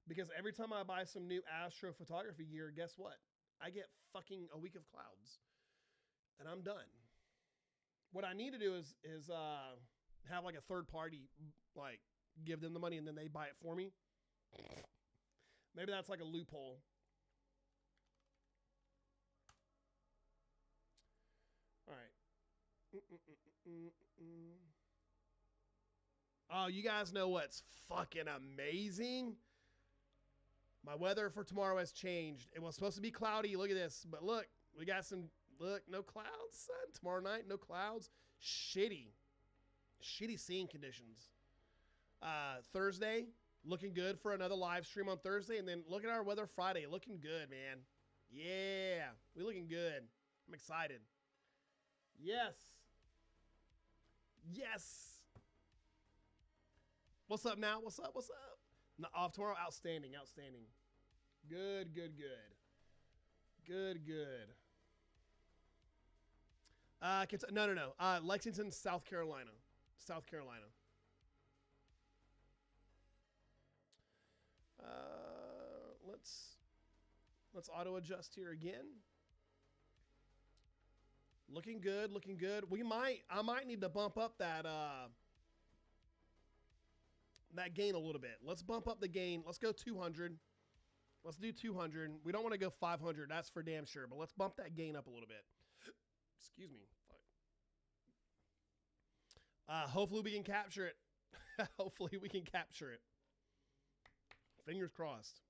Because every time I buy some new astrophotography gear, guess what? I get fucking a week of clouds, and I'm done. What I need to do is have like a third party, like give them the money and then they buy it for me. Maybe that's like a loophole. All right. Oh, you guys know what's fucking amazing? My weather for tomorrow has changed. It was supposed to be cloudy. Look at this. But look, we got no clouds, son. Tomorrow night, no clouds. Shitty seeing conditions. Thursday, looking good for another live stream on Thursday. And then look at our weather Friday. Looking good, man. Yeah, we looking good. I'm excited. Yes. What's up now? What's up? Not off tomorrow. Outstanding. Good. No. Lexington, South Carolina. Let's auto adjust here again. Looking good. I might need to bump up that gain a little bit. Let's bump up the gain. Let's go 200. Let's do 200. We don't want to go 500. That's for damn sure. But let's bump that gain up a little bit. Excuse me. Hopefully we can capture it. Fingers crossed.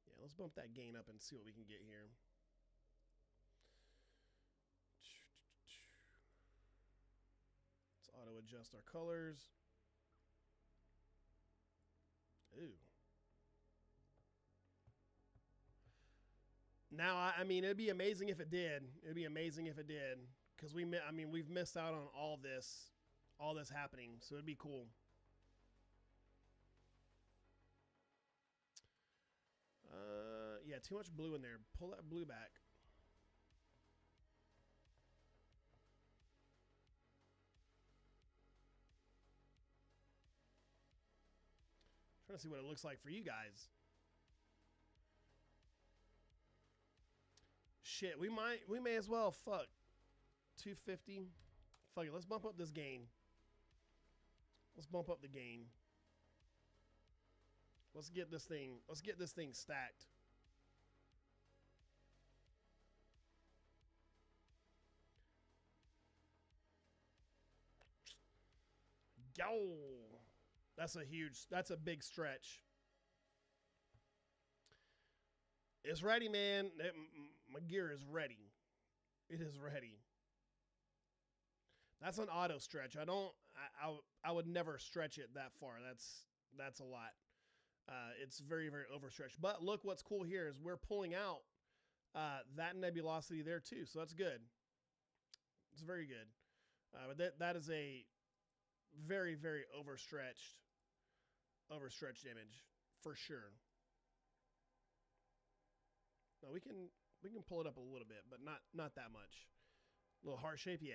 Yeah, let's bump that gain up and see what we can get here. Let's auto adjust our colors. Ooh. Now, I mean, it'd be amazing if it did. Because we've missed out on all this happening. So it'd be cool. Yeah, too much blue in there. Pull that blue back. Trying to see what it looks like for you guys. Shit, we may as well, fuck. 250. Fuck it, let's bump up this gain. Let's bump up the gain. Let's get this thing stacked. Yo, that's a big stretch. It's ready, man. My gear is ready. It is ready. That's an auto stretch. I would never stretch it that far. That's a lot. It's very, very overstretched. But look, what's cool here is we're pulling out that nebulosity there too. So that's good. It's very good. But that is a very, very overstretched image for sure. No, we can pull it up a little bit, but not that much. A little heart shape, yeah.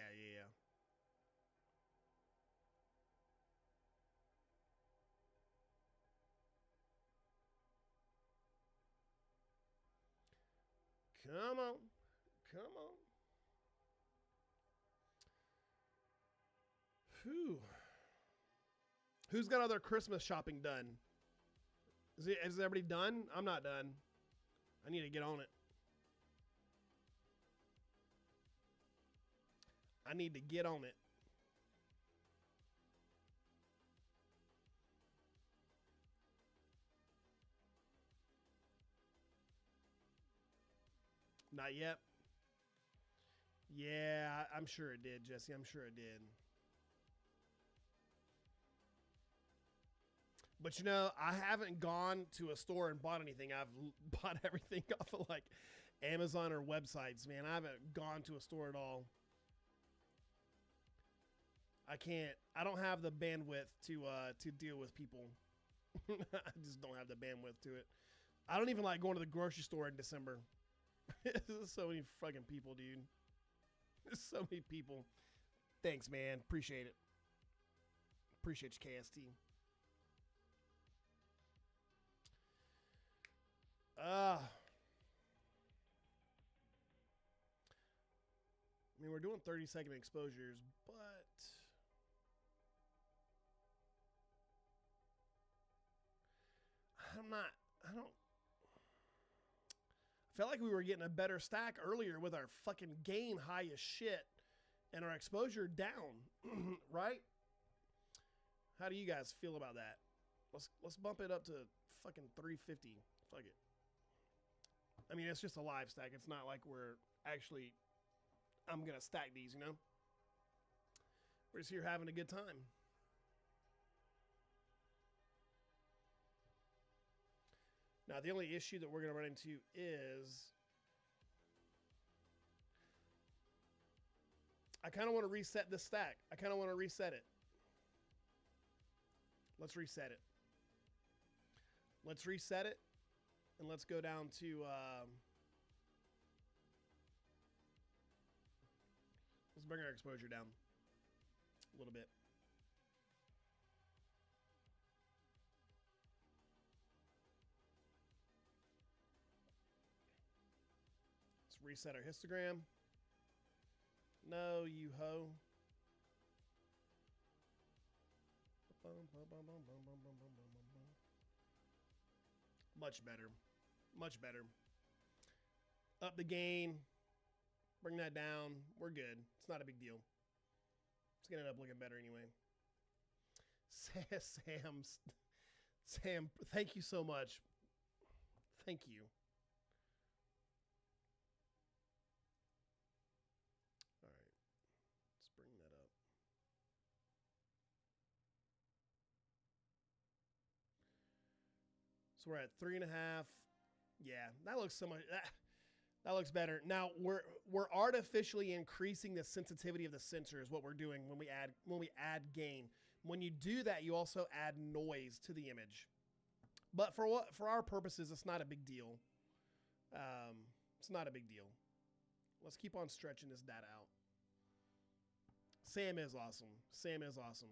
Come on. Whew. Who's got other Christmas shopping done? Is everybody done? I'm not done. I need to get on it. Not yet. Yeah, I'm sure it did, Jesse. I'm sure it did. But you know, I haven't gone to a store and bought anything. I've bought everything off of like Amazon or websites, man. I haven't gone to a store at all. I don't have the bandwidth to deal with people. I just don't have the bandwidth to it. I don't even like going to the grocery store in December. There's so many fucking people, dude. There's so many people. Thanks, man. Appreciate it. Appreciate you, KST. I mean, we're doing 30-second exposures, but I felt like we were getting a better stack earlier with our fucking gain high as shit and our exposure down, right? How do you guys feel about that? Let's bump it up to fucking 350. Fuck it. I mean, it's just a live stack. It's not like I'm gonna stack these, you know? We're just here having a good time. Now, the only issue that we're gonna run into is I kind of want to reset this stack. I kind of want to reset it. Let's reset it. Let's reset it. And let's go down to, let's bring our exposure down a little bit. Let's reset our histogram. No, you ho. Much better. Much better. Up the gain. Bring that down. We're good. It's not a big deal. It's going to end up looking better anyway. Sam, thank you so much. Thank you. All right. Let's bring that up. So we're at 3.5. Yeah, that looks so much. That looks better. Now we're artificially increasing the sensitivity of the sensor is what we're doing when we add gain. When you do that, you also add noise to the image. But for our purposes, it's not a big deal. It's not a big deal. Let's keep on stretching this data out. Sam is awesome. Sam is awesome.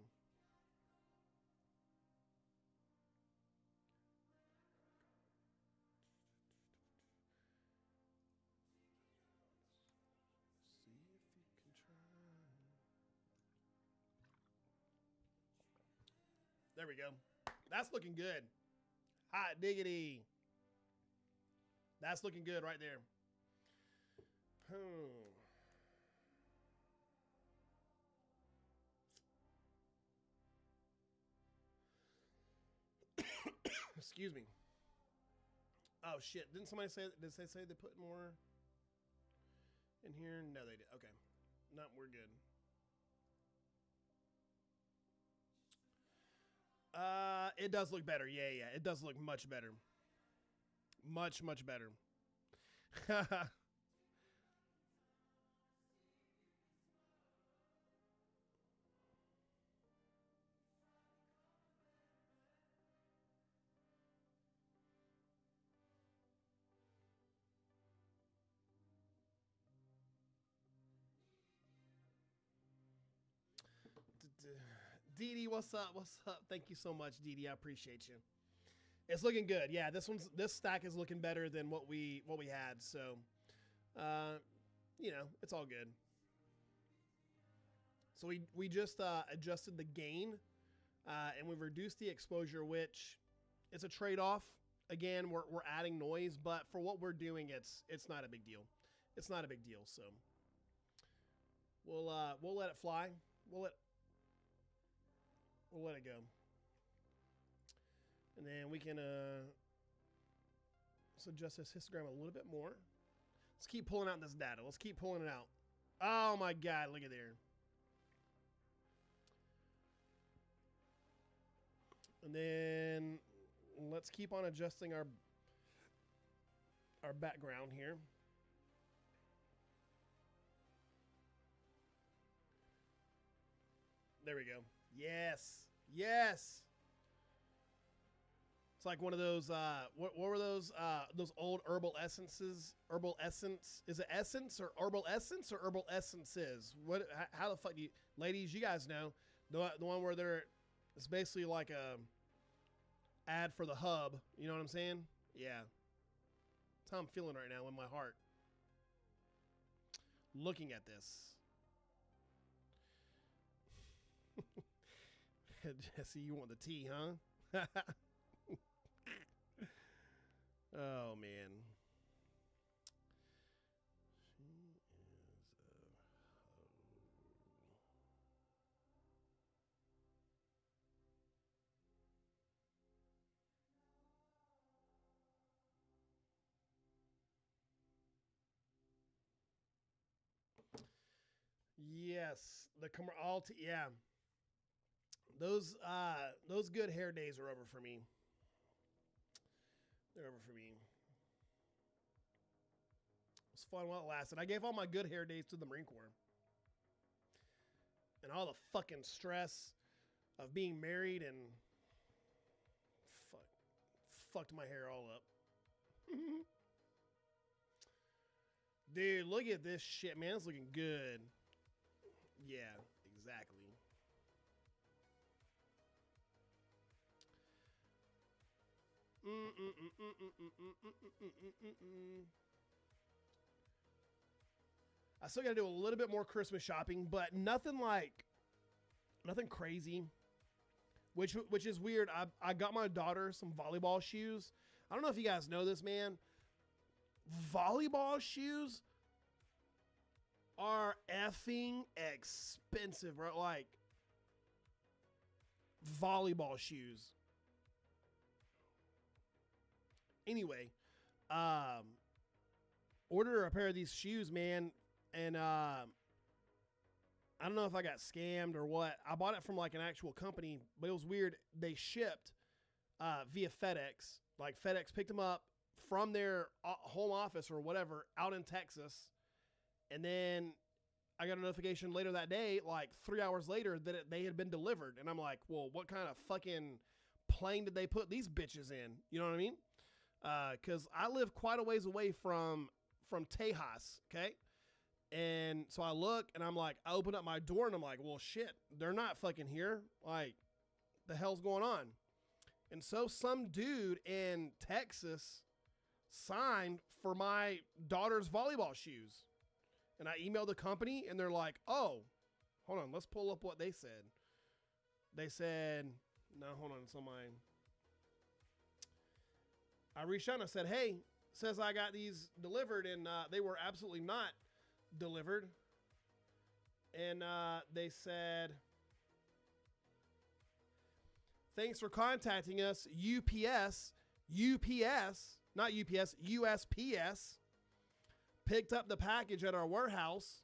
There we go. That's looking good. Hot diggity. That's looking good right there. Excuse me. Oh shit! Didn't somebody say? Did they say they put more in here? No, they did. Okay, no, we're good. It does look better. Yeah, yeah, it does look much better. Much better. Dee Dee, what's up? What's up? Thank you so much, Dee Dee. I appreciate you. It's looking good. Yeah, this stack is looking better than what we had. So, you know, it's all good. So we just adjusted the gain, and we've reduced the exposure, which it's a trade-off. Again, we're adding noise, but for what we're doing, it's not a big deal. It's not a big deal. So we'll let it fly. We'll let it go. And then we can let's adjust this histogram a little bit more. Let's keep pulling out this data. Let's keep pulling it out. Oh my God, look at there. And then let's keep on adjusting our background here. There we go. Yes. Yes. It's like one of those, what were those old herbal essences? Herbal essence? Is it essence or herbal essence or herbal essences? What? How the fuck do you, ladies, you guys know, the one where it's basically like a ad for the hub. You know what I'm saying? Yeah. That's how I'm feeling right now in my heart. Looking at this. Jesse, you want the tea, huh? Oh, man. Yes, yeah. Those good hair days are over for me. They're over for me. It was fun while it lasted. I gave all my good hair days to the Marine Corps. And all the fucking stress of being married and fucked my hair all up. Dude, look at this shit, man. It's looking good. Yeah, exactly. I still got to do a little bit more Christmas shopping, but nothing crazy. Which is weird. I got my daughter some volleyball shoes. I don't know if you guys know this, man. Volleyball shoes are effing expensive, bro. Like, volleyball shoes. Anyway, ordered a pair of these shoes, man, and I don't know if I got scammed or what. I bought it from like an actual company, but it was weird. They shipped via FedEx. Like, FedEx picked them up from their home office or whatever out in Texas, and then I got a notification later that day, like 3 hours later, that they had been delivered. And I'm like, well, what kind of fucking plane did they put these bitches in? You know what I mean? Because I live quite a ways away from Tejas, okay? And so I look, and I'm like, I open up my door, and I'm like, well, shit, they're not fucking here. Like, the hell's going on? And so some dude in Texas signed for my daughter's volleyball shoes. And I emailed the company, and they're like, oh, hold on, let's pull up what they said. They said, no, hold on, it's on mine. I reached out and I said, hey, says I got these delivered, and they were absolutely not delivered. And they said, thanks for contacting us. UPS UPS, not UPS, USPS picked up the package at our warehouse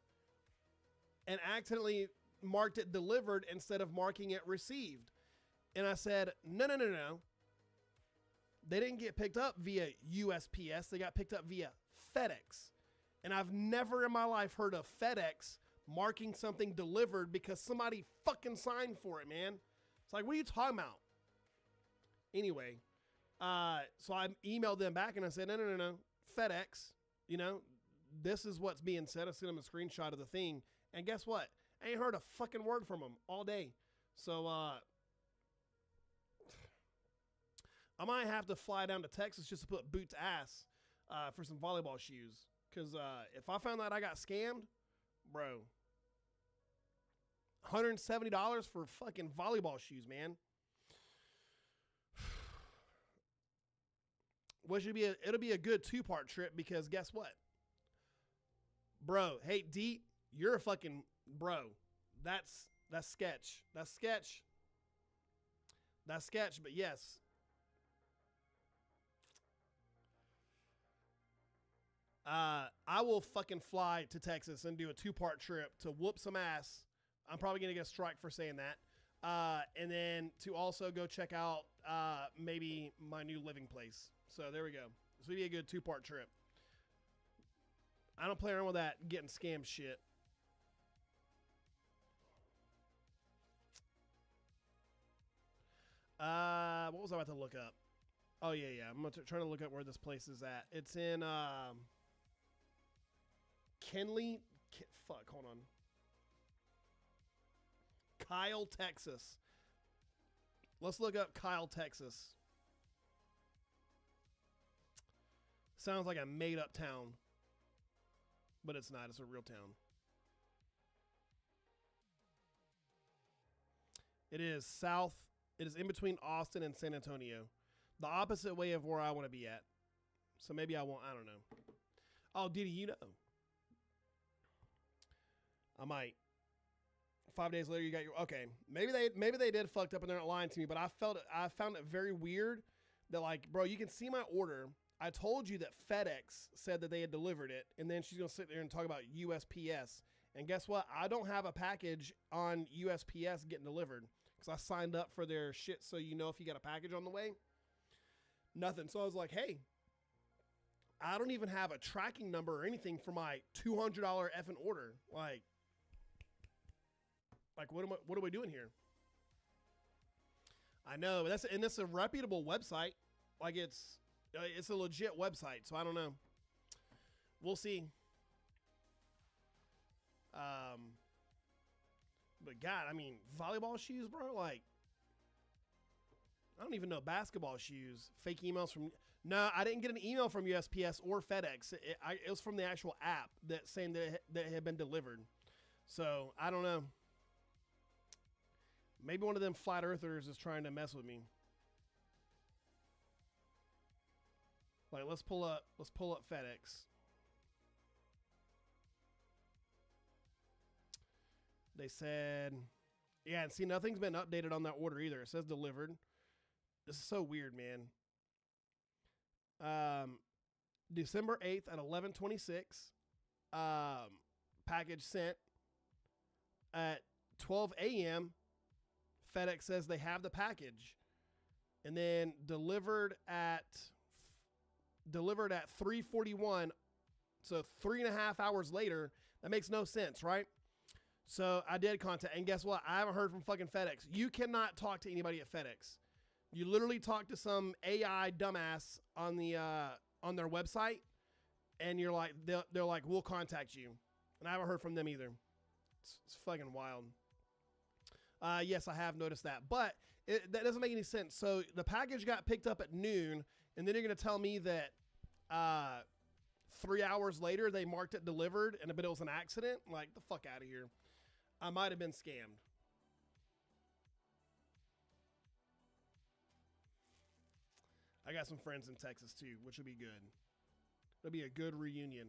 and accidentally marked it delivered instead of marking it received. And I said, no. They didn't get picked up via USPS. They got picked up via FedEx. And I've never in my life heard of FedEx marking something delivered because somebody fucking signed for it, man. It's like, what are you talking about? Anyway, so I emailed them back and I said, no. FedEx, you know, this is what's being said. I sent them a screenshot of the thing. And guess what? I ain't heard a fucking word from them all day. So, I might have to fly down to Texas just to put boots ass for some volleyball shoes. Because if I found out I got scammed, bro, $170 for fucking volleyball shoes, man. It'll be a good 2-part trip because guess what? Bro, hey, D, you're a fucking bro. That's sketch. That's sketch. That's sketch, but yes. I will fucking fly to Texas and do a 2-part trip to whoop some ass. I'm probably going to get a strike for saying that. And then to also go check out maybe my new living place. So there we go. This will be a good 2-part trip. I don't play around with that getting scammed shit. What was I about to look up? Oh, yeah. I'm trying to look up where this place is at. It's in Kenley. Fuck, hold on. Kyle, Texas. Let's look up Kyle, Texas. Sounds like a made-up town. But it's not. It's a real town. It is south. It is in between Austin and San Antonio. The opposite way of where I want to be at. So maybe I won't. I don't know. Oh, Diddy, you know. I might. 5 days later, you got your... Okay. Maybe they did fucked up and they're not lying to me, but I found it very weird that, like, bro, you can see my order. I told you that FedEx said that they had delivered it, and then she's going to sit there and talk about USPS. And guess what? I don't have a package on USPS getting delivered because I signed up for their shit so you know if you got a package on the way. Nothing. So I was like, hey, I don't even have a tracking number or anything for my $200 effing order. Like what are we doing here? I know, but that's a reputable website. Like it's a legit website, so I don't know. We'll see. But God, I mean, volleyball shoes, bro. Like, I don't even know basketball shoes. Fake emails from. No, I didn't get an email from USPS or FedEx. It was from the actual app that saying that it had been delivered. So I don't know. Maybe one of them flat earthers is trying to mess with me. Like, let's pull up FedEx. They said, yeah, and see, nothing's been updated on that order either. It says delivered. This is so weird, man. December 8th at 11:26. Package sent at 12 a.m. FedEx says they have the package, and then delivered at 3:41. So 3.5 hours later. That makes no sense, right? So I did contact, and guess what? I haven't heard from fucking FedEx. You cannot talk to anybody at FedEx. You literally talk to some AI dumbass on the on their website, and you're like, they're like, we'll contact you, and I haven't heard from them either. It's fucking wild. Yes, I have noticed that, but that doesn't make any sense. So the package got picked up at noon, and then you're gonna tell me that 3 hours later they marked it delivered, but it was an accident? Like, the fuck out of here. I might have been scammed. I got some friends in Texas too, which will be good. It'll be a good reunion.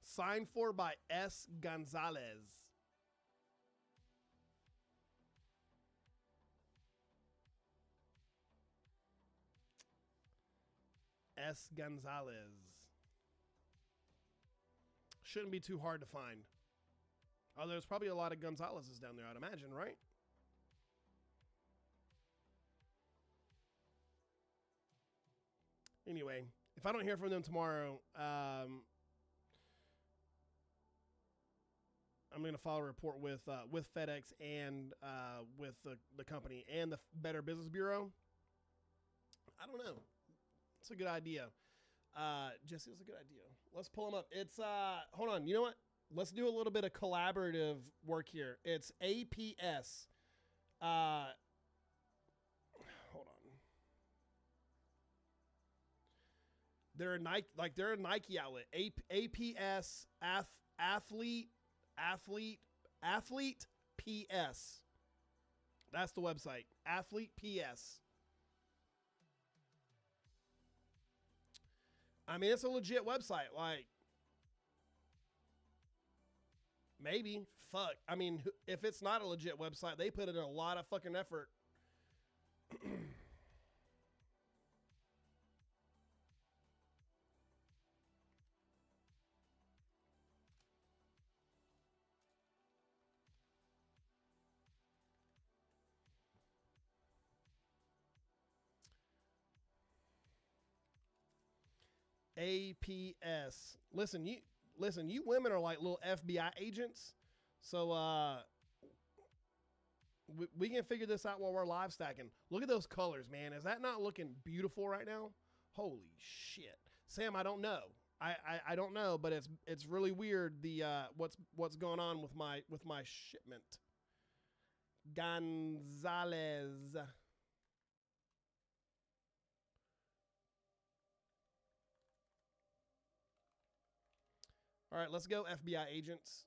Signed for by S. Gonzalez. S. Gonzalez. Shouldn't be too hard to find. Oh, there's probably a lot of Gonzalez's down there, I'd imagine, right? Anyway, if I don't hear from them tomorrow, I'm going to file a report with FedEx and with the company and the Better Business Bureau. I don't know. It's a good idea. Jesse, it's a good idea. Let's pull them up. It's, hold on. You know what? Let's do a little bit of collaborative work here. It's APS. Hold on. They're a Nike outlet. APS athlete PS. That's the website. Athlete PS. I mean, it's a legit website. Like, maybe. Fuck. I mean, if it's not a legit website, they put in a lot of fucking effort. APS. Listen, you women are like little FBI agents. So we can figure this out while we're live stacking. Look at those colors, man. Is that not looking beautiful right now? Holy shit. Sam, I don't know. I don't know, but it's really weird the what's going on with my shipment. Gonzalez. All right, let's go, FBI agents.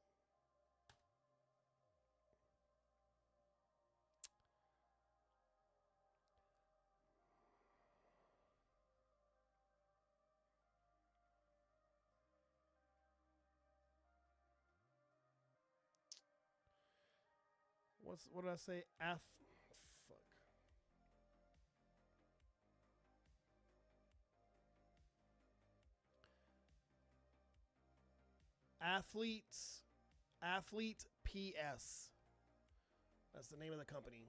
What did I say? Fuck. Athlete PS. That's the name of the company.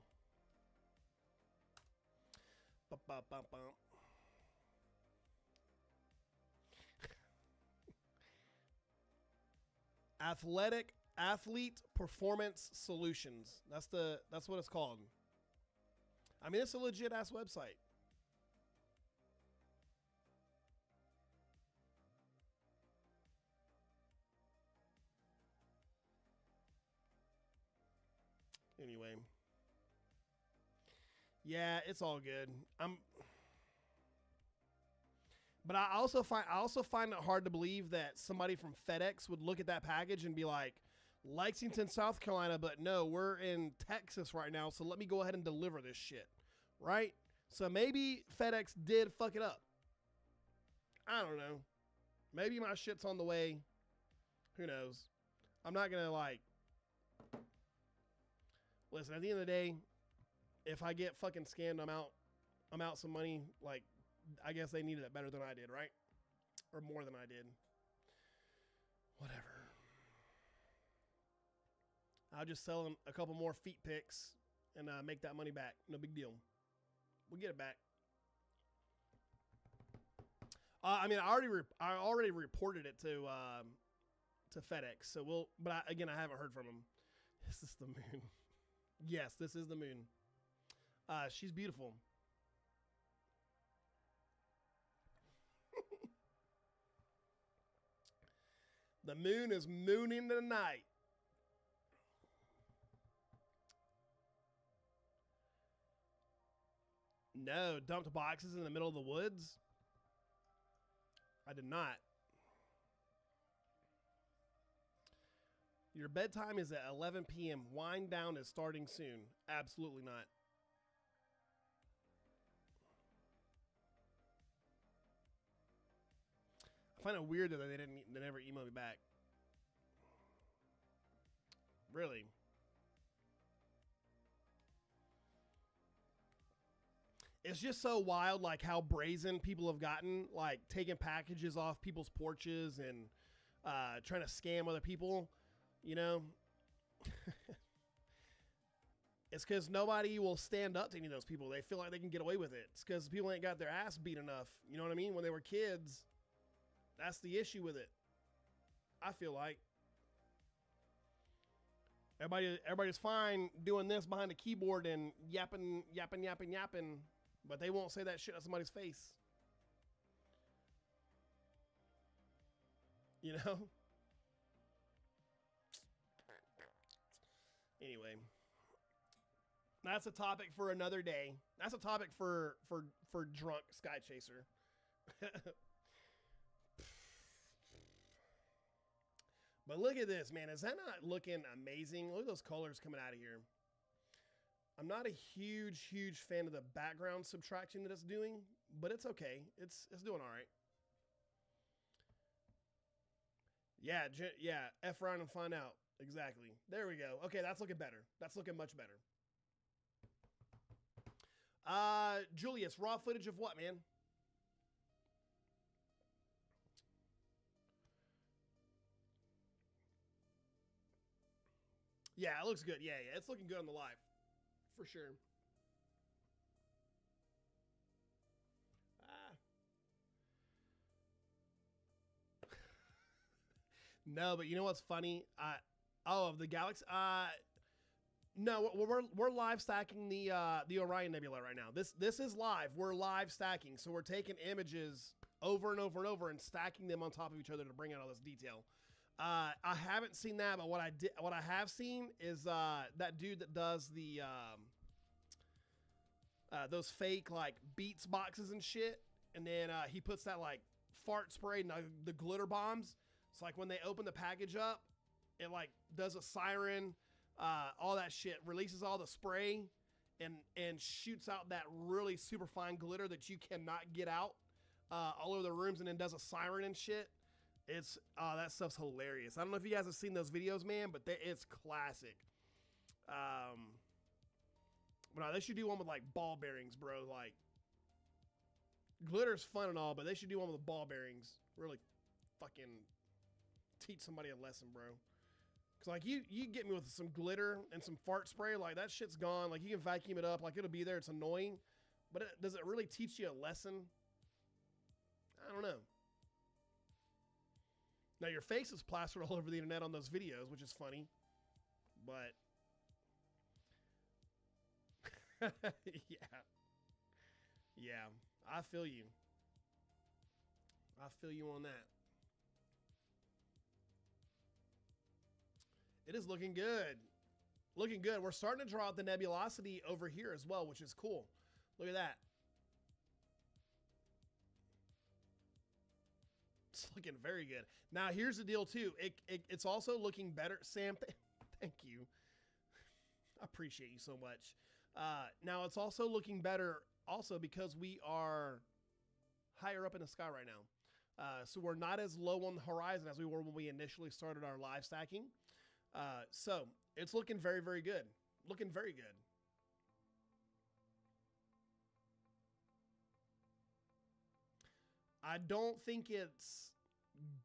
Athlete Performance Solutions. That's what it's called. I mean, it's a legit ass website. Anyway. Yeah, it's all good. But I also find it hard to believe that somebody from FedEx would look at that package and be like, Lexington, South Carolina, but no, we're in Texas right now, so let me go ahead and deliver this shit. Right? So maybe FedEx did fuck it up. I don't know. Maybe my shit's on the way. Who knows? I'm not going to like... Listen, at the end of the day, if I get fucking scammed, I'm out some money. Like, I guess they needed it better than I did, right? Or more than I did. Whatever. I'll just sell them a couple more feet picks and make that money back. No big deal. We'll get it back. I mean, I already reported it to FedEx. So we'll. But I haven't heard from them. This is the moon. Yes, this is the moon. She's beautiful. The moon is mooning tonight. No, dumped boxes in the middle of the woods? I did not. Your bedtime is at 11 p.m. Wind down is starting soon. Absolutely not. I find it weird that they never emailed me back. Really? It's just so wild, like how brazen people have gotten, like taking packages off people's porches and trying to scam other people, you know? It's because nobody will stand up to any of those people. They feel like they can get away with it. It's because people ain't got their ass beat enough. You know what I mean? When they were kids, that's the issue with it. I feel like. Everybody's fine doing this behind a keyboard and yapping, but they won't say that shit to somebody's face. You know? Anyway. That's a topic for another day. That's a topic for drunk Sky Chaser. But look at this, man. Is that not looking amazing? Look at those colors coming out of here. I'm not a huge fan of the background subtraction that it's doing, but it's okay. It's doing all right. Yeah, F around and find out. Exactly. There we go. Okay, that's looking better. That's looking much better. Julius, raw footage of what, man? Yeah, it looks good. Yeah, it's looking good on the live. For sure. No, but you know what's funny? The Galaxy. No, we're live stacking the Orion Nebula right now. This is live. We're live stacking, so we're taking images over and over and over and stacking them on top of each other to bring out all this detail. I haven't seen that, but what I have seen is that dude that does the those fake like Beats boxes and shit, and then he puts that like fart spray and the glitter bombs. It's like when they open the package up, it like does a siren, all that shit, releases all the spray, and shoots out that really super fine glitter that you cannot get out all over the rooms, and then does a siren and shit. It's that stuff's hilarious. I don't know if you guys have seen those videos, man, but it's classic. But no, they should do one with like ball bearings, bro. Like glitter's fun and all, but they should do one with ball bearings. Really fucking teach somebody a lesson, bro. Cause like you get me with some glitter and some fart spray, like that shit's gone. Like you can vacuum it up, like it'll be there. It's annoying, but does it really teach you a lesson? I don't know. Now your face is plastered all over the internet on those videos, which is funny, but yeah, I feel you. I feel you on that. It is looking good. Looking good. We're starting to draw out the nebulosity over here as well, which is cool. Look at that. It's looking very good. Now, here's the deal, too. It's also looking better. Sam, thank you. I appreciate you so much. Now, it's also looking better also because we are higher up in the sky right now. So we're not as low on the horizon as we were when we initially started our live stacking. So it's looking very, very good. Looking very good. I don't think it's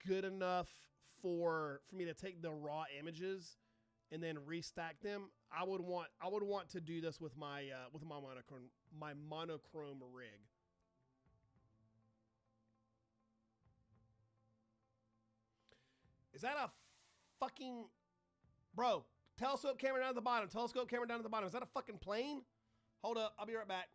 good enough for me to take the raw images and then restack them. I would want to do this with my monochrome rig. Is that a fucking bro? Telescope camera down at the bottom. Telescope camera down at the bottom. Is that a fucking plane? Hold up. I'll be right back.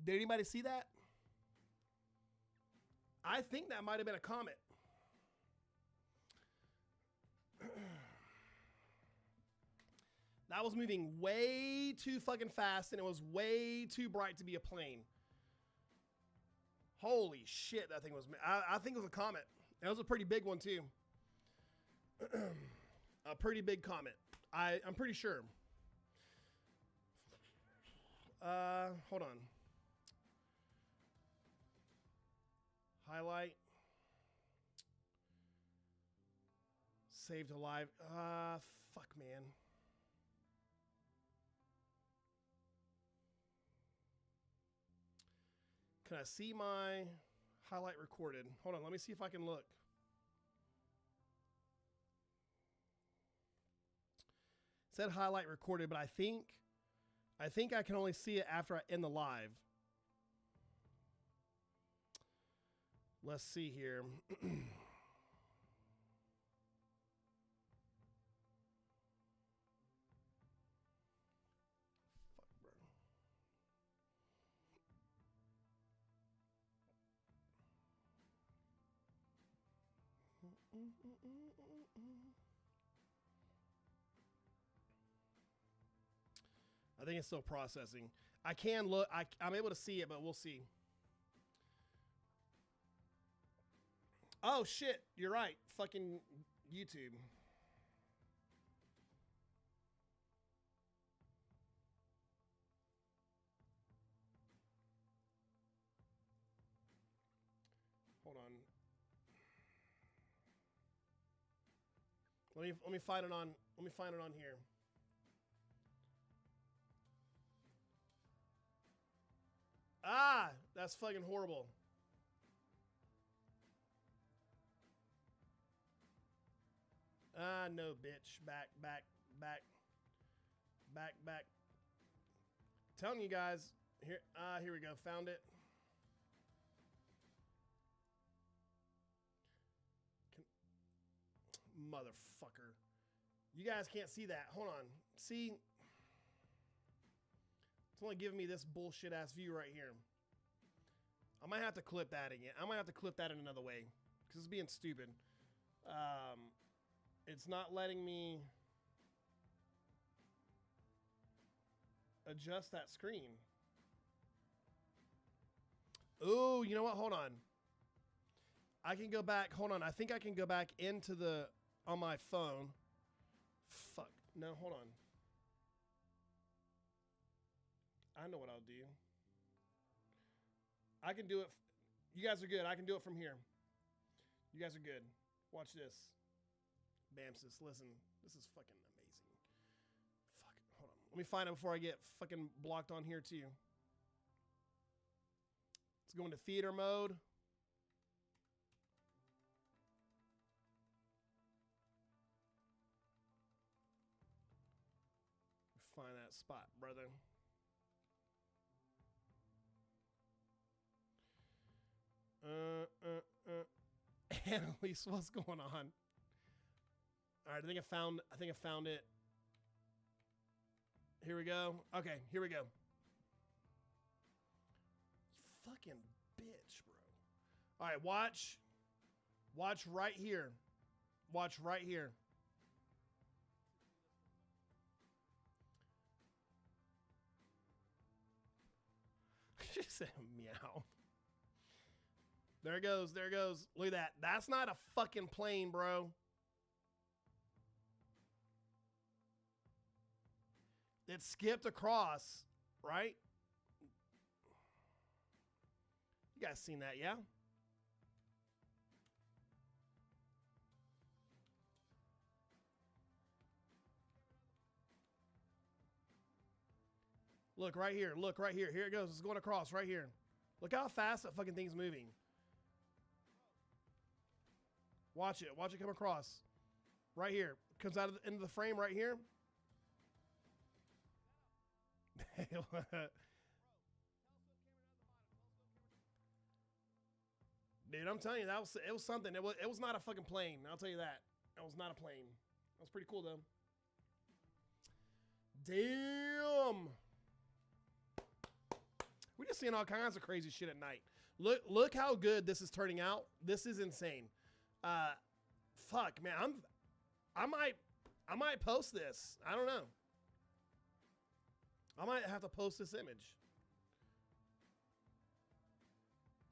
Did anybody see that? I think that might have been a comet. That was moving way too fucking fast, and it was way too bright to be a plane. Holy shit, that thing was. I think it was a comet. It was a pretty big one too. A pretty big comet. I'm pretty sure. Hold on. Highlight. Saved alive. Fuck, man. Can I see my highlight recorded? Hold on, let me see if I can look. It said highlight recorded, but I think I can only see it after I end the live. Let's see here. I think it's still processing. I can look. I'm able to see it, but we'll see. Oh, shit. You're right. Fucking YouTube. Hold on. Let me find it on. Let me find it on here. Ah, that's fucking horrible. Ah, no, bitch. Back. Telling you guys. Here we go. Found it. Motherfucker. You guys can't see that. Hold on. See? It's only giving me this bullshit ass view right here. I might have to clip that again. I might have to clip that in another way. Because it's being stupid. It's not letting me adjust that screen. Oh, you know what? Hold on. I can go back. Hold on. I think I can go back into the... on my phone. Fuck. No, hold on. I know what I'll do. I can do it. You guys are good. I can do it from here. You guys are good. Watch this. Bamsis, listen. This is fucking amazing. Fuck. Hold on. Let me find it before I get fucking blocked on here too. Let's go into theater mode. Find that spot, brother. Annalise, what's going on? All right, I think I found it. Here we go. Okay, here we go. Fucking bitch, bro. All right, watch. Watch right here. Watch right here. She said meow. There it goes. There it goes. Look at that. That's not a fucking plane, bro. It skipped across, right? You guys seen that, yeah? Look right here. Look right here. Here it goes. It's going across right here. Look how fast that fucking thing's moving. Watch it. Watch it come across. Right here. Comes out of into the frame right here. Dude, I'm telling you, it was something. It was not a fucking plane. I'll tell you that. It was not a plane. That was pretty cool though. Damn. We're just seeing all kinds of crazy shit at night. Look how good this is turning out. This is insane. Fuck, man. I might post this. I don't know. I might have to post this image.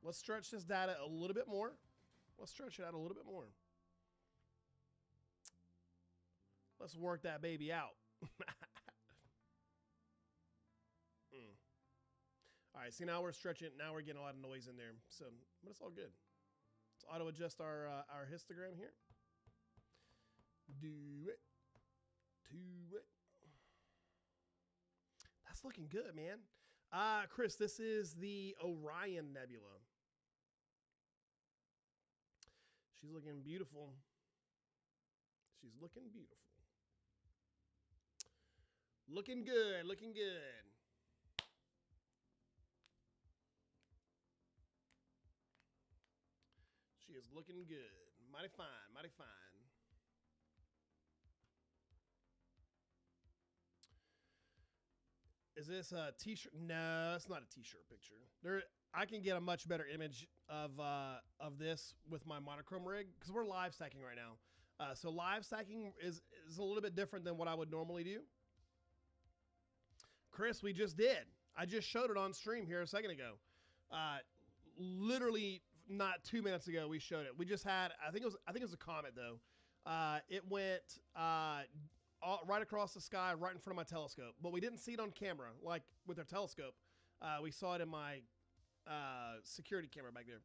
Let's stretch this data a little bit more. Let's stretch it out a little bit more. Let's work that baby out. All right, see, now we're stretching. Now we're getting a lot of noise in there. So, but it's all good. Let's auto adjust our histogram here. Do it. Do it. That's looking good, man. Chris, this is the Orion Nebula. She's looking beautiful. She's looking beautiful. Looking good, looking good. She is looking good. Mighty fine, mighty fine. Is this a t-shirt? No, it's not a t-shirt picture. I can get a much better image of this with my monochrome rig because we're live stacking right now. So live stacking is a little bit different than what I would normally do. Chris, we just did. I just showed it on stream here a second ago. Literally not 2 minutes ago we showed it. We just had, I think it was a comet though. It went right across the sky, right in front of my telescope. But we didn't see it on camera, like with our telescope. We saw it in my security camera back there.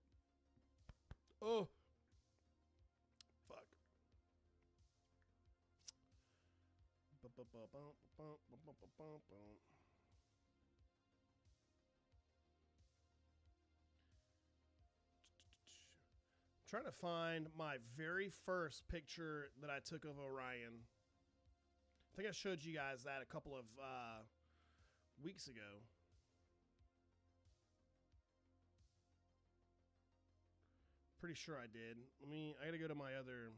Oh, fuck. I'm trying to find my very first picture that I took of Orion. I think I showed you guys that a couple of weeks ago. Pretty sure I did. I gotta go to my other,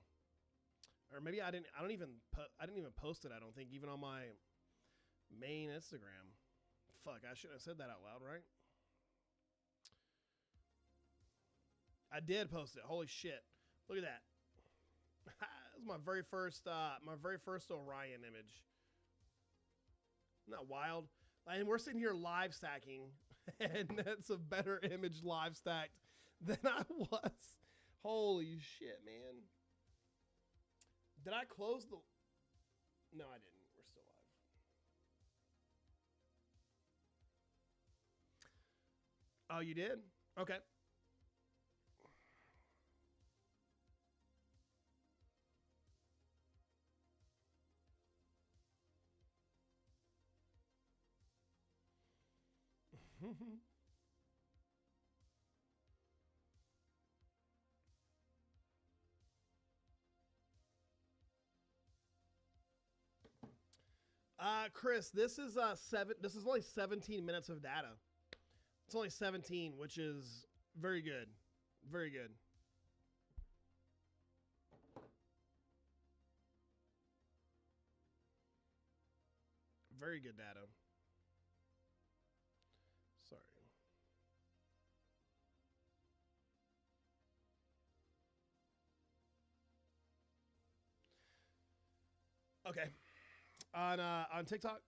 or maybe I didn't even post it. I don't think even on my main Instagram. Fuck, I shouldn't have said that out loud, right? I did post it. Holy shit! Look at that. This is my very first Orion image. Isn't that wild? And we're sitting here live stacking, and that's a better image live stacked than I was. Holy shit, man! Did I close the? No, I didn't. We're still live. Oh, you did? Okay. Chris, this is only 17 minutes of data. It's only 17, which is very good. Very good. Very good data. Sorry. Okay. On TikTok.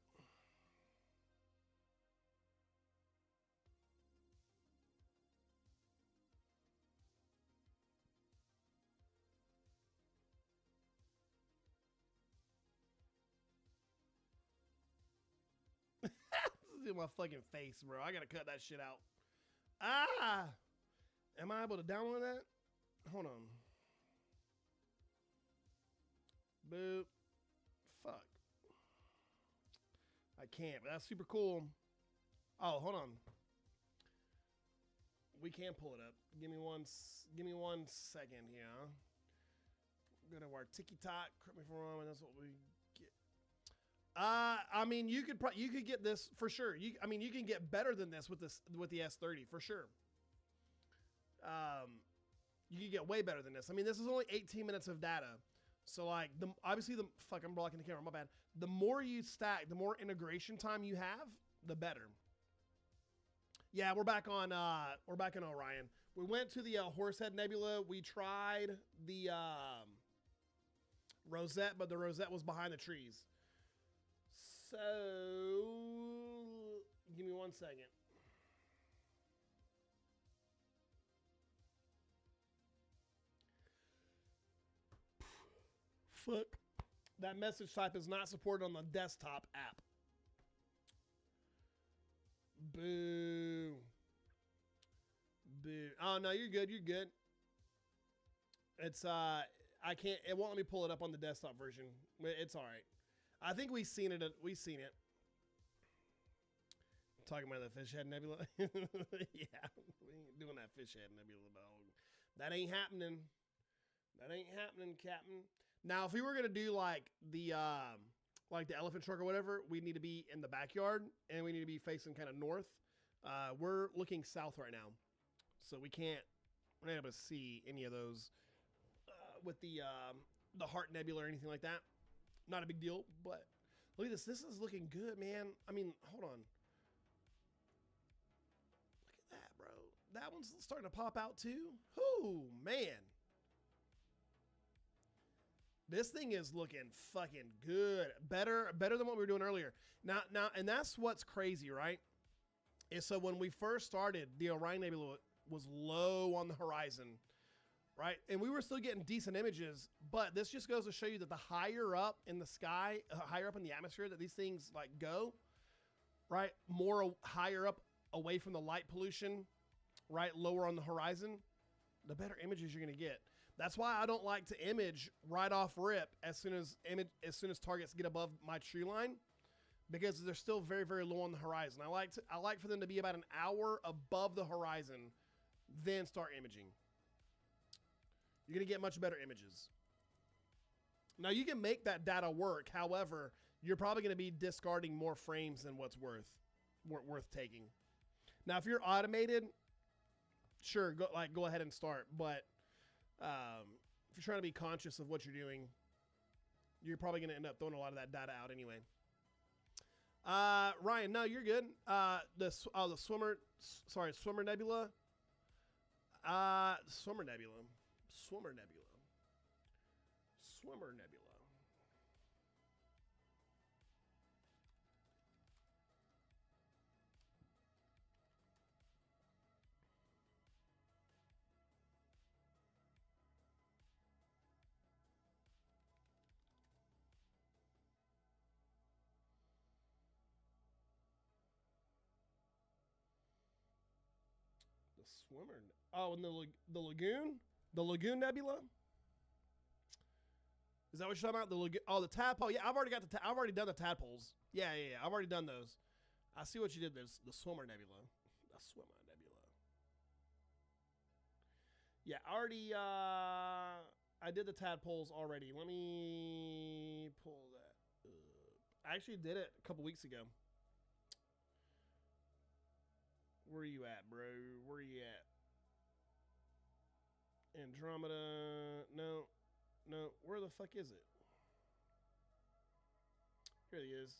This is in my fucking face, bro. I gotta cut that shit out. Ah! Am I able to download that? Hold on. Boop. Fuck. I can't, but that's super cool. Oh, hold on. We can pull it up. Give me one second here. Go to our TikTok. Correct me if I'm wrong, and that's what we get. I mean, you could get this for sure. You can get better than this with the S30 for sure. You can get way better than this. I mean, this is only 18 minutes of data. So like I'm blocking the camera, my bad. The more you stack, the more integration time you have, the better. Yeah, we're back on Orion. We went to the Horsehead Nebula. We tried the rosette, but the rosette was behind the trees. So give me 1 second. fuck? That message type is not supported on the desktop app. Boo. Boo. Oh, no, you're good. You're good. It's, I can't, it won't let me pull it up on the desktop version. It's all right. I think we've seen it. We've seen it. Talking about the fish head nebula. Yeah, we ain't doing that fish head nebula, dog. That ain't happening. That ain't happening, Captain. Now, if we were gonna do like the elephant truck or whatever, we need to be in the backyard and we need to be facing kind of north. We're looking south right now, so we're not able to see any of those with the Heart Nebula or anything like that. Not a big deal, but look at this. This is looking good, man. I mean, hold on. Look at that, bro. That one's starting to pop out too. Oh, man. This thing is looking fucking good. Better than what we were doing earlier. Now, and that's what's crazy, right? Is so when we first started, the Orion Nebula was low on the horizon, right? And we were still getting decent images, but this just goes to show you that the higher up in the sky, higher up in the atmosphere that these things like go, right? More higher up away from the light pollution, right? Lower on the horizon, the better images you're going to get. That's why I don't like to image right off rip as soon as targets get above my tree line, because they're still very, very low on the horizon. I like for them to be about an hour above the horizon, then start imaging. You're going to get much better images. Now, you can make that data work. However, you're probably going to be discarding more frames than what's worth taking. Now, if you're automated, sure, go ahead and start. But if you're trying to be conscious of what you're doing, you're probably going to end up throwing a lot of that data out anyway. Ryan, no, you're good. The Swimmer Nebula. Swimmer Nebula. The Swimmer. Oh, and the Lagoon? The Lagoon Nebula? Is that what you're talking about? The Lagoon? Oh, the tadpole. Yeah, I've already done the tadpoles. Yeah. I've already done those. I see what you did. There's the Swimmer Nebula. The Swimmer Nebula. Yeah, I did the tadpoles already. Let me pull that up. I actually did it a couple weeks ago. Where you at, bro? Where you at? Andromeda. No. Where the fuck is it? Here he is.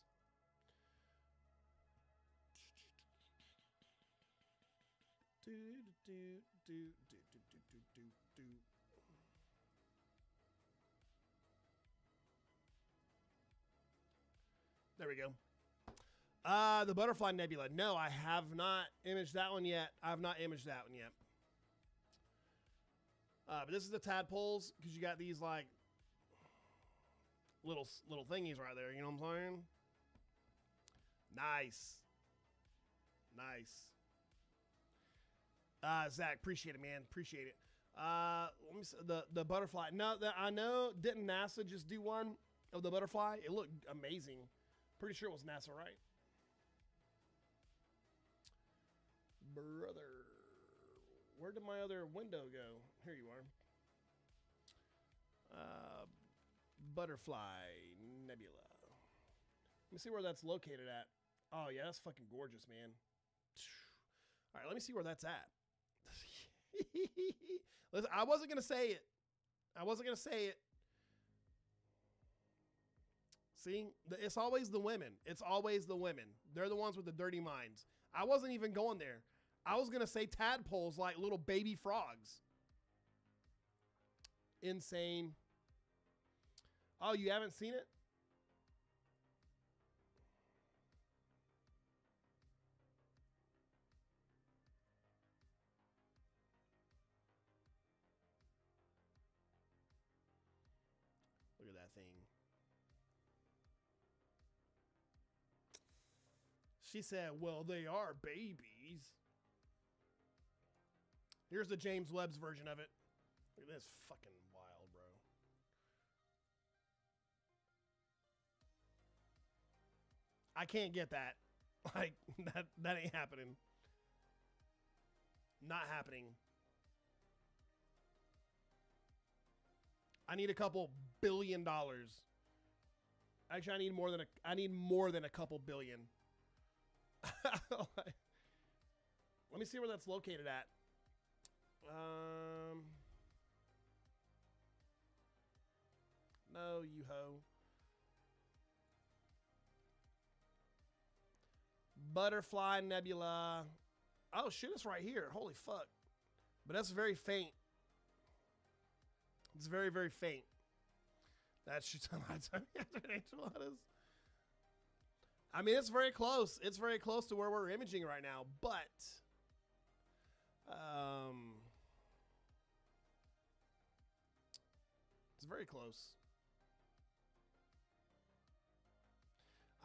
There we go. The Butterfly Nebula. No, I have not imaged that one yet. But this is the tadpoles, because you got these like little thingies right there. You know what I'm saying? Nice. Zach, appreciate it, man. Appreciate it. Let me see, the butterfly. No, I know. Didn't NASA just do one of the butterfly? It looked amazing. Pretty sure it was NASA, right? Brother, where did my other window go? Here you are. Butterfly Nebula. Let me see where that's located at. Oh yeah, that's fucking gorgeous, man. All right, let me see where that's at. Listen, I wasn't gonna say it. See, it's always the women. They're the ones with the dirty minds. I wasn't even going there. I was gonna say tadpoles like little baby frogs. Insane. Oh, you haven't seen it? Look at that thing. She said, well, they are babies. Here's the James Webb's version of it. Look at this, fucking wild, bro. I can't get that. Like, that ain't happening. Not happening. I need a couple $1 billion. Actually, I need more than a couple billion. Let me see where that's located at. No, you ho. Butterfly Nebula. Oh shit, it's right here. Holy fuck. But that's very faint. It's very, very faint. That shoots on my time after enchiladas. I mean, it's very close. It's very close to where we're imaging right now, but it's very close.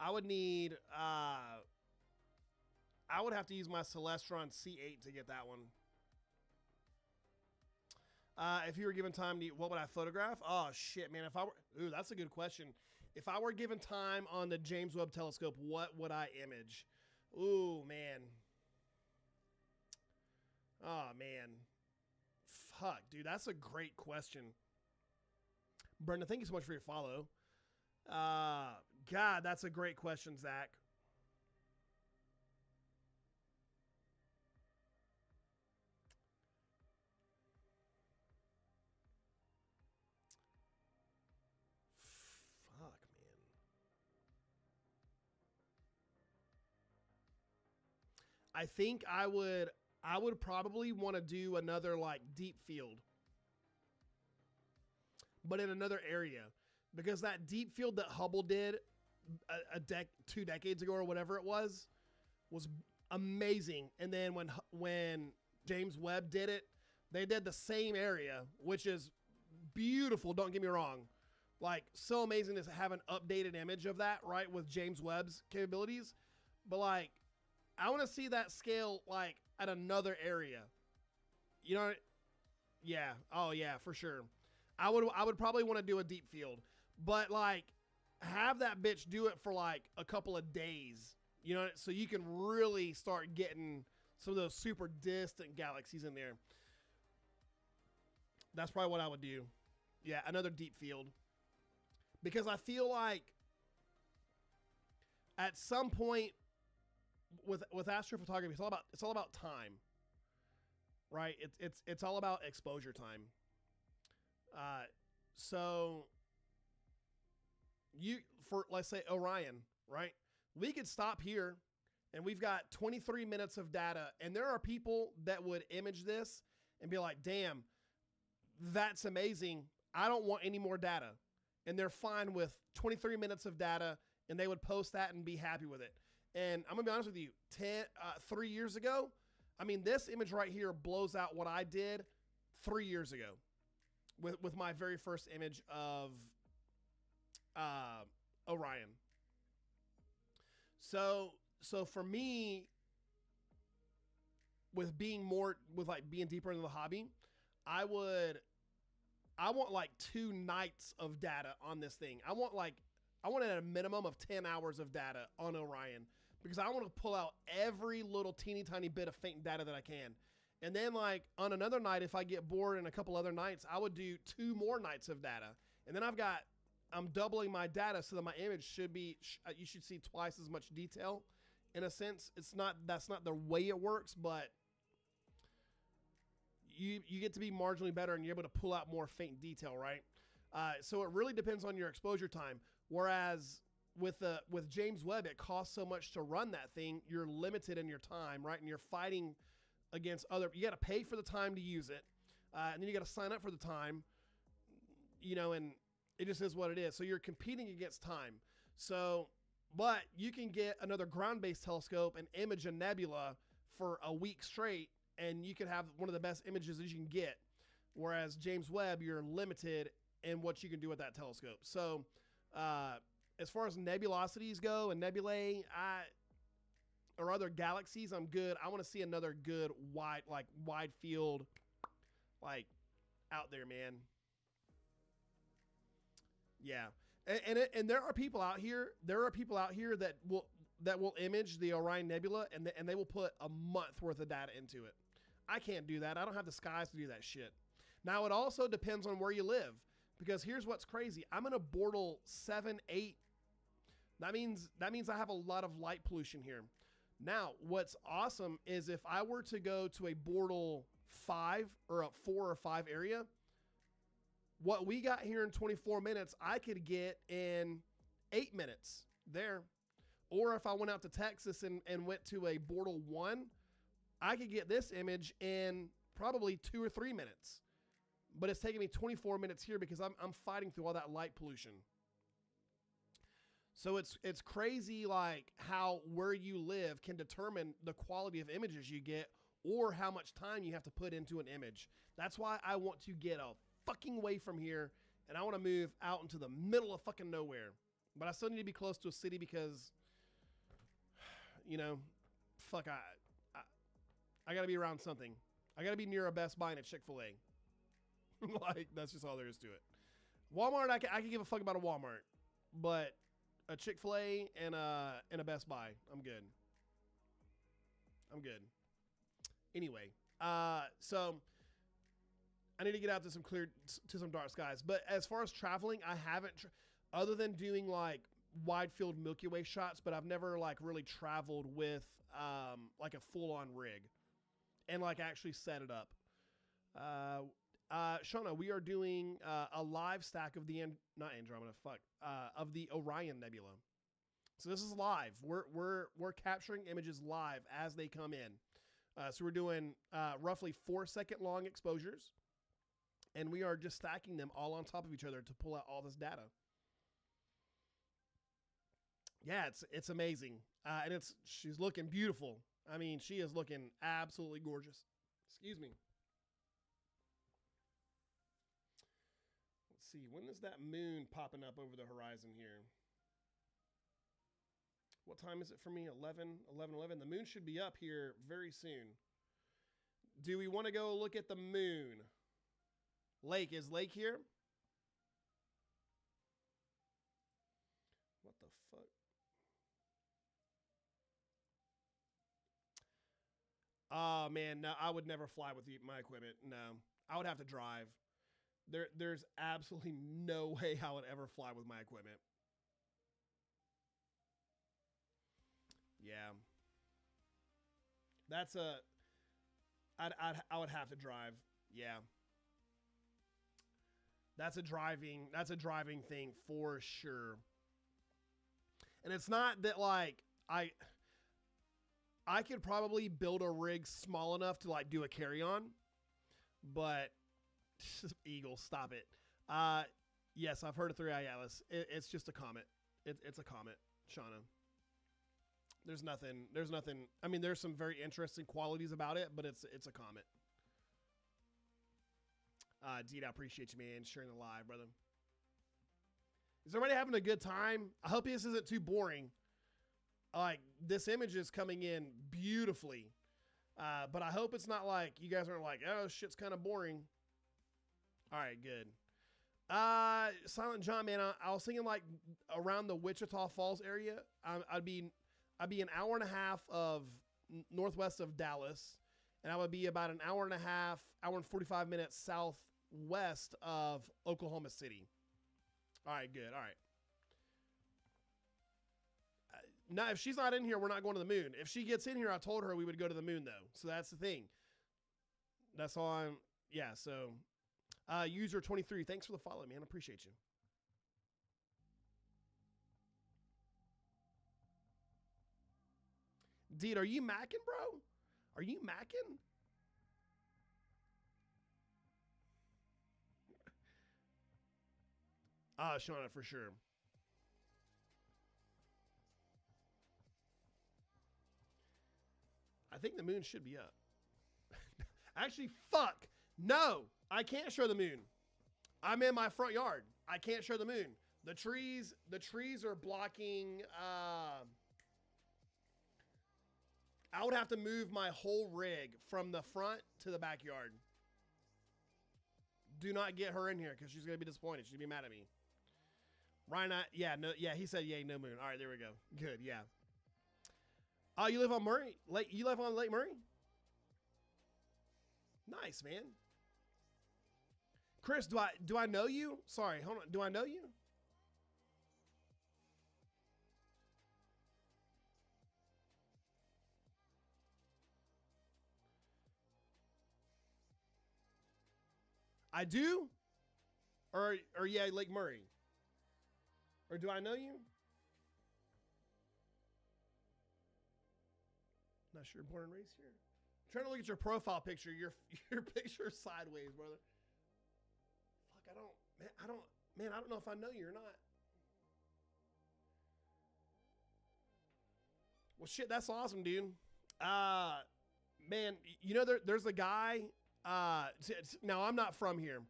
I would need I would have to use my Celestron C8 to get that one. If you were given time, what would I photograph? Oh shit, man! If I were, ooh, that's a good question. If I were given time on the James Webb Telescope, what would I image? Ooh, man. Oh man, fuck, dude, that's a great question. Brenda, thank you so much for your follow. God, that's a great question, Zach. I think I would probably want to do another like deep field, but in another area, because that deep field that Hubble did two decades ago or whatever it was amazing. And then when James Webb did it, they did the same area, which is beautiful. Don't get me wrong. Like, so amazing to have an updated image of that, right, with James Webb's capabilities. But like, I want to see that scale like at another area. You know, yeah. Oh yeah, for sure. I would probably want to do a deep field, but like have that bitch do it for like a couple of days. You know, so you can really start getting some of those super distant galaxies in there. That's probably what I would do. Yeah, another deep field. Because I feel like at some point with astrophotography, it's all about time, right? It's all about exposure time. So let's say Orion, right? We could stop here and we've got 23 minutes of data, and there are people that would image this and be like, damn, that's amazing. I don't want any more data. And they're fine with 23 minutes of data, and they would post that and be happy with it. And I'm gonna be honest with you, 3 years ago, I mean, this image right here blows out what I did 3 years ago with my very first image of Orion. So for me, with being deeper into the hobby, I want like 2 nights of data on this thing. I want at a minimum of 10 hours of data on Orion, because I want to pull out every little teeny tiny bit of faint data that I can. And then like on another night, if I get bored, and a couple other nights, I would do 2 more nights of data. And then I'm doubling my data so that my image you should see twice as much detail. In a sense, that's not the way it works, but you get to be marginally better, and you're able to pull out more faint detail, right? So it really depends on your exposure time. Whereas with James Webb, it costs so much to run that thing, you're limited in your time, right? And you're fighting against you got to pay for the time to use it, and then you got to sign up for the time, you know, and it just is what it is. So you're competing against time. So, but you can get another ground-based telescope and image a nebula for a week straight, and you can have one of the best images that you can get. Whereas James Webb, you're limited and what you can do with that telescope. So, as far as nebulosities go and nebulae, or other galaxies, I'm good. I want to see another good wide field, like out there, man. Yeah, and there are people out here. There are people out here that will image the Orion Nebula, and they will put a month worth of data into it. I can't do that. I don't have the skies to do that shit. Now, it also depends on where you live, because here's what's crazy. I'm in a Bortle 7, 8. That means I have a lot of light pollution here. Now, what's awesome is if I were to go to a Bortle 5 or a 4 or 5 area, what we got here in 24 minutes, I could get in 8 minutes there. Or if I went out to Texas and went to a Bortle 1, I could get this image in probably 2 or 3 minutes. But it's taking me 24 minutes here because I'm fighting through all that light pollution. So it's crazy, like how where you live can determine the quality of images you get or how much time you have to put into an image. That's why I want to get a fucking way from here, and I want to move out into the middle of fucking nowhere. But I still need to be close to a city because, you know, fuck, I got to be around something. I got to be near a Best Buy and a Chick-fil-A. Like, that's just all there is to it. Walmart, I can give a fuck about a Walmart, but a Chick-fil-A and a Best Buy, I'm good. I'm good. Anyway, so I need to get out to some dark skies. But as far as traveling, I haven't, other than doing like wide field Milky Way shots, but I've never like really traveled with like a full on rig and like actually set it up. Shauna, we are doing a live stack of the of the Orion Nebula. So this is live. We're capturing images live as they come in. So we're doing roughly 4-second long exposures, and we are just stacking them all on top of each other to pull out all this data. Yeah, it's amazing, and she's looking beautiful. I mean, she is looking absolutely gorgeous. Excuse me. Let's see, when is that moon popping up over the horizon here? What time is it for me? 11. The moon should be up here very soon. Do we want to go look at the moon? Lake, is Lake here? What the fuck? Oh man, no, I would never fly with my equipment. No, I would have to drive. There's absolutely no way I would ever fly with my equipment. Yeah. That's I would have to drive. Yeah. That's a driving thing for sure. And it's not that like I could probably build a rig small enough to like do a carry-on, but Eagle, stop it. Yes, I've heard of 3i Atlas. It's just a comet. It's a comet, Shauna. There's nothing. I mean, there's some very interesting qualities about it, but it's a comet. Deed, I appreciate you, man, sharing the live, brother. Is everybody having a good time? I hope this isn't too boring. Like, this image is coming in beautifully. But I hope it's not like, you guys aren't like, oh, shit's kind of boring. All right, good. Silent John, man, I was thinking like around the Wichita Falls area. I'd be an hour and a half of northwest of Dallas, and I would be about an hour and a half, hour and 45 minutes southwest of Oklahoma City. All right, good. All right. Now, if she's not in here, we're not going to the moon. If she gets in here, I told her we would go to the moon, though. So that's the thing. That's all yeah, so user 23, thanks for the follow, man. I appreciate you. Deed, are you macking, bro? Are you macking? Shauna, for sure. I think the moon should be up. Actually, fuck. No, I can't show the moon. I'm in my front yard. I can't show the moon. The trees are blocking. I would have to move my whole rig from the front to the backyard. Do not get her in here because she's gonna be disappointed. She's gonna be mad at me. Ryan, he said yay, no moon. All right, there we go. Good, yeah. Oh, you live on Murray? You live on Lake Murray? Nice, man. Chris, do I know you? Sorry, hold on. Do I know you? I do? Or yeah, Lake Murray. Or do I know you? Not sure. Born and raised here. I'm trying to look at your profile picture. Your picture sideways, brother. Fuck, I don't know if I know you or not. Well, shit, that's awesome, dude. Man, you know, there's a guy, now I'm not from here.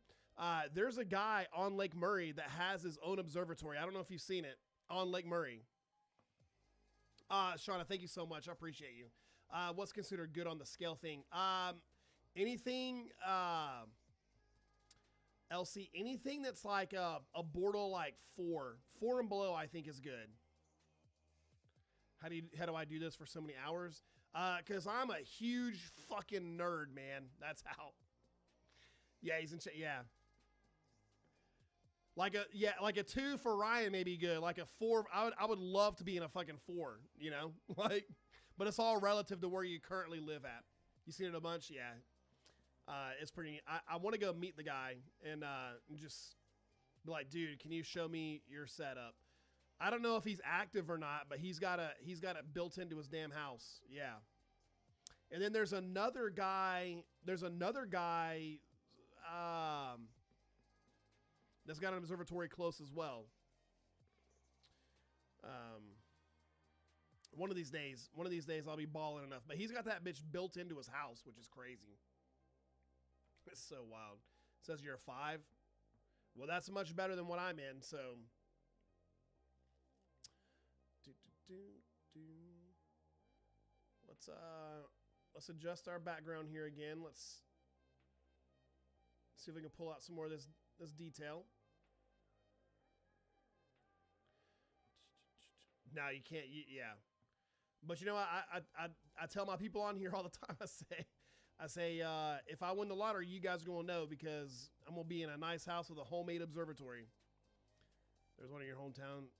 There's a guy on Lake Murray that has his own observatory. I don't know if you've seen it on Lake Murray. Shauna, thank you so much. I appreciate you. What's considered good on the scale thing? Anything, LC, anything that's like a Bortle like 4 and below, I think is good. How do I do this for so many hours? Cause I'm a huge fucking nerd, man. That's how. Yeah, he's in yeah. Like a 2 for Ryan may be good. Like a 4, I would love to be in a fucking 4, you know? Like, but it's all relative to where you currently live at. You seen it a bunch? Yeah. It's pretty neat. I want to go meet the guy and just be like, dude, can you show me your setup? I don't know if he's active or not, but he's got it built into his damn house. Yeah. And then there's another guy that's got an observatory close as well. One of these days I'll be balling enough, but he's got that bitch built into his house, which is crazy. It's so wild. It says you're a 5. Well, that's much better than what I'm in. So let's adjust our background here again. Let's see if we can pull out some more of this detail. No, you can't. Yeah, but you know, I tell my people on here all the time. I say, if I win the lottery, you guys are gonna know because I'm gonna be in a nice house with a homemade observatory. There's one in your hometown.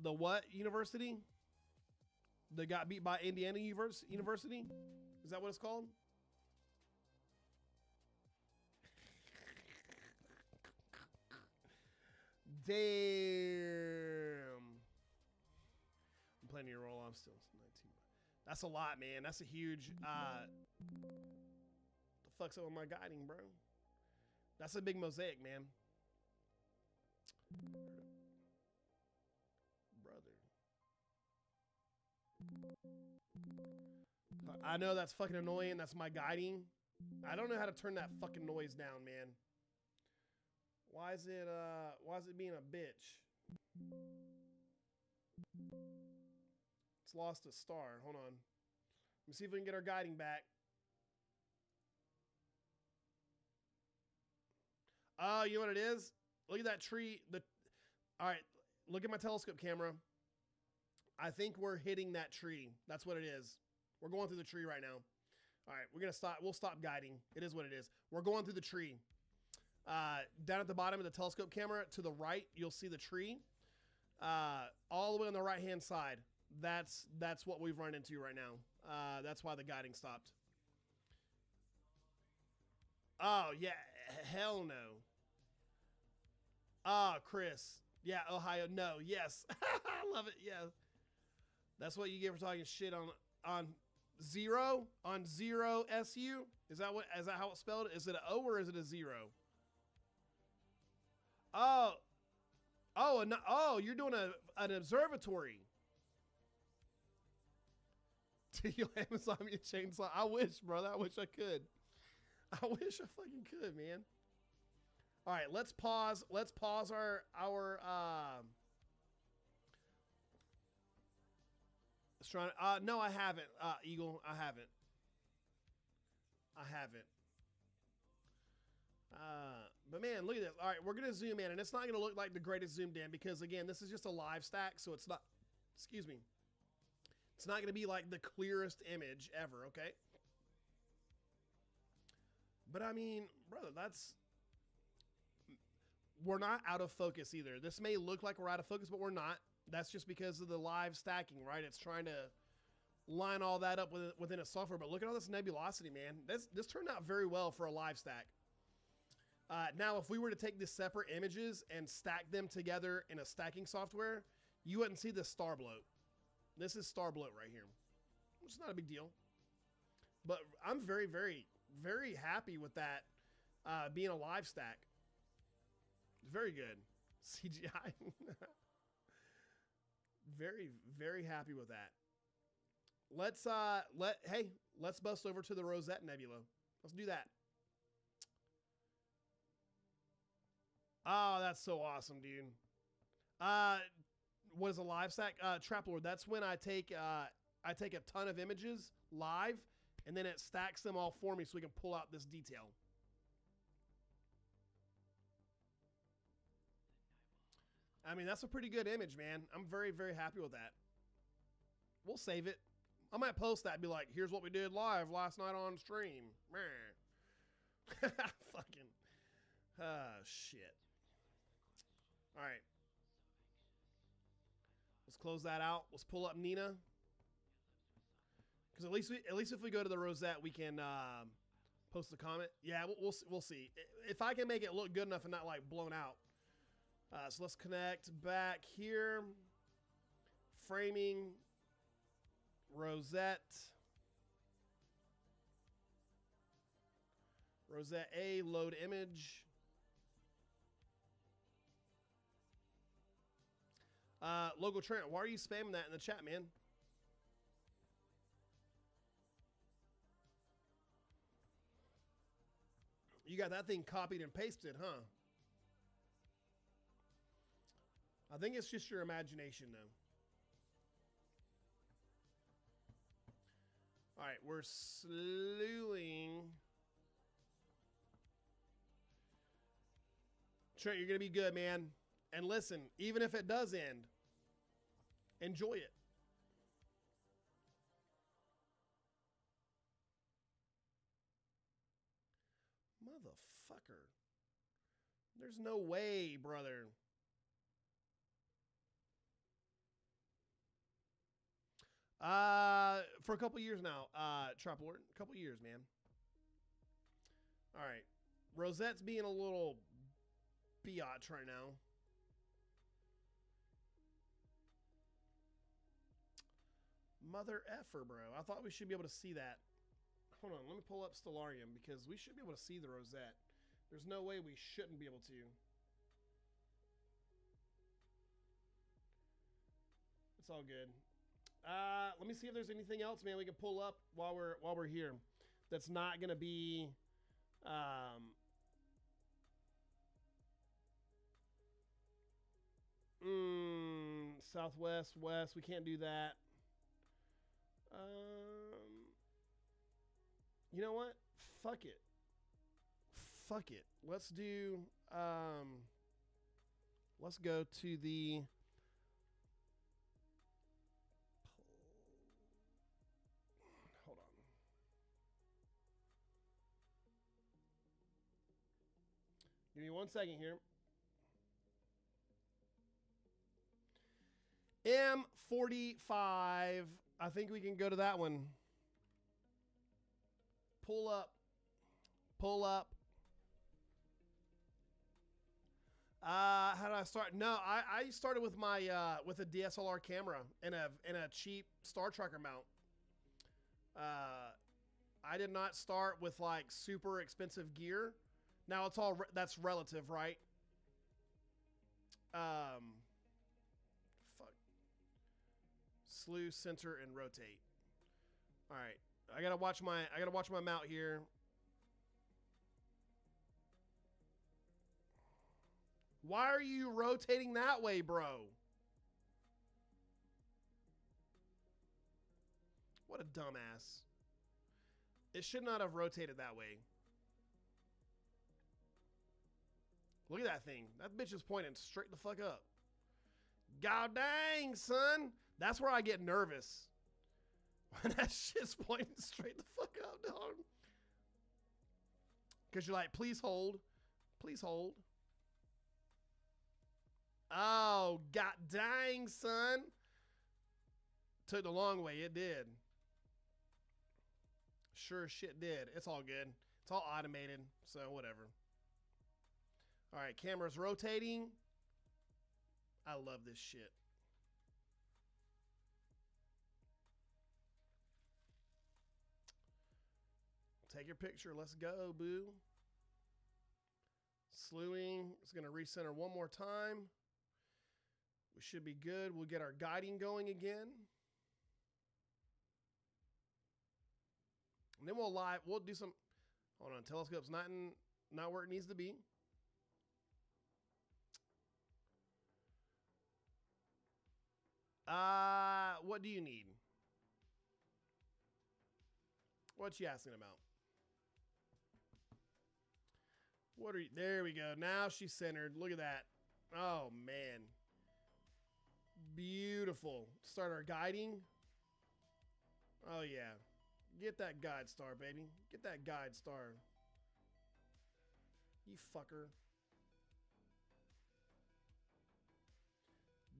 The what university? That got beat by Indiana University? Is that what it's called? Damn. I'm playing your role. I'm still 19. That's a lot, man. That's a huge. The fuck's up with my guiding, bro? That's a big mosaic, man. I know that's fucking annoying. That's my guiding. I don't know how to turn that fucking noise down, man. Why is it being a bitch? It's lost a star. Hold on. Let me see if we can get our guiding back. Oh, you know what it is? Look at that tree. All right, look at my telescope camera. I think we're hitting that tree. That's what it is. We're going through the tree right now. All right, we're going to stop. We'll stop guiding. It is what it is. We're going through the tree. Down at the bottom of the telescope camera to the right, you'll see the tree. All the way on the right-hand side. That's what we've run into right now. That's why the guiding stopped. Oh, yeah. Hell no. Chris. Yeah, Ohio. No. Yes. I love it. Yeah. That's what you get for talking shit on zero SU. Is that how it's spelled? Is it an O or is it a 0? Oh, you're doing an observatory. You'll Amazon me a chainsaw. I wish, brother. I wish I could. I wish I fucking could, man. All right, let's pause. Let's pause our no, I haven't. Eagle, I haven't. But man, look at this. All right, we're gonna zoom in, and it's not gonna look like the greatest zoomed in because again, this is just a live stack, so it's not. Excuse me. It's not gonna be like the clearest image ever. Okay. But I mean, brother, we're not out of focus either. This may look like we're out of focus, but we're not. That's just because of the live stacking, right? It's trying to line all that up within a software. But look at all this nebulosity, man. This turned out very well for a live stack. Now, if we were to take these separate images and stack them together in a stacking software, you wouldn't see this star bloat. This is star bloat right here, which is not a big deal. But I'm very, very, very happy with that being a live stack. Very good. CGI. Very, very happy with that. Let's bust over to the Rosette Nebula. Let's do that. Oh, that's so awesome, dude. What is a live stack? Trap Lord. That's when I take a ton of images live, and then it stacks them all for me so we can pull out this detail. I mean, that's a pretty good image, man. I'm very, very happy with that. We'll save it. I might post that and be like, here's what we did live last night on stream. Fucking. Shit. All right. Let's close that out. Let's pull up Nina. Because at least if we go to the Rosette, we can post a comment. Yeah, we'll see. If I can make it look good enough and not like blown out. So let's connect back here. Framing. Rosette. Rosette A, load image. Logo Trent, why are you spamming that in the chat, man? You got that thing copied and pasted, huh? I think it's just your imagination, though. All right, we're slewing. Trent, you're going to be good, man. And listen, even if it does end, enjoy it. Motherfucker. There's no way, brother. For a couple years now, Trap Lord, a couple years, man. All right. Rosette's being a little biatch right now. Mother effer, bro. I thought we should be able to see that. Hold on, let me pull up Stellarium because we should be able to see the Rosette. There's no way we shouldn't be able to. It's all good. Let me see if there's anything else, man, we can pull up while we're here. That's not gonna be southwest, west. We can't do that. You know what? Fuck it. Fuck it. Let's do. Let's go to the. Hold on. Give me 1 second here. M45. I think we can go to that one. Pull up. Pull up. How did I start? No, I started with my with a DSLR camera and a cheap Star Tracker mount. I did not start with like super expensive gear. Now it's all that's relative, right? Fuck. Slew, center, and rotate. All right, I gotta watch my mount here. Why are you rotating that way, bro? What a dumbass. It should not have rotated that way. Look at that thing. That bitch is pointing straight the fuck up. God dang, son. That's where I get nervous. When that shit's pointing straight the fuck up, dog. Because you're like, please hold. Please hold. Oh, god dang, son. Took the long way. It did. Sure as shit did. It's all good. It's all automated, so whatever. All right, camera's rotating. I love this shit. Take your picture. Let's go, boo. Slewing. It's going to recenter one more time. We should be good. We'll get our guiding going again. And then we'll do some, hold on, telescope's not where it needs to be. What do you need? What you asking about? What are you, there we go. Now she's centered. Look at that. Oh, man. Beautiful. Start our guiding. Oh, yeah. Get that guide star, baby. Get that guide star. You fucker.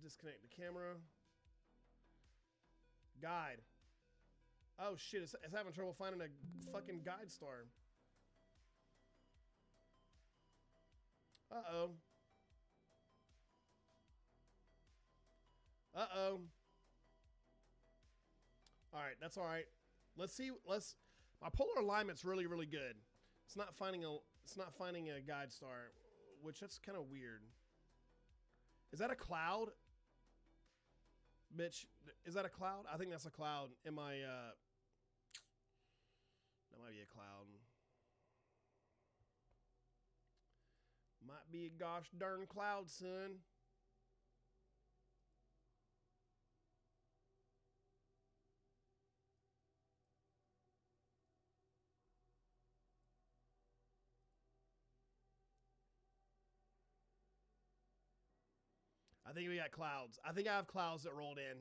Disconnect the camera. Guide. Oh, shit. It's having trouble finding a fucking guide star. Uh-oh. Uh-oh. All right, that's all right. Let's see. My polar alignment's really, really good. It's not finding a guide star, which that's kind of weird. Is that a cloud? Bitch, is that a cloud? I think that's a cloud in my that might be a cloud. Might be a gosh darn cloud, son. I think we got clouds. I think I have clouds that rolled in.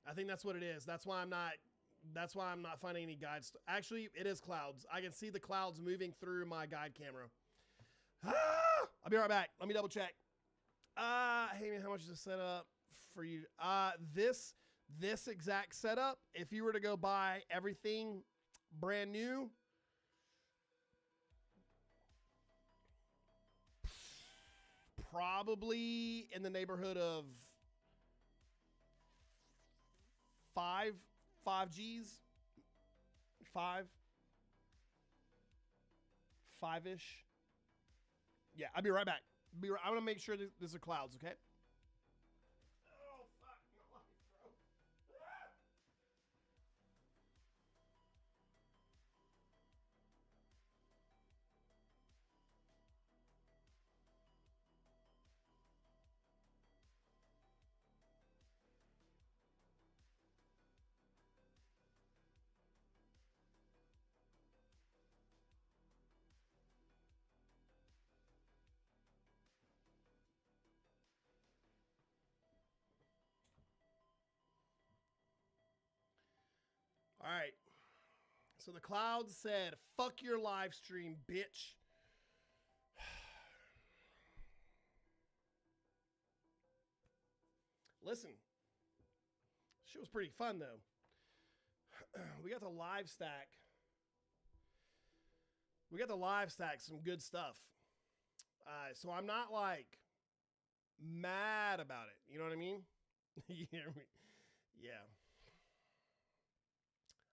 I think that's what it is. That's why I'm not finding any guides. Actually, it is clouds. I can see the clouds moving through my guide camera. I'll be right back. Let me double check. Hey man, how much is the setup for you? This exact setup, if you were to go buy everything brand new, probably in the neighborhood of five G's, five-ish. Yeah, I'll be right back. I'm gonna make sure these are clouds, okay? Oh fuck my life, bro. All right. So the cloud said, fuck your live stream, bitch. Listen, shit was pretty fun though. We got to live stack. We got to live stack some good stuff. So I'm not like mad about it. You know what I mean? You hear me? Yeah.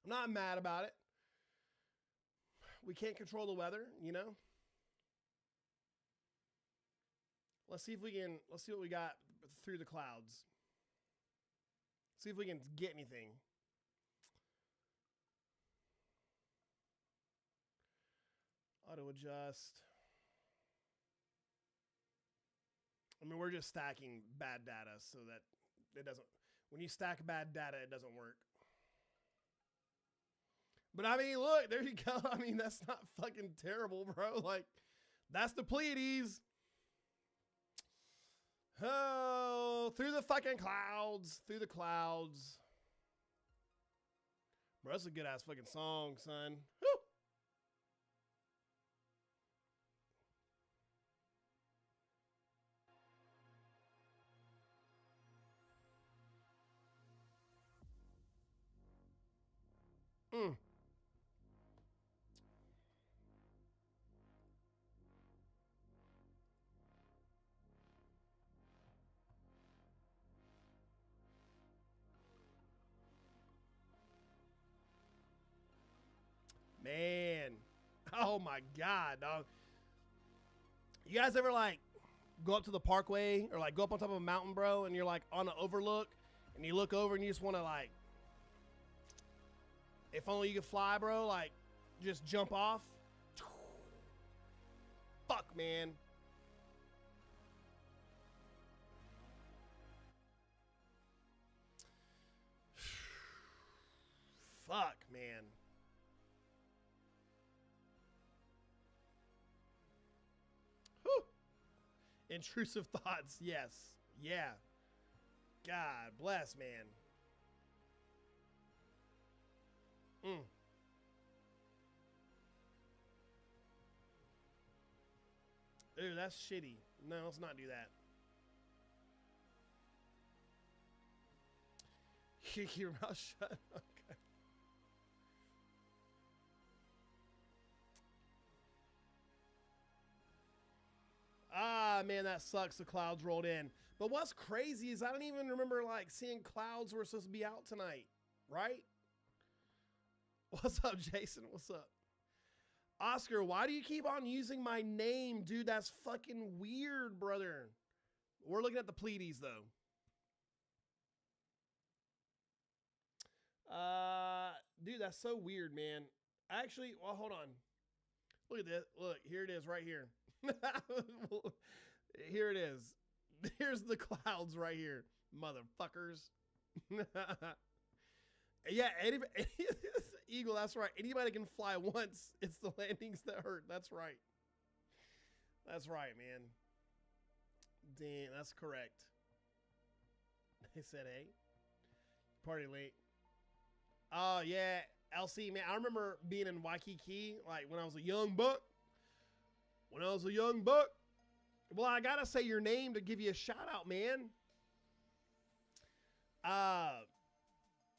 I'm not mad about it. We can't control the weather, you know? Let's see what we got through the clouds. See if we can get anything. Auto adjust. I mean, we're just stacking bad data so that it doesn't, when you stack bad data, it doesn't work. But I mean, look, there you go. I mean, that's not fucking terrible, bro. Like, that's the Pleiades. Oh, through the fucking clouds. Through the clouds. Bro, that's a good ass fucking song, son. Whew. Man. Oh my God, dog. You guys ever like go up to the parkway or like go up on top of a mountain, bro, and you're like on an overlook and you look over and you just want to like, if only you could fly, bro, like just jump off. Fuck, man. Fuck, man. Whew. Intrusive thoughts, yes. Yeah. God bless, man. Ew, that's shitty. No, let's not do that. Keep your mouth shut. Okay. Ah, man, that sucks. The clouds rolled in. But what's crazy is I don't even remember like seeing clouds were supposed to be out tonight, right? What's up, Jason? What's up? Oscar, why do you keep on using my name? Dude, that's fucking weird, brother. We're looking at the Pleiades, though. Dude, that's so weird, man. Actually, well, hold on. Look at this. Look, here it is right here. Here it is. Here's the clouds right here, motherfuckers. Yeah, Eagle, that's right. Anybody can fly once. It's the landings that hurt. That's right. That's right, man. Damn, that's correct. They said, hey, party late. Oh, yeah, LC, man. I remember being in Waikiki, like when I was a young buck. Well, I gotta say your name to give you a shout out, man.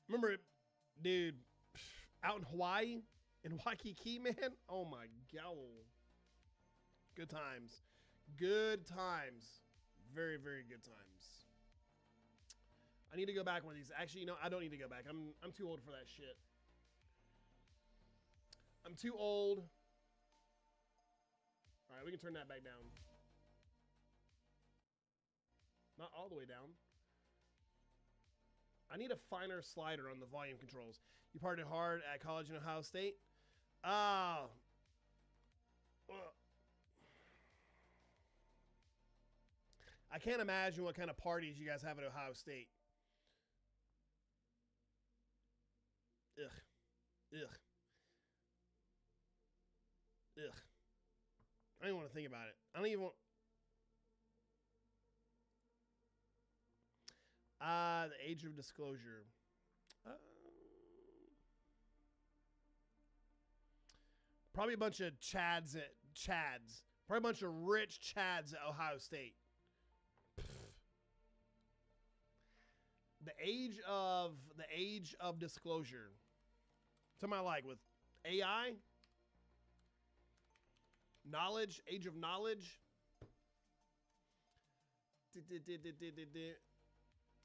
Remember, dude, out in Hawaii, in Waikiki, man. Oh my God. Good times. Good times. Very, very good times. I need to go back one of these. Actually, you know, I don't need to go back. I'm too old for that shit. I'm too old. All right, we can turn that back down. Not all the way down. I need a finer slider on the volume controls. You partied hard at college in Ohio State? I can't imagine what kind of parties you guys have at Ohio State. Ugh. I don't even want to think about it. I don't even want... the age of disclosure. Probably a bunch of chads. Probably a bunch of rich chads at Ohio State. The age of disclosure. Something I like with AI, knowledge, age of knowledge.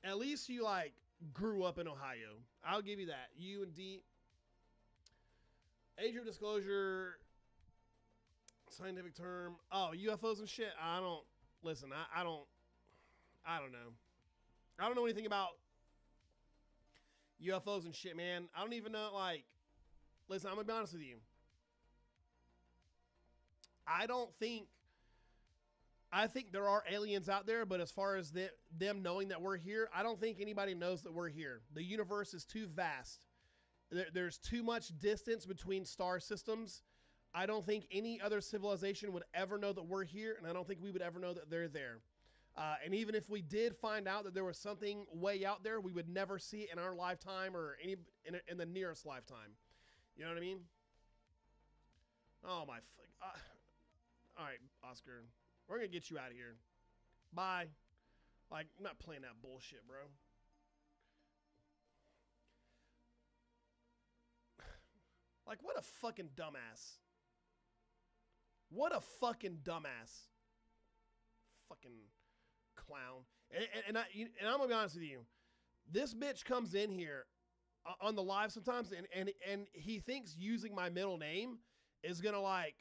At least you like grew up in Ohio. I'll give you that. You and D. Age of disclosure, scientific term. Oh, UFOs and shit. I don't listen. I don't know. I don't know anything about UFOs and shit, man. I don't even know, like, listen, I'm gonna be honest with you. I I think there are aliens out there, but as far as them knowing that we're here, I don't think anybody knows that we're here. The universe is too vast. There's too much distance between star systems. I don't think any other civilization would ever know that we're here, and I don't think we would ever know that they're there. And even if we did find out that there was something way out there, we would never see it in our lifetime or in the nearest lifetime. You know what I mean? Oh my fuck. All right, Oscar. We're going to get you out of here. Bye. Like, I'm not playing that bullshit, bro. Like, what a fucking dumbass. What a fucking dumbass. Fucking clown. And I'm going to be honest with you. This bitch comes in here on the live sometimes, and he thinks using my middle name is going to, like,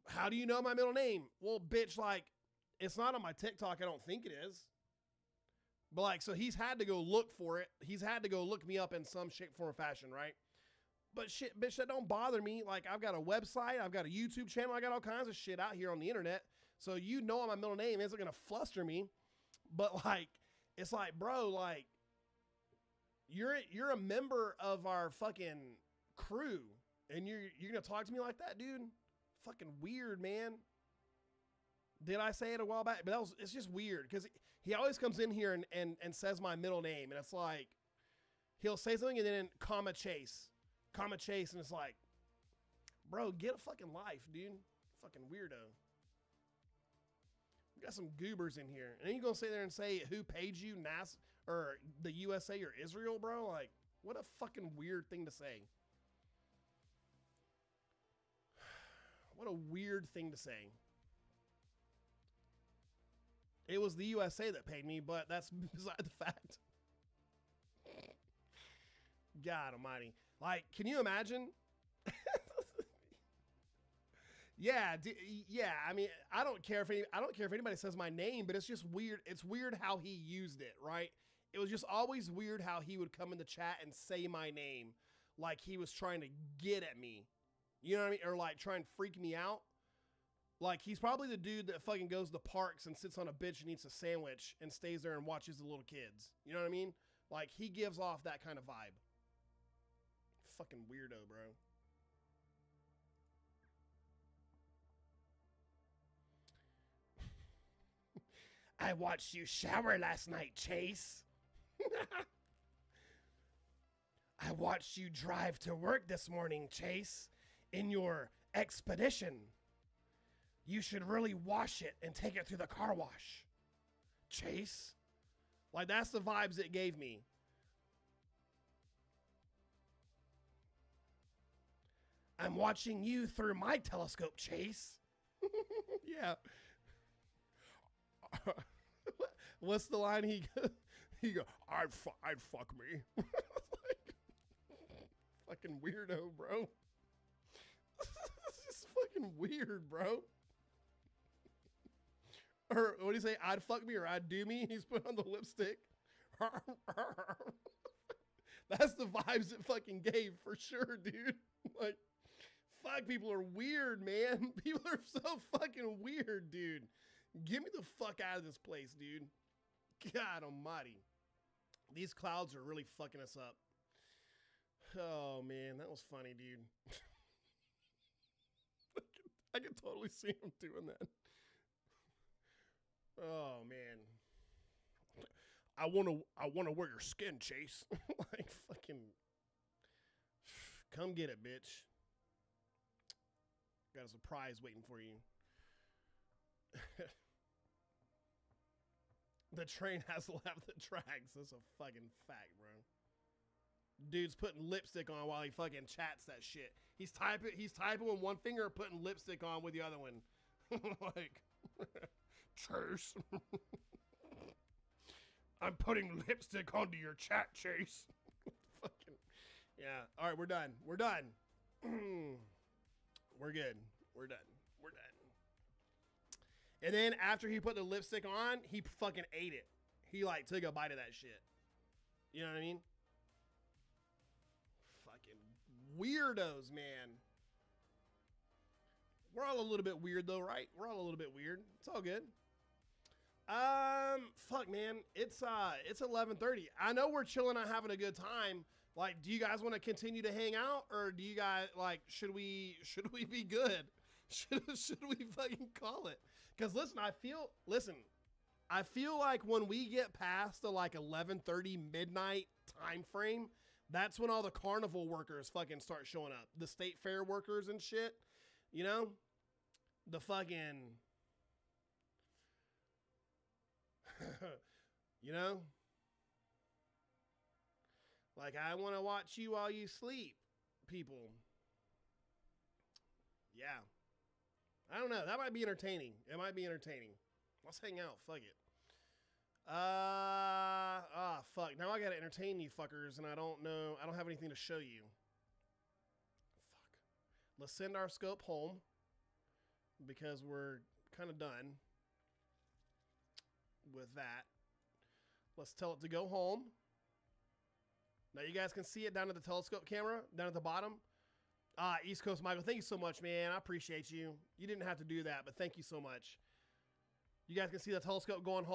how do you know my middle name? Well, bitch, like, it's not on my TikTok. I don't think it is. But, like, so he's had to go look for it. He's had to go look me up in some shape, form, or fashion, right? But shit, bitch, that don't bother me. Like, I've got a website. I've got a YouTube channel. I got all kinds of shit out here on the internet. So you know what my middle name isn't going to fluster me. But, like, it's like, bro, like, you're a member of our fucking crew. And you're going to talk to me like that, dude? Fucking weird, man. Did I say it a while back? But it's just weird because he always comes in here and says my middle name. And it's like, he'll say something and then comma chase. And it's like, bro, get a fucking life, dude. Fucking weirdo. We got some goobers in here. And then you're going to sit there and say who paid you, NASA, or the USA or Israel, bro? Like, what a fucking weird thing to say. What a weird thing to say. It was the USA that paid me, but that's beside the fact. God almighty. Like, can you imagine? Yeah, I mean, I don't care if anybody says my name, but it's just weird. It's weird how he used it, right? It was just always weird how he would come in the chat and say my name like he was trying to get at me. You know what I mean? Or like try and freak me out. Like, he's probably the dude that fucking goes to parks and sits on a bench and eats a sandwich and stays there and watches the little kids. You know what I mean? Like, he gives off that kind of vibe. Fucking weirdo, bro. I watched you shower last night, Chase. I watched you drive to work this morning, Chase, in your Expedition. You should really wash it and take it through the car wash, Chase. Like, that's the vibes it gave me. I'm watching you through my telescope, Chase. Yeah. What's the line he go? I'd fuck me. Like, fucking weirdo, bro. This is fucking weird, bro. Or what do you say? I'd fuck me or I'd do me. He's put on the lipstick. That's the vibes it fucking gave for sure, dude. Like, fuck, people are weird, man. People are so fucking weird, dude. Get me the fuck out of this place, dude. God almighty. These clouds are really fucking us up. Oh, man, that was funny, dude. I can totally see him doing that. Oh, man. I want to wear your skin, Chase. Like, fucking, come get it, bitch. Got a surprise waiting for you. The train has left the tracks. That's a fucking fact, bro. Dude's putting lipstick on while he fucking chats that shit. He's typing with one finger, putting lipstick on with the other one. Like, Chase. I'm putting lipstick onto your chat, Chase. Fucking, yeah. All right, we're done. We're done. We're good. We're done. We're done. And then after he put the lipstick on, he fucking ate it. He like took a bite of that shit. You know what I mean? Fucking weirdos, man. We're all a little bit weird though, right? We're all a little bit weird. It's all good. Fuck, man. It's 11:30. I know we're chilling and having a good time. Like, do you guys want to continue to hang out, or do you guys like? Should we be good? Should we fucking call it? Because listen, I feel like when we get past the like 11:30 midnight time frame, that's when all the carnival workers fucking start showing up. The state fair workers and shit. You know, the fucking. You know, like, I want to watch you while you sleep, people. Yeah. I don't know. That might be entertaining. It might be entertaining. Let's hang out. Fuck it. Fuck. Now I got to entertain you fuckers, and I don't know. I don't have anything to show you. Fuck. Let's send our scope home because we're kind of done with that. Let's tell it to go home. Now you guys can see it down at the telescope camera, down at the bottom. East Coast Michael, thank you so much, man. I appreciate you. You didn't have to do that, but thank you so much. You guys can see the telescope going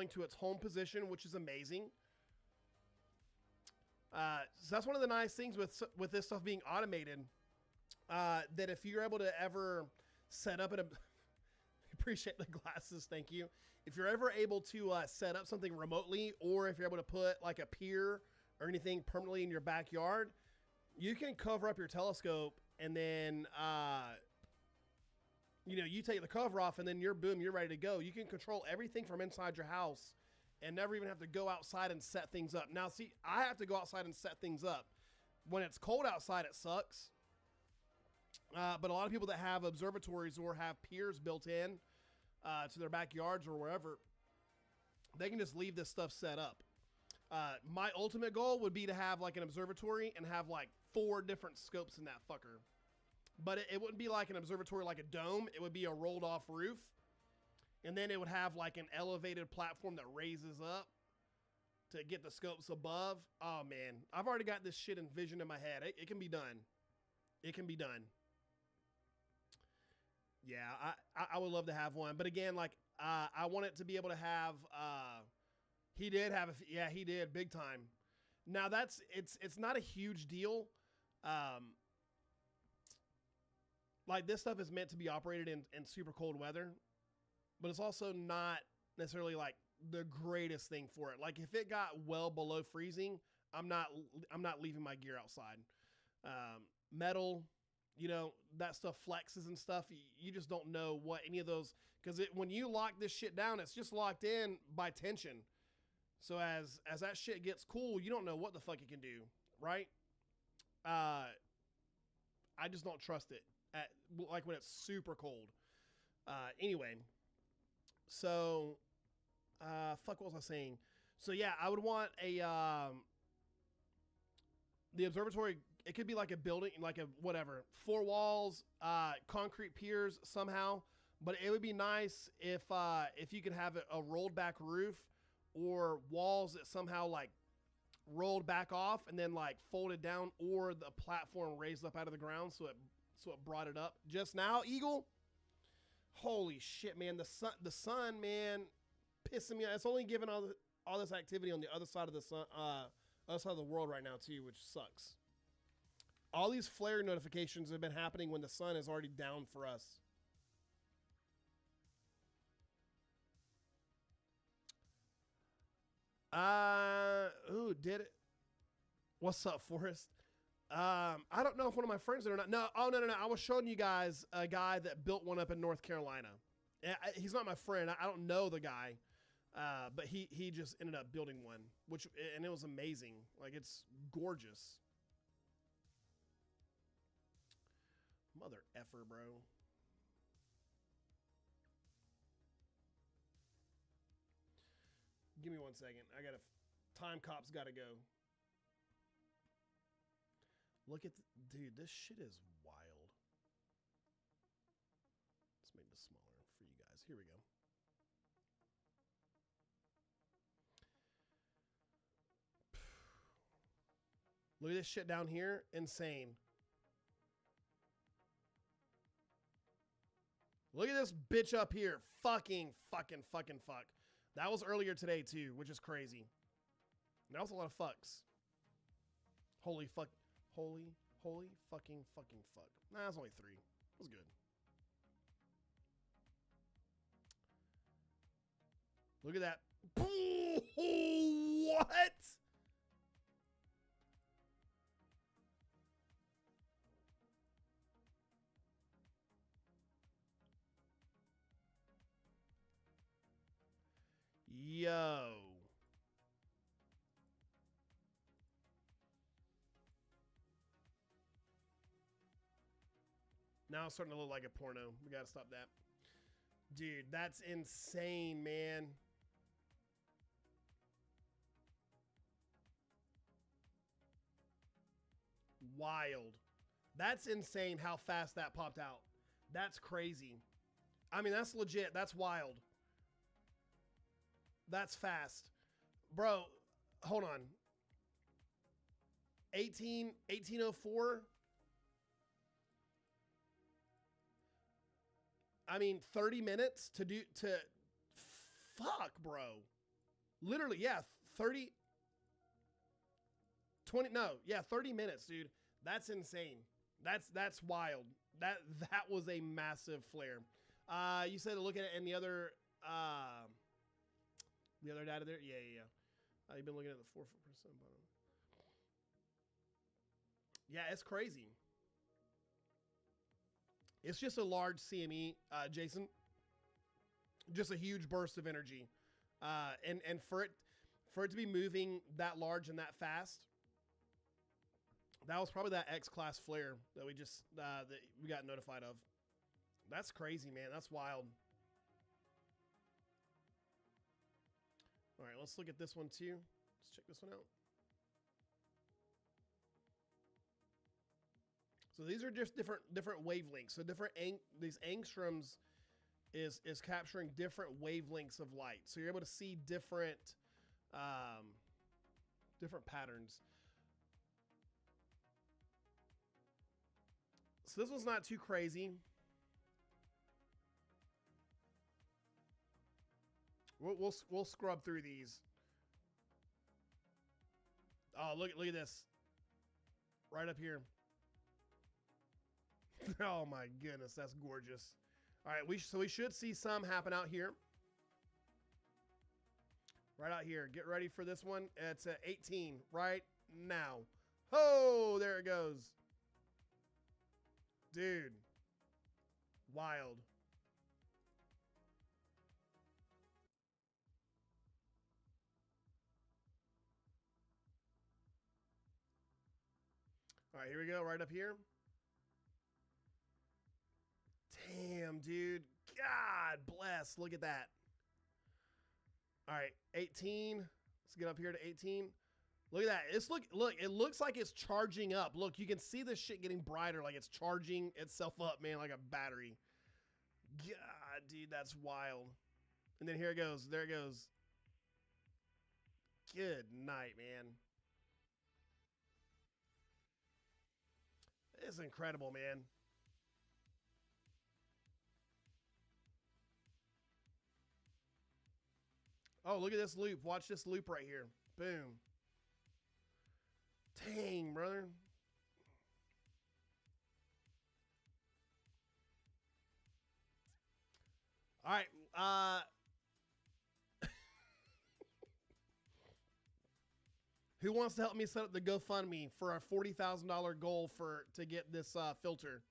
to its home position, which is amazing. So that's one of the nice things with this stuff being automated. That if you're able to ever set up appreciate the glasses, thank you. If you're ever able to set up something remotely, or if you're able to put like a pier or anything permanently in your backyard, you can cover up your telescope, and then you take the cover off, and then you're ready to go. You can control everything from inside your house and never even have to go outside and set things up. Now, see, I have to go outside and set things up. When it's cold outside, it sucks. But a lot of people that have observatories or have piers built in to their backyards or wherever, they can just leave this stuff set up. My ultimate goal would be to have like an observatory and have like 4 different scopes in that fucker. But it wouldn't be like an observatory like a dome. It would be a rolled off roof. And then it would have like an elevated platform that raises up to get the scopes above. Oh man, I've already got this shit envisioned in my head. It can be done. It can be done. Yeah, I would love to have one. But again, like, I want it to be able to have, he did big time. Now it's not a huge deal. Like, this stuff is meant to be operated in super cold weather, but it's also not necessarily like the greatest thing for it. Like, if it got well below freezing, I'm not leaving my gear outside. Metal, that stuff flexes and stuff. You just don't know what any of those, because when you lock this shit down, it's just locked in by tension. So as that shit gets cool, you don't know what the fuck it can do, right? I just don't trust it like when it's super cold. Anyway, so fuck, what was I saying? So yeah, I would want the observatory. It could be like a building, like a whatever, 4 walls, concrete piers somehow. But it would be nice if you could have a rolled back roof, or walls that somehow like rolled back off and then like folded down, or the platform raised up out of the ground so it brought it up. Just now, Eagle, holy shit, man, the sun, man, pissing me off. It's only giving all this activity on the other side of the sun, other side of the world right now too, which sucks. All these flare notifications have been happening when the sun is already down for us. Did it? What's up, Forrest? I don't know if one of my friends did or not. No, no. I was showing you guys a guy that built one up in North Carolina. He's not my friend. I don't know the guy, but he just ended up building one, and it was amazing. Like, it's gorgeous. Mother effer, bro. Give me 1 second. Time cop's gotta go. Look at, dude, this shit is wild. Let's make this smaller for you guys. Here we go. Look at this shit down here. Insane. Look at this bitch up here. Fucking fuck. That was earlier today too, which is crazy. That was a lot of fucks. Holy fuck. Holy fucking fuck. Nah, it's only 3. It was good. Look at that. What? Yo. Now it's starting to look like a porno. We gotta stop that. Dude, that's insane, man. Wild. That's insane how fast that popped out. That's crazy. I mean, that's legit. That's wild. That's fast. Bro, hold on. 1804. I mean, 30 minutes to fuck, bro. Literally, yeah, 30 minutes, dude. That's insane. That's wild. That was a massive flare. You said to look at it in the other data there? Yeah. You've been looking at the 4% bottom. Yeah, it's crazy. It's just a large CME, Jason. Just a huge burst of energy. And for it to be moving that large and that fast, that was probably that X-class flare that we just that we got notified of. That's crazy, man. That's wild. All right, let's look at this one too. Let's check this one out. So these are just different wavelengths. So these angstroms is capturing different wavelengths of light. So you're able to see different patterns. So this one's not too crazy. We'll scrub through these. Oh, look at this. Right up here. Oh my goodness, that's gorgeous. All right, so we should see some happen out here. Right out here. Get ready for this one. It's at 18 right now. Oh, there it goes. Dude. Wild. All right, here we go. Right up here. Damn, dude. God bless. Look at that. All right, 18. Let's get up here to 18. Look at that. Look, it looks like it's charging up. Look, you can see this shit getting brighter, like it's charging itself up, man, like a battery. God, dude, that's wild. And then here it goes. There it goes. Good night, man. It's incredible, man. Oh, look at this loop. Watch this loop right here. Boom. Dang, brother. All right. Who wants to help me set up the GoFundMe for our $40,000 goal to get this filter?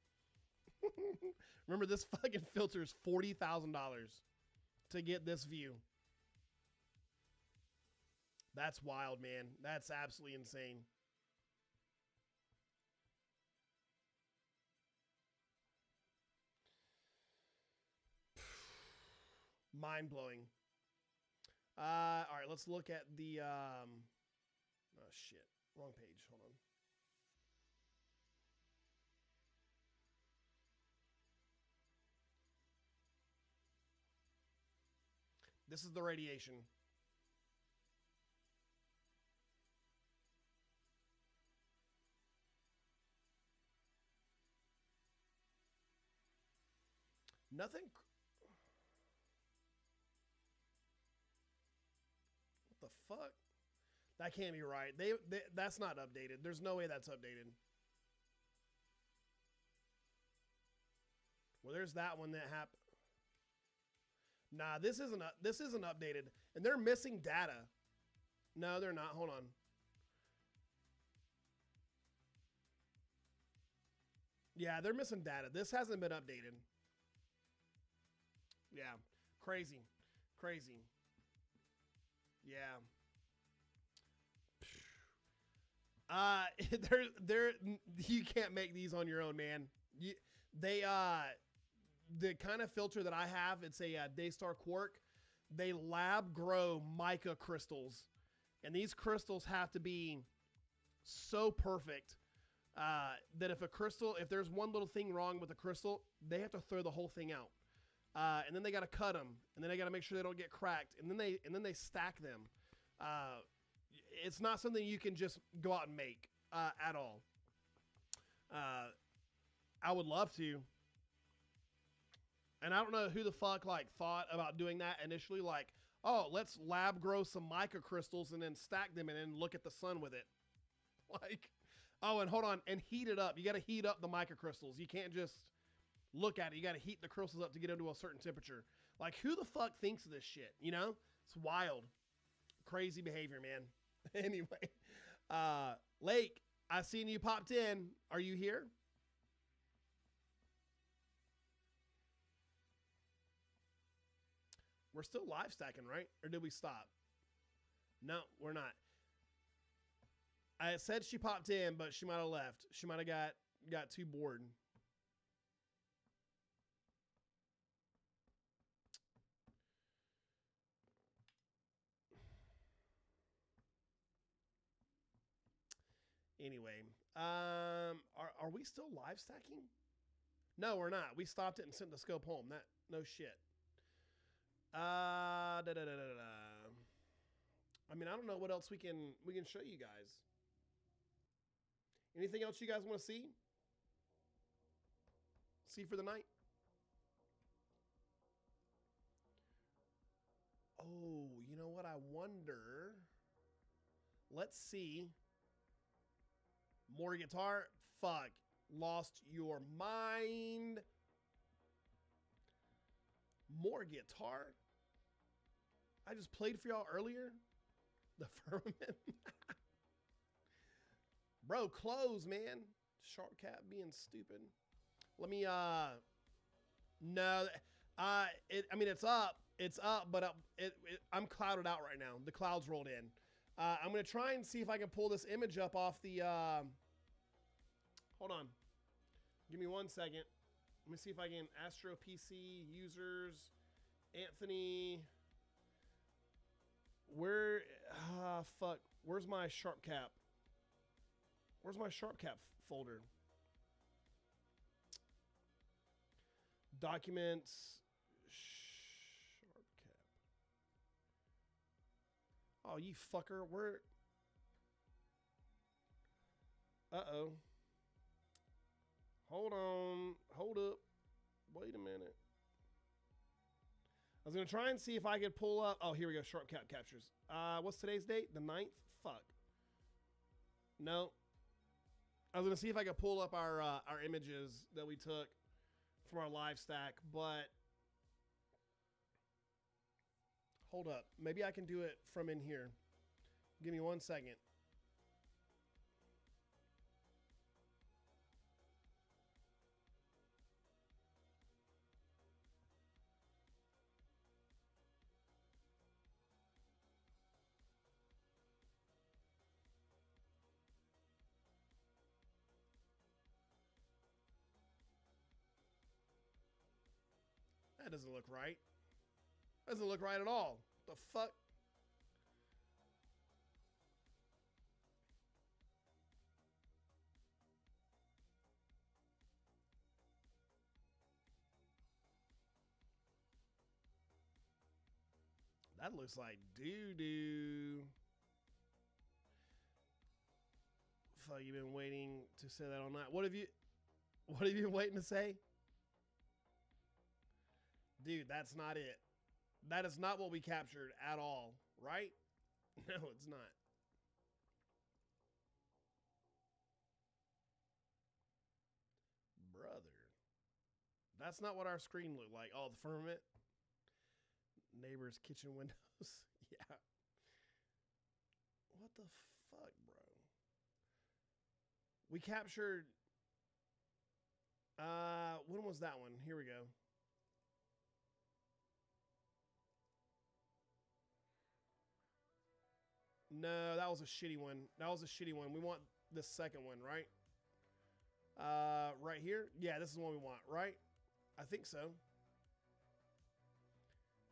Remember, this fucking filter is $40,000 to get this view. That's wild, man. That's absolutely insane. Mind-blowing. All right, let's look at the... oh, shit. Wrong page. Hold on. This is the radiation. Nothing. What the fuck? That can't be right. That's not updated. There's no way that's updated. Well, there's that one that happened. Nah, this isn't updated, and they're missing data. No, they're not. Hold on. Yeah, they're missing data. This hasn't been updated. Yeah, crazy, crazy. Yeah. They're you can't make these on your own, man. The kind of filter that I have, it's a Daystar Quark. They lab grow mica crystals, and these crystals have to be so perfect that if there's one little thing wrong with the crystal, they have to throw the whole thing out, and then they got to cut them, and then they got to make sure they don't get cracked, and then they stack them. It's not something you can just go out and make at all. I would love to. And I don't know who the fuck like thought about doing that initially. Like, oh, let's lab grow some mica crystals and then stack them and then look at the sun with it. Like, oh, and hold on, and heat it up. You got to heat up the mica crystals. You can't just look at it. You got to heat the crystals up to get into a certain temperature. Like, who the fuck thinks of this shit? You know, it's wild, crazy behavior, man. Anyway, Lake, I seen you popped in. Are you here? We're still live stacking, right? Or did we stop? No, we're not. I said she popped in, but she might have left. She might have got too bored. Anyway, are we still live stacking? No, we're not. We stopped it and sent the scope home. That no shit. I mean, I don't know what else we can show you guys. Anything else you guys want to see? See for the night? Oh, you know what? I wonder. Let's see. More guitar? Fuck. Lost your mind. More guitar? I just played for y'all earlier. The Firmament. Bro, close, man. Sharp Cap being stupid. Let me, no. I mean, it's up. It's up, but I'm clouded out right now. The clouds rolled in. I'm going to try and see if I can pull this image up off the, hold on. Give me 1 second. Let me see if I can Astro PC users, Anthony. Fuck. Where's my Sharp Cap? Where's my Sharp Cap folder? Documents. Sharp Cap. Oh, you fucker. Where? Uh-oh. Hold on. Hold up. Wait a minute. I was going to try and see if I could pull up. Oh, here we go. Sharp Cap captures. What's today's date? The 9th? Fuck. No. I was going to see if I could pull up our images that we took from our live stack, but hold up. Maybe I can do it from in here. Give me 1 second. That doesn't look right. Doesn't look right at all. The fuck? That looks like doo-doo. Fuck, you've been waiting to say that all night. What have you been waiting to say? Dude, that's not it. That is not what we captured at all, right? No, it's not. Brother. That's not what our screen looked like. Oh, the firmament. Neighbor's kitchen windows. Yeah. What the fuck, bro? We captured... when was that one? Here we go. No, that was a shitty one. That was a shitty one. We want the second one, right? Right here? Yeah, this is the one we want, right? I think so.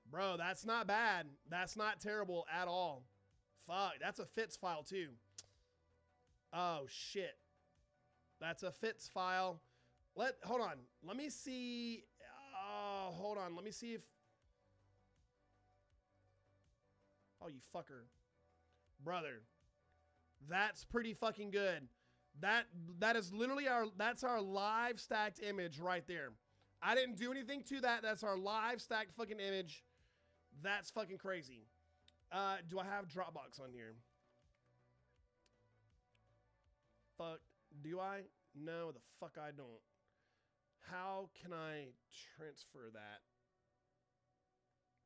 Bro, that's not bad. That's not terrible at all. Fuck, that's a FITS file too. Oh, shit. That's a FITS file. Hold on. Let me see. Hold on. Let me see if... Oh, you fucker. Brother. That's pretty fucking good. That is literally that's our live stacked image right there. I didn't do anything to that. That's our live stacked fucking image. That's fucking crazy. Do I have Dropbox on here? Fuck. Do I? No, the fuck I don't. How can I transfer that?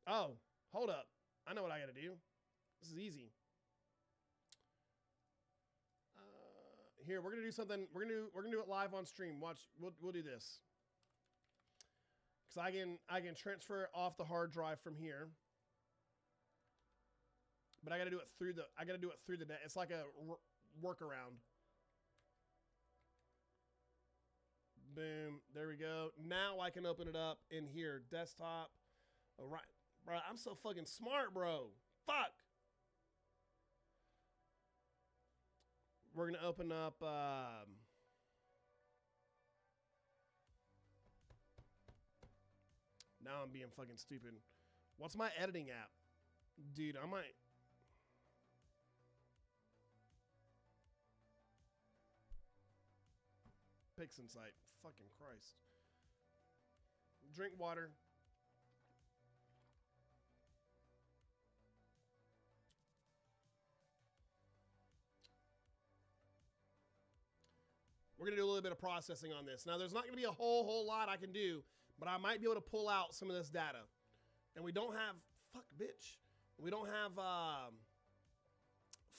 Oh, hold up. I know what I gotta do. This is easy. Here, we're gonna do something. We're gonna do it live on stream. Watch. We'll do this. Cause I can transfer it off the hard drive from here. But I gotta do it through the net. It's like a workaround. Boom. There we go. Now I can open it up in here. Desktop. All right. Bro, I'm so fucking smart, bro. Fuck. We're going to open up... now I'm being fucking stupid. What's my editing app? Dude, I might... Pixin site. Fucking Christ. Drink water. We're going to do a little bit of processing on this. Now, there's not going to be a whole lot I can do, but I might be able to pull out some of this data. And we don't have... Fuck, bitch. We don't have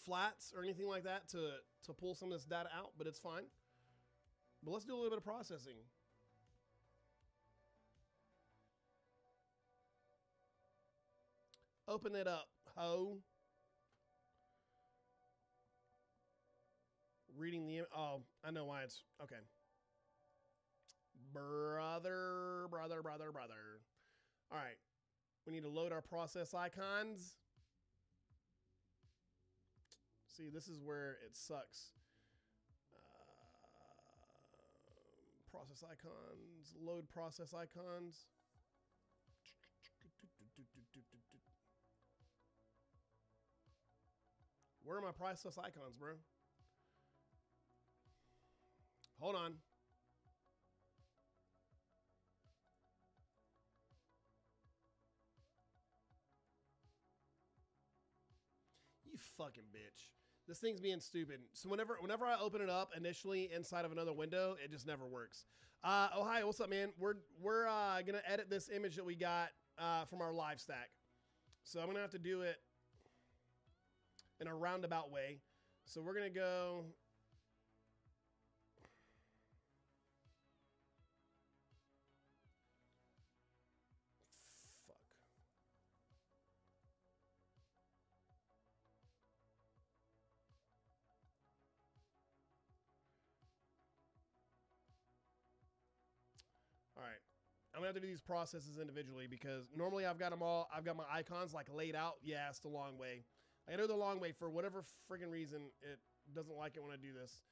flats or anything like that to pull some of this data out, but it's fine. But let's do a little bit of processing. Open it up, ho. Reading the... Oh, I know why it's... Okay. Brother. All right. We need to load our process icons. See, this is where it sucks. Process icons. Load process icons. Where are my process icons, bro? Hold on. You fucking bitch. This thing's being stupid. So whenever I open it up initially inside of another window, it just never works. Oh, hi, what's up, man? We're gonna edit this image that we got from our live stack. So I'm gonna have to do it in a roundabout way. So we're gonna go... All right, I'm gonna have to do these processes individually because normally I've got them all. I've got my icons like laid out. Yeah, it's the long way. I gotta do the long way for whatever freaking reason. It doesn't like it when I do this.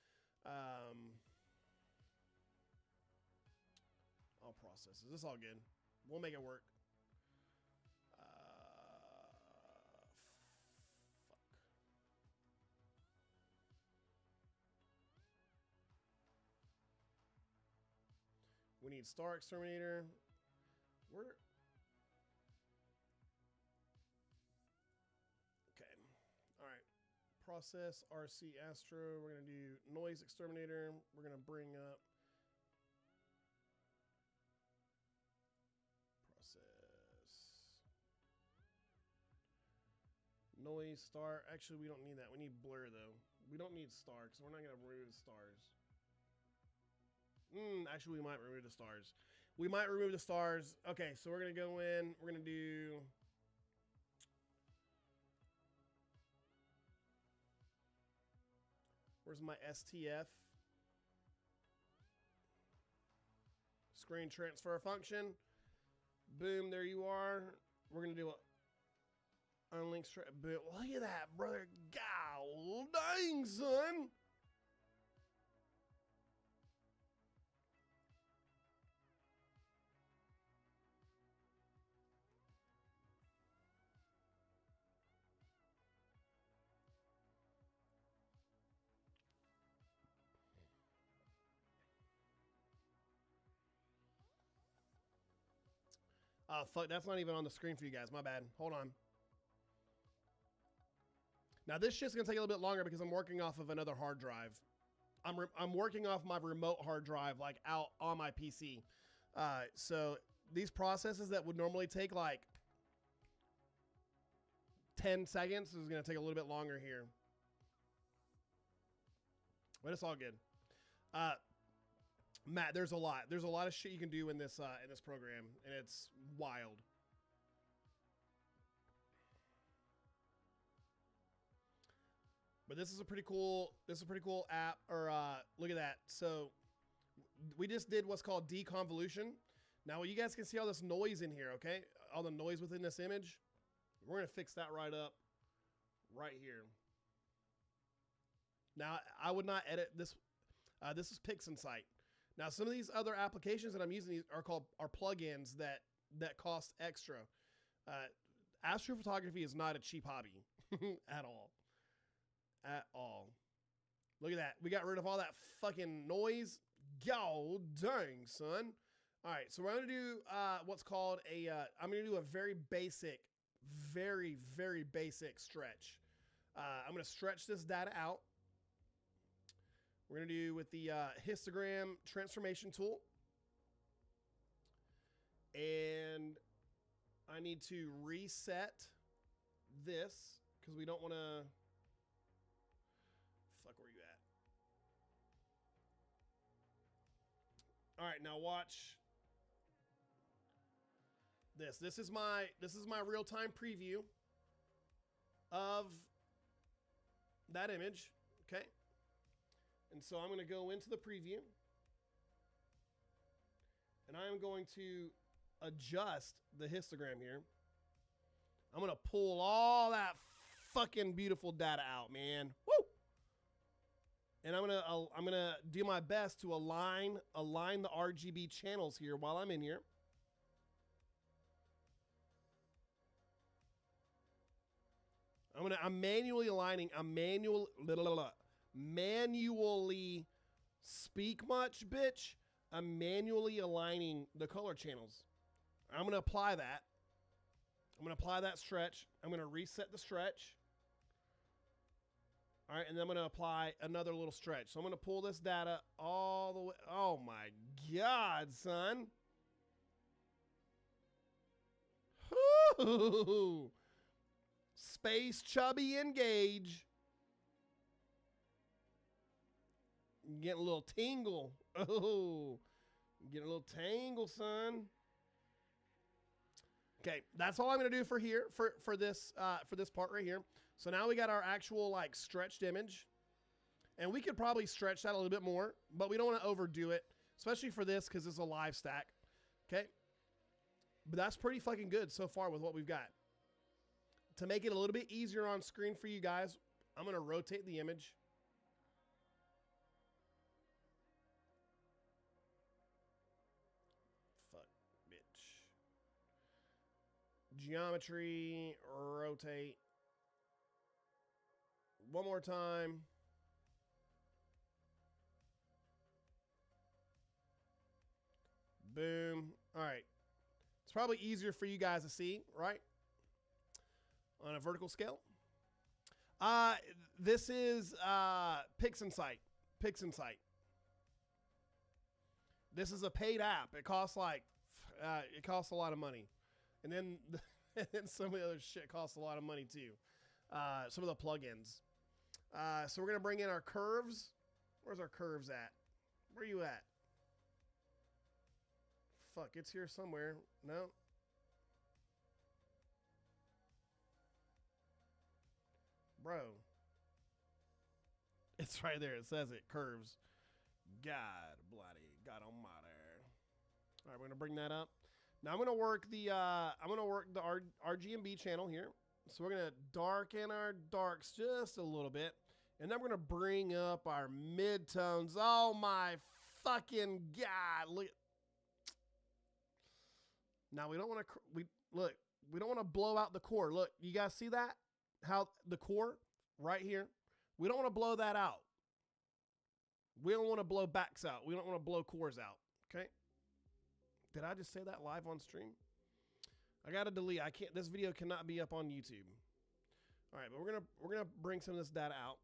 All processes. It's all good. We'll make it work. Fuck. We need Star Exterminator. process RC Astro. We're going to do noise exterminator. We're going to bring up process noise star. Actually, we don't need that. We need blur though. We don't need star because we're not going to remove the stars. Actually, we might remove the stars. We might remove the stars. Okay, so we're going to go in. We're going to do... Where's my STF? Screen transfer function. Boom, there you are. We're going to do a unlink straight. Look at that, brother. God dang, son. Fuck, that's not even on the screen for you guys. My bad. Hold on. Now this shit's gonna take a little bit longer because I'm working off of another hard drive. I'm working off my remote hard drive, like out on my PC. So these processes that would normally take like 10 seconds is gonna take a little bit longer here. But it's all good. Matt, there's a lot. There's a lot of shit you can do in this program, and it's wild. But this is a pretty cool app. Or look at that. So we just did what's called deconvolution. Now you guys can see all this noise in here. Okay, all the noise within this image. We're gonna fix that right up, right here. Now I would not edit this. This is PixInsight. Now, some of these other applications that I'm using are plugins that cost extra. Astrophotography is not a cheap hobby at all. At all. Look at that. We got rid of all that fucking noise. God dang, son. All right, so we're going to do what's called I'm going to do a very basic stretch. I'm going to stretch this data out. We're going to do with the histogram transformation tool. And I need to reset this because we don't want to... Fuck, where you at? All right, now watch this. This is my real-time preview of that image, okay? And so I'm going to go into the preview, and I am going to adjust the histogram here. I'm going to pull all that fucking beautiful data out, man. Woo! And I'm going to do my best to align the RGB channels here while I'm in here. I'm manually aligning. Manually speak much, bitch. I'm manually aligning the color channels. I'm going to apply that. I'm going to apply that stretch. I'm going to reset the stretch. All right, and then I'm going to apply another little stretch. So I'm going to pull this data all the way. Oh my God, son. Ooh. Space chubby engage. Getting a little tingle. Oh, getting a little tangle, son. Okay, that's all I'm gonna do for here for this part right here. So now we got our actual like stretched image, and we could probably stretch that a little bit more, but we don't want to overdo it, especially for this because it's a live stack. Okay, but that's pretty fucking good so far with what we've got. To make it a little bit easier on screen for you guys, I'm gonna rotate the image. Geometry, rotate. One more time. Boom. All right. It's probably easier for you guys to see, right? On a vertical scale. This is PixInsight. PixInsight. This is a paid app. It costs like it costs a lot of money, and then and some of the other shit costs a lot of money too. Some of the plugins. So we're gonna bring in our curves. Where's our curves at? Where are you at? Fuck, it's here somewhere. No. Bro. It's right there. It says it. Curves. God almighty. All right, we're gonna bring that up. Now I'm gonna work the RGB channel here. So we're gonna darken our darks just a little bit, and then we're gonna bring up our midtones. Oh my fucking god! Look. Now we don't want to. We don't want to blow out the core. Look, you guys see that? How the core right here? We don't want to blow that out. We don't want to blow backs out. We don't want to blow cores out. Okay. Did I just say that live on stream? I gotta delete. I can't. This video cannot be up on YouTube. All right, but we're gonna bring some of this data out.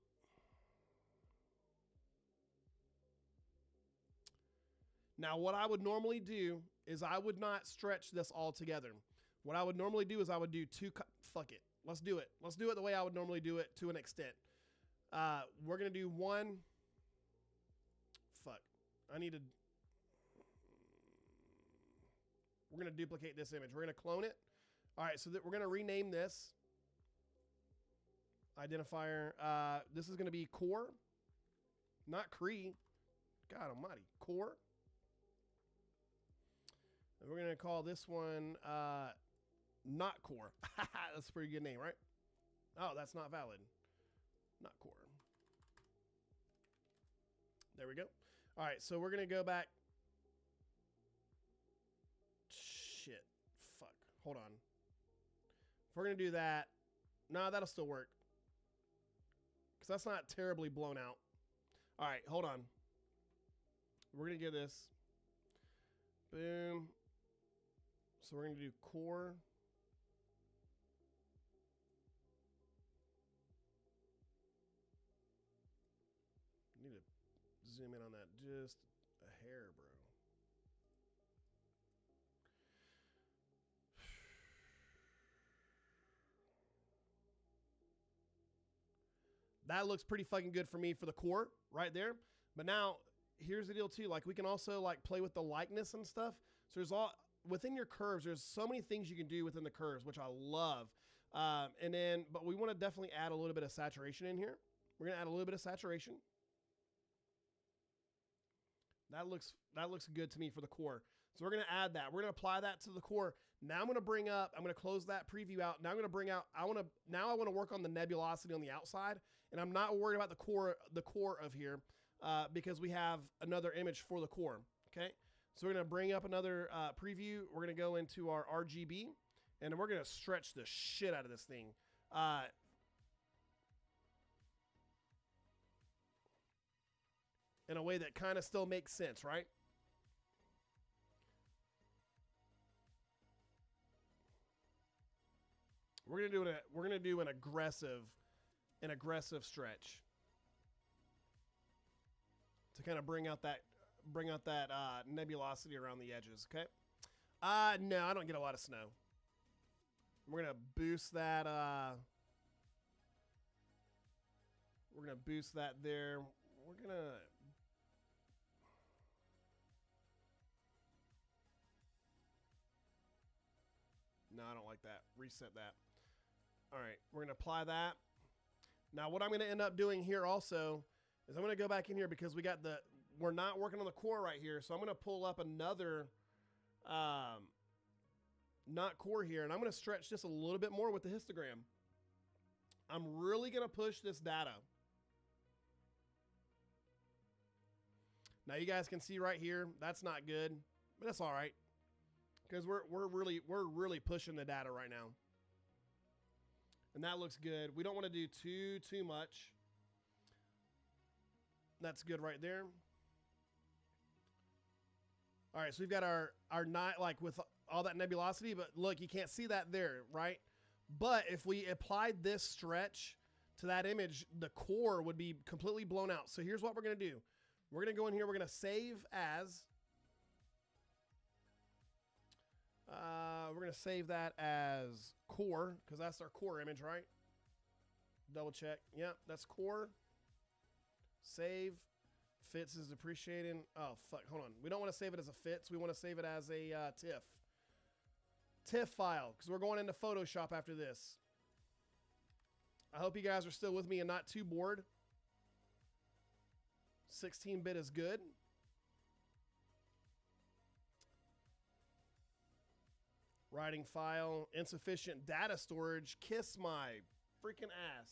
Now, what I would normally do is I would not stretch this all together. What I would normally do is I would do fuck it. Let's do it. Let's do it the way I would normally do it to an extent. We're gonna do one. Fuck. We're going to duplicate this image. We're going to clone it. All right, so we're going to rename this identifier. This is going to be core, not Cree. God almighty, core. And we're going to call this one not core. That's a pretty good name, right? Oh, that's not valid. Not core. There we go. All right, so we're going to go back. Shit. Fuck. Hold on. If we're going to do that, no, that'll still work. Because that's not terribly blown out. All right, hold on. We're going to give this. Boom. So we're going to do core. Need to zoom in on that just a hair, bro. That looks pretty fucking good for me for the core right there. But now here's the deal too. Like we can also like play with the likeness and stuff. So there's all within your curves. There's so many things you can do within the curves, which I love. But we want to definitely add a little bit of saturation in here. We're going to add a little bit of saturation. That looks good to me for the core. So we're going to add that. We're going to apply that to the core. Now I'm going to close that preview out. Now I'm going to bring out, I want to work on the nebulosity on the outside, and I'm not worried about the core of here because we have another image for the core. Okay. So we're going to bring up another preview. We're going to go into our RGB, and we're going to stretch the shit out of this thing. In a way that kind of still makes sense, right? We're gonna do an aggressive stretch to kind of bring out that nebulosity around the edges. Okay. No, I don't get a lot of snow. We're gonna boost that. We're gonna boost that there. We're gonna. No, I don't like that. Reset that. All right, we're going to apply that. Now, what I'm going to end up doing here also is I'm going to go back in here because we're not working on the core right here. So I'm going to pull up another not core here, and I'm going to stretch just a little bit more with the histogram. I'm really going to push this data. Now, you guys can see right here, that's not good, but that's all right. Because we're really pushing the data right now. And that looks good. We don't want to do too much. That's good right there. All right, so we've got our night like with all that nebulosity, but look, you can't see that there, right? But if we applied this stretch to that image, the core would be completely blown out. So here's what we're going to do. We're going to go in here. We're going to save as. We're going to save that as core because that's our core image, right? Double check. Yep, that's core. Save. Fits is depreciating. Oh, fuck. Hold on. We don't want to save it as a fits. We want to save it as a TIFF. TIFF file because we're going into Photoshop after this. I hope you guys are still with me and not too bored. 16-bit is good. Writing file, insufficient data storage. Kiss my freaking ass.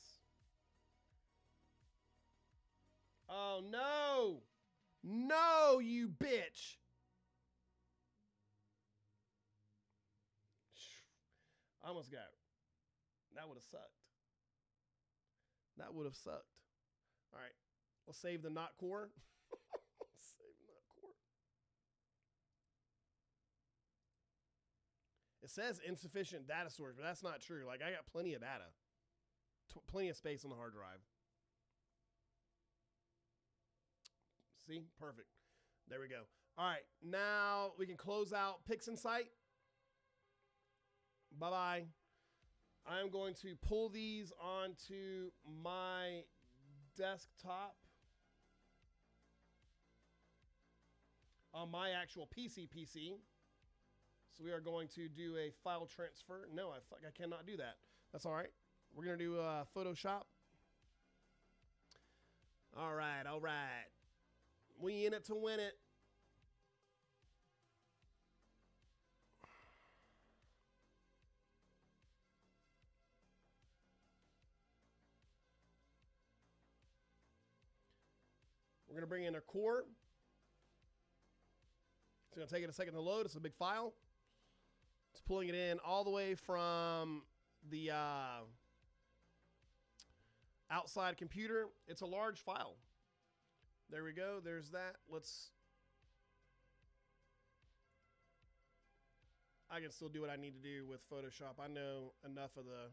Oh, no. No, you bitch. I almost got it. That would have sucked. That would have sucked. All right. We'll save the not core. Save not core. It says insufficient data storage, but that's not true. Like, I got plenty of data. Plenty of space on the hard drive. See? Perfect. There we go. All right. Now we can close out PixInsight. Bye-bye. I'm going to pull these onto my desktop on my actual PC. So we are going to do a file transfer. No, I cannot do that. That's all right. We're going to do Photoshop. All right, all right. We in it to win it. We're going to bring in a core. It's going to take it a second to load. It's a big file. It's pulling it in all the way from the outside computer. It's a large file. There we go. There's that. I can still do what I need to do with Photoshop. I know enough of the...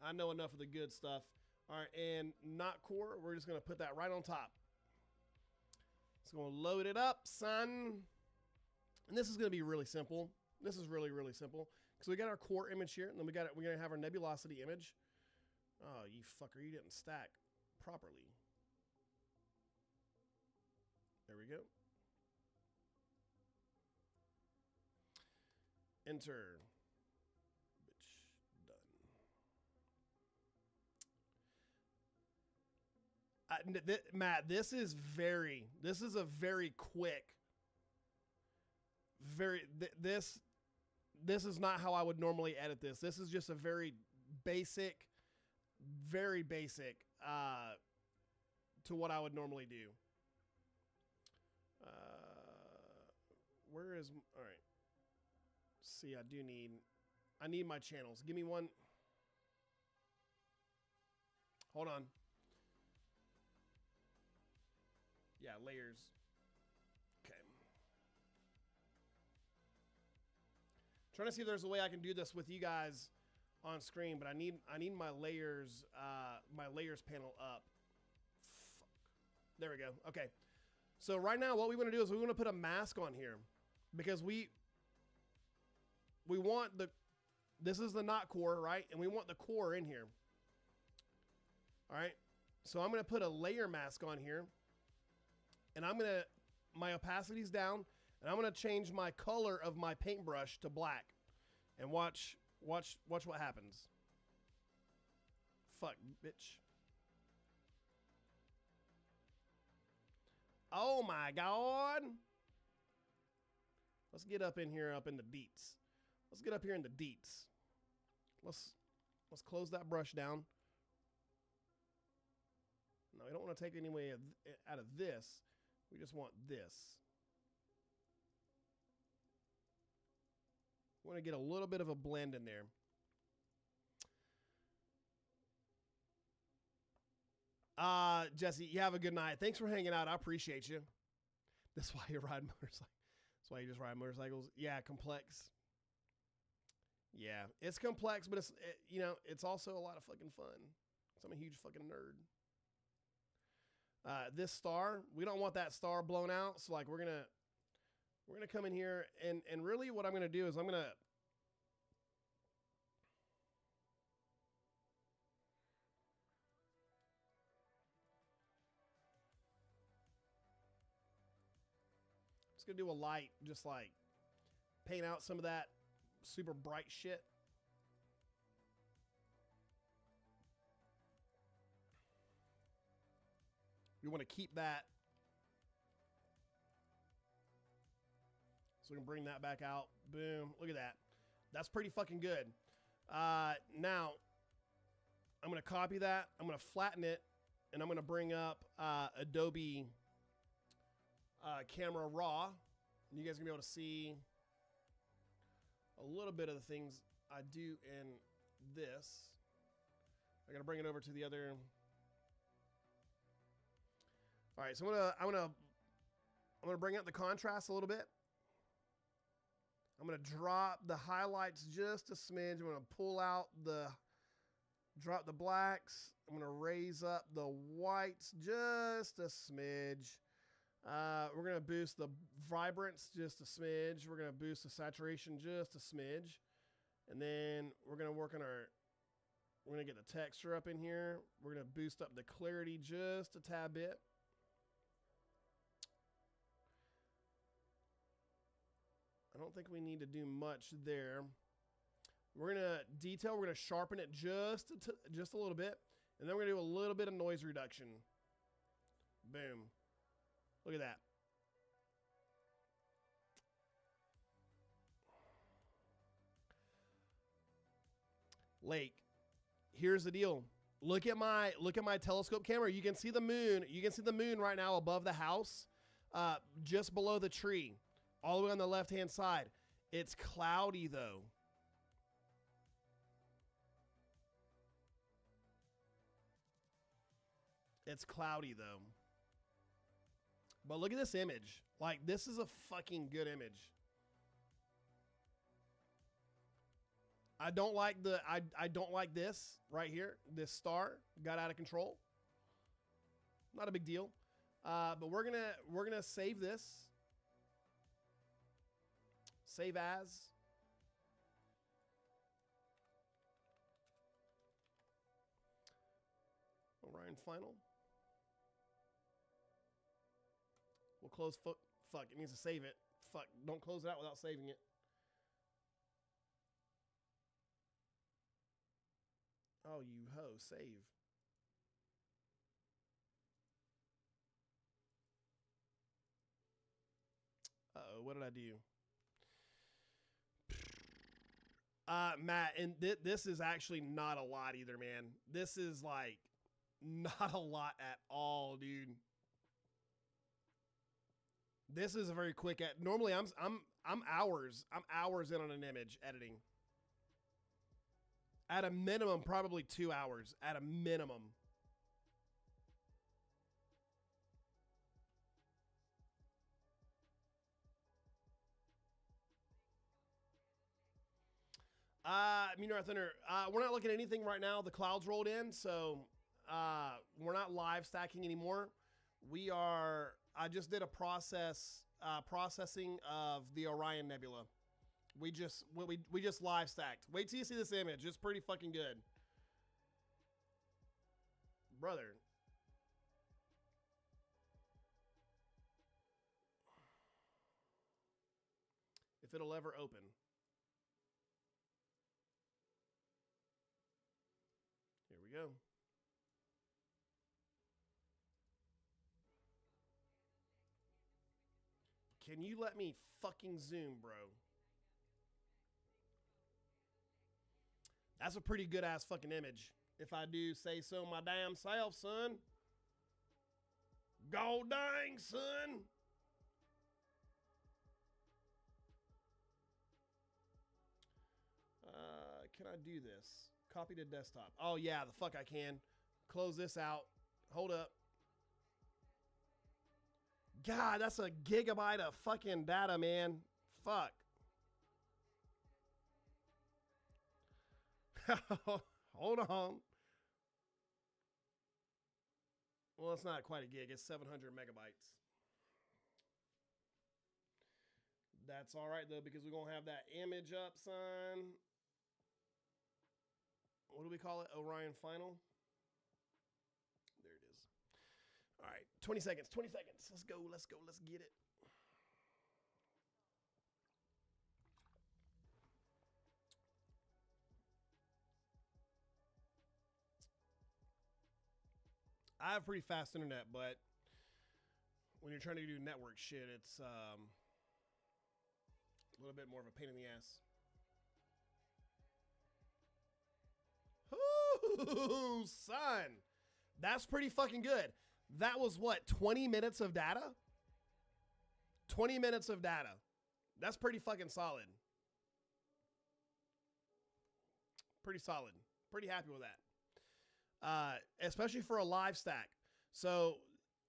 I know enough of the good stuff. All right, and not core, we're just going to put that right on top. It's going to load it up, son. And this is going to be really simple. This is really, really simple. Because we got our core image here, and then we're going to have our nebulosity image. Oh, you fucker, you didn't stack properly. There we go. Enter. Matt, this is a very quick, this is not how I would normally edit this. This is just a very basic to what I would normally do. Where is, all right. See, I need my channels. Give me one. Hold on. Yeah, layers. Okay. Trying to see if there's a way I can do this with you guys on screen, but I need my layers panel up. Fuck. There we go. Okay. So right now what we want to do is we want to put a mask on here because we want this is the not core, right? And we want the core in here. All right. So I'm going to put a layer mask on here. And my opacity's down, and I'm gonna change my color of my paintbrush to black, and watch what happens. Fuck, bitch. Oh my God. Let's get up in here, up in the deets. Let's get up here in the deets. Let's close that brush down. No, we don't want to take any way out of this. We just want this. We want to get a little bit of a blend in there. Jesse, you have a good night. Thanks for hanging out. I appreciate you. That's why you ride motorcycles. That's why you just ride motorcycles. Yeah, complex. Yeah, it's complex, but you know, it's also a lot of fucking fun. So I'm a huge fucking nerd. This star, we don't want that star blown out. So like we're gonna come in here and really what I'm gonna do is I'm gonna do a light, just like paint out some of that super bright shit. We want to keep that. So we can bring that back out. Boom. Look at that. That's pretty fucking good. Now, I'm going to copy that. I'm going to flatten it. And I'm going to bring up Adobe Camera Raw. And you guys are going to be able to see a little bit of the things I do in this. I got to bring it over to the other. All right, so I'm gonna bring out the contrast a little bit. I'm gonna drop the highlights just a smidge. I'm gonna pull out drop the blacks. I'm gonna raise up the whites just a smidge. We're gonna boost the vibrance just a smidge. We're gonna boost the saturation just a smidge, and then we're gonna work on we're gonna get the texture up in here. We're gonna boost up the clarity just a tad bit. I don't think we need to do much there. We're going to detail. We're going to sharpen it just a little bit. And then we're going to do a little bit of noise reduction. Boom. Look at that. Lake. Here's the deal. Look at my telescope camera. You can see the moon. You can see the moon right now above the house, just below the tree. All the way on the left-hand side. It's cloudy, though. It's cloudy, though. But look at this image. Like, this is a fucking good image. I don't like I don't like this right here. This star got out of control. Not a big deal. But we're gonna save this. Save as. Orion final. We'll close fuck, it needs to save it. Fuck, don't close it out without saving it. Oh, you ho, save. Uh-oh, what did I do? Matt, and this is actually not a lot either, man. This is like not a lot at all, dude. This is a very quick. Normally, I'm hours in on an image editing. At a minimum, probably 2 hours. At a minimum. Meteor Thunder, we're not looking at anything right now. The clouds rolled in, so we're not live stacking anymore. I just did a processing of the Orion Nebula. We just live stacked. Wait till you see this image. It's pretty fucking good. Brother. If it'll ever open. Here we go. Can you let me fucking zoom, bro? That's a pretty good ass fucking image. If I do say so my damn self, son. God dang, son. Can I do this? Copy to desktop. Oh yeah, the fuck I can. Close this out. Hold up. God, that's a gigabyte of fucking data, man. Fuck. Hold on. Well, it's not quite a gig. It's 700 megabytes. That's all right, though, because we're going to have that image up, son. What do we call it? Orion Final? There it is. All right, 20 seconds, 20 seconds. Let's go, let's go, let's get it. I have pretty fast internet, but when you're trying to do network shit, it's a little bit more of a pain in the ass. Ooh, son. That's pretty fucking good. That was what, 20 minutes of data? 20 minutes of data. That's pretty fucking solid. Pretty solid. Pretty happy with that. Especially for a live stack. So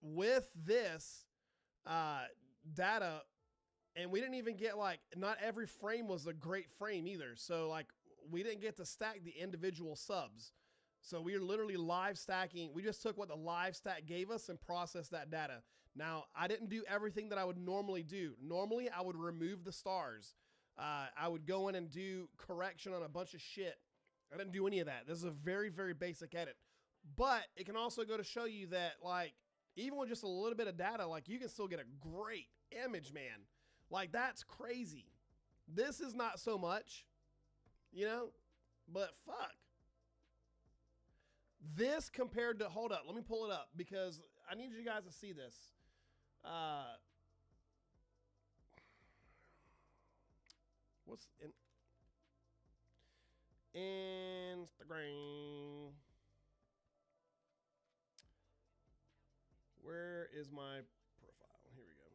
with this data, and we didn't even get like, not every frame was a great frame either. So like we didn't get to stack the individual subs. So we are literally live stacking. We just took what the live stack gave us and processed that data. Now, I didn't do everything that I would normally do. Normally, I would remove the stars. I would go in and do correction on a bunch of shit. I didn't do any of that. This is a very, very basic edit. But it can also go to show you that, like, even with just a little bit of data, like, you can still get a great image, man. Like, that's crazy. This is not so much, you know? But fuck. This compared to, hold up, let me pull it up because I need you guys to see this. What's in Instagram? Where is my profile? Here we go.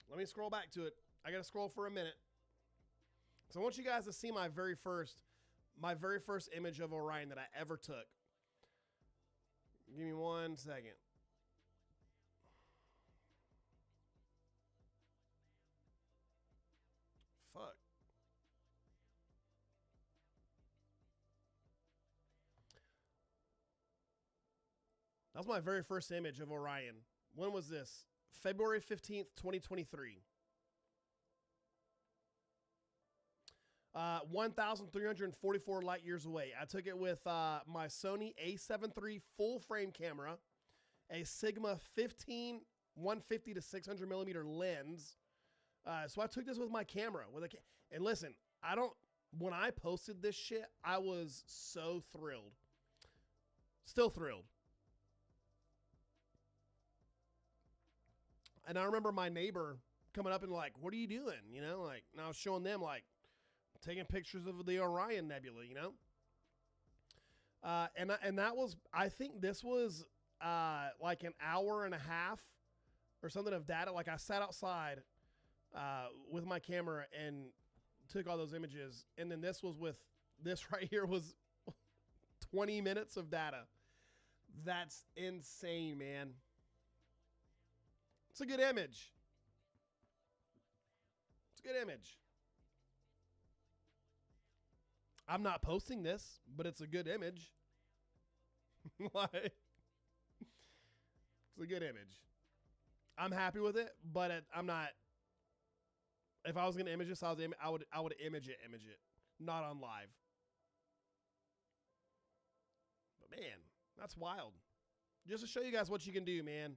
Let me scroll back to it. I got to scroll for a minute. So I want you guys to see my very first image of Orion that I ever took. Give me 1 second. Fuck. That was my very first image of Orion. When was this? February 15th, 2023. 1,344 light years away. I took it with my Sony A7 III full frame camera, a Sigma 15 150 to 600 millimeter lens. So I took this with my camera and listen, when I posted this shit, I was so thrilled. Still thrilled. And I remember my neighbor coming up and like, what are you doing? You know, like, and I was showing them like taking pictures of the Orion Nebula, you know? And that was, I think this was like an hour and a half or something of data. Like I sat outside with my camera and took all those images. And then this right here was 20 minutes of data. That's insane, man. It's a good image. It's a good image. I'm not posting this, but it's a good image. Like, it's a good image. I'm happy with it, but I'm not. If I was gonna image this, I would image it, not on live. But man, that's wild. Just to show you guys what you can do, man.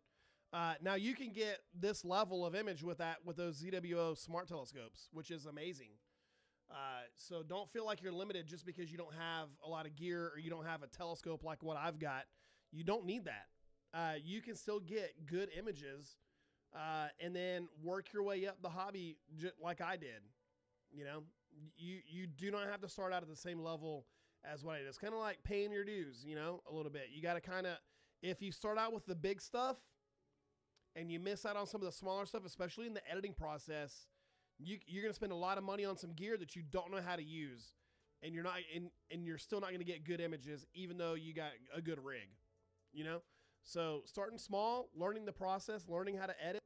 Now you can get this level of image with those ZWO smart telescopes, which is amazing. So don't feel like you're limited just because you don't have a lot of gear or you don't have a telescope like what I've got. You don't need that. You can still get good images, and then work your way up the hobby like I did. You know, you do not have to start out at the same level as what I did. It's kind of like paying your dues, you know, a little bit. You got to kind of, if you start out with the big stuff and you miss out on some of the smaller stuff, especially in the editing process, you're going to spend a lot of money on some gear that you don't know how to use, and you're still not going to get good images, even though you got a good rig, you know? So starting small, learning the process, learning how to edit,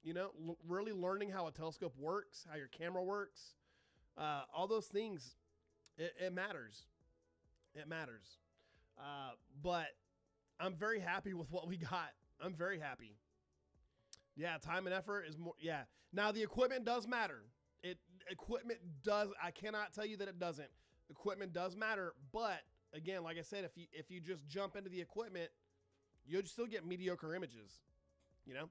you know, really learning how a telescope works, how your camera works, all those things, it matters. It matters. But I'm very happy with what we got. I'm very happy. Yeah, time and effort is more. Yeah. Now the equipment does matter. Equipment does. I cannot tell you that it doesn't. Equipment does matter, but again, like I said, if you just jump into the equipment, you'll still get mediocre images. You know.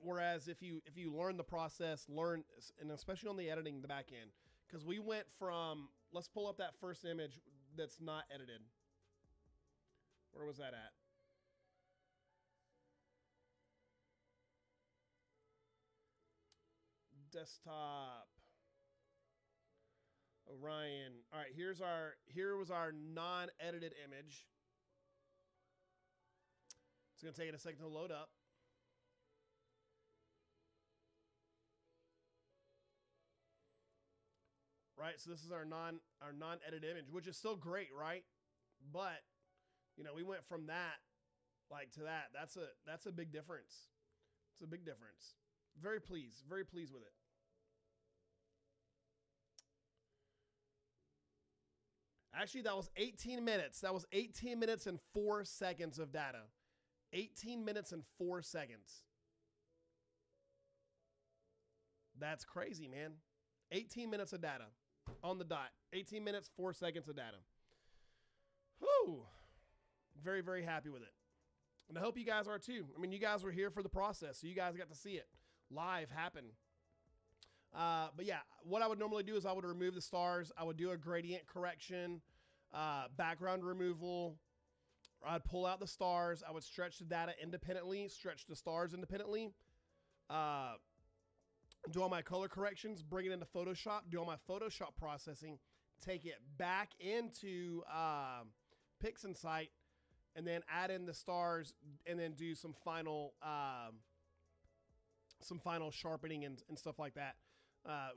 Whereas if you learn the process, and especially on the editing, the back end, because we went from, let's pull up that first image that's not edited. Where was that at? Desktop. Orion. All right, here was our non-edited image. It's gonna take it a second to load up. Right, so this is our non-edited image, which is still great, right? But you know, we went from that to that. That's a big difference. It's a big difference. Very pleased with it. Actually, that was 18 minutes. That was 18 minutes and 4 seconds of data. 18 minutes and 4 seconds. That's crazy, man. 18 minutes of data on the dot. 18 minutes, 4 seconds of data. Whew. Very, very happy with it. And I hope you guys are too. I mean, you guys were here for the process, so you guys got to see it live happen. But yeah, what I would normally do is I would remove the stars. I would do a gradient correction, background removal. I'd pull out the stars. I would stretch the data independently, stretch the stars independently, do all my color corrections, bring it into Photoshop, do all my Photoshop processing, take it back into PixInsight, and then add in the stars, and then do some final sharpening and stuff like that.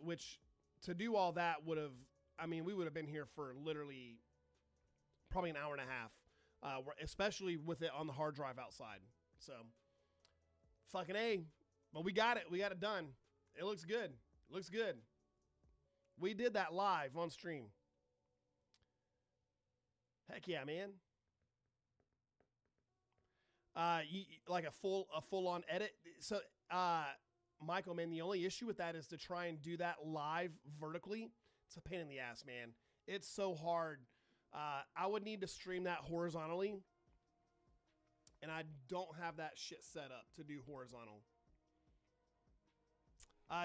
Which to do all that would have, I mean, we would have been here for literally probably an hour and a half, especially with it on the hard drive outside. So fucking A, but we got it. We got it done. It looks good. It looks good. We did that live on stream. Heck yeah, man. Like a full on edit. So, Michael, man, the only issue with that is to try and do that live vertically. It's a pain in the ass, man. It's so hard. I would need to stream that horizontally, and I don't have that shit set up to do horizontal.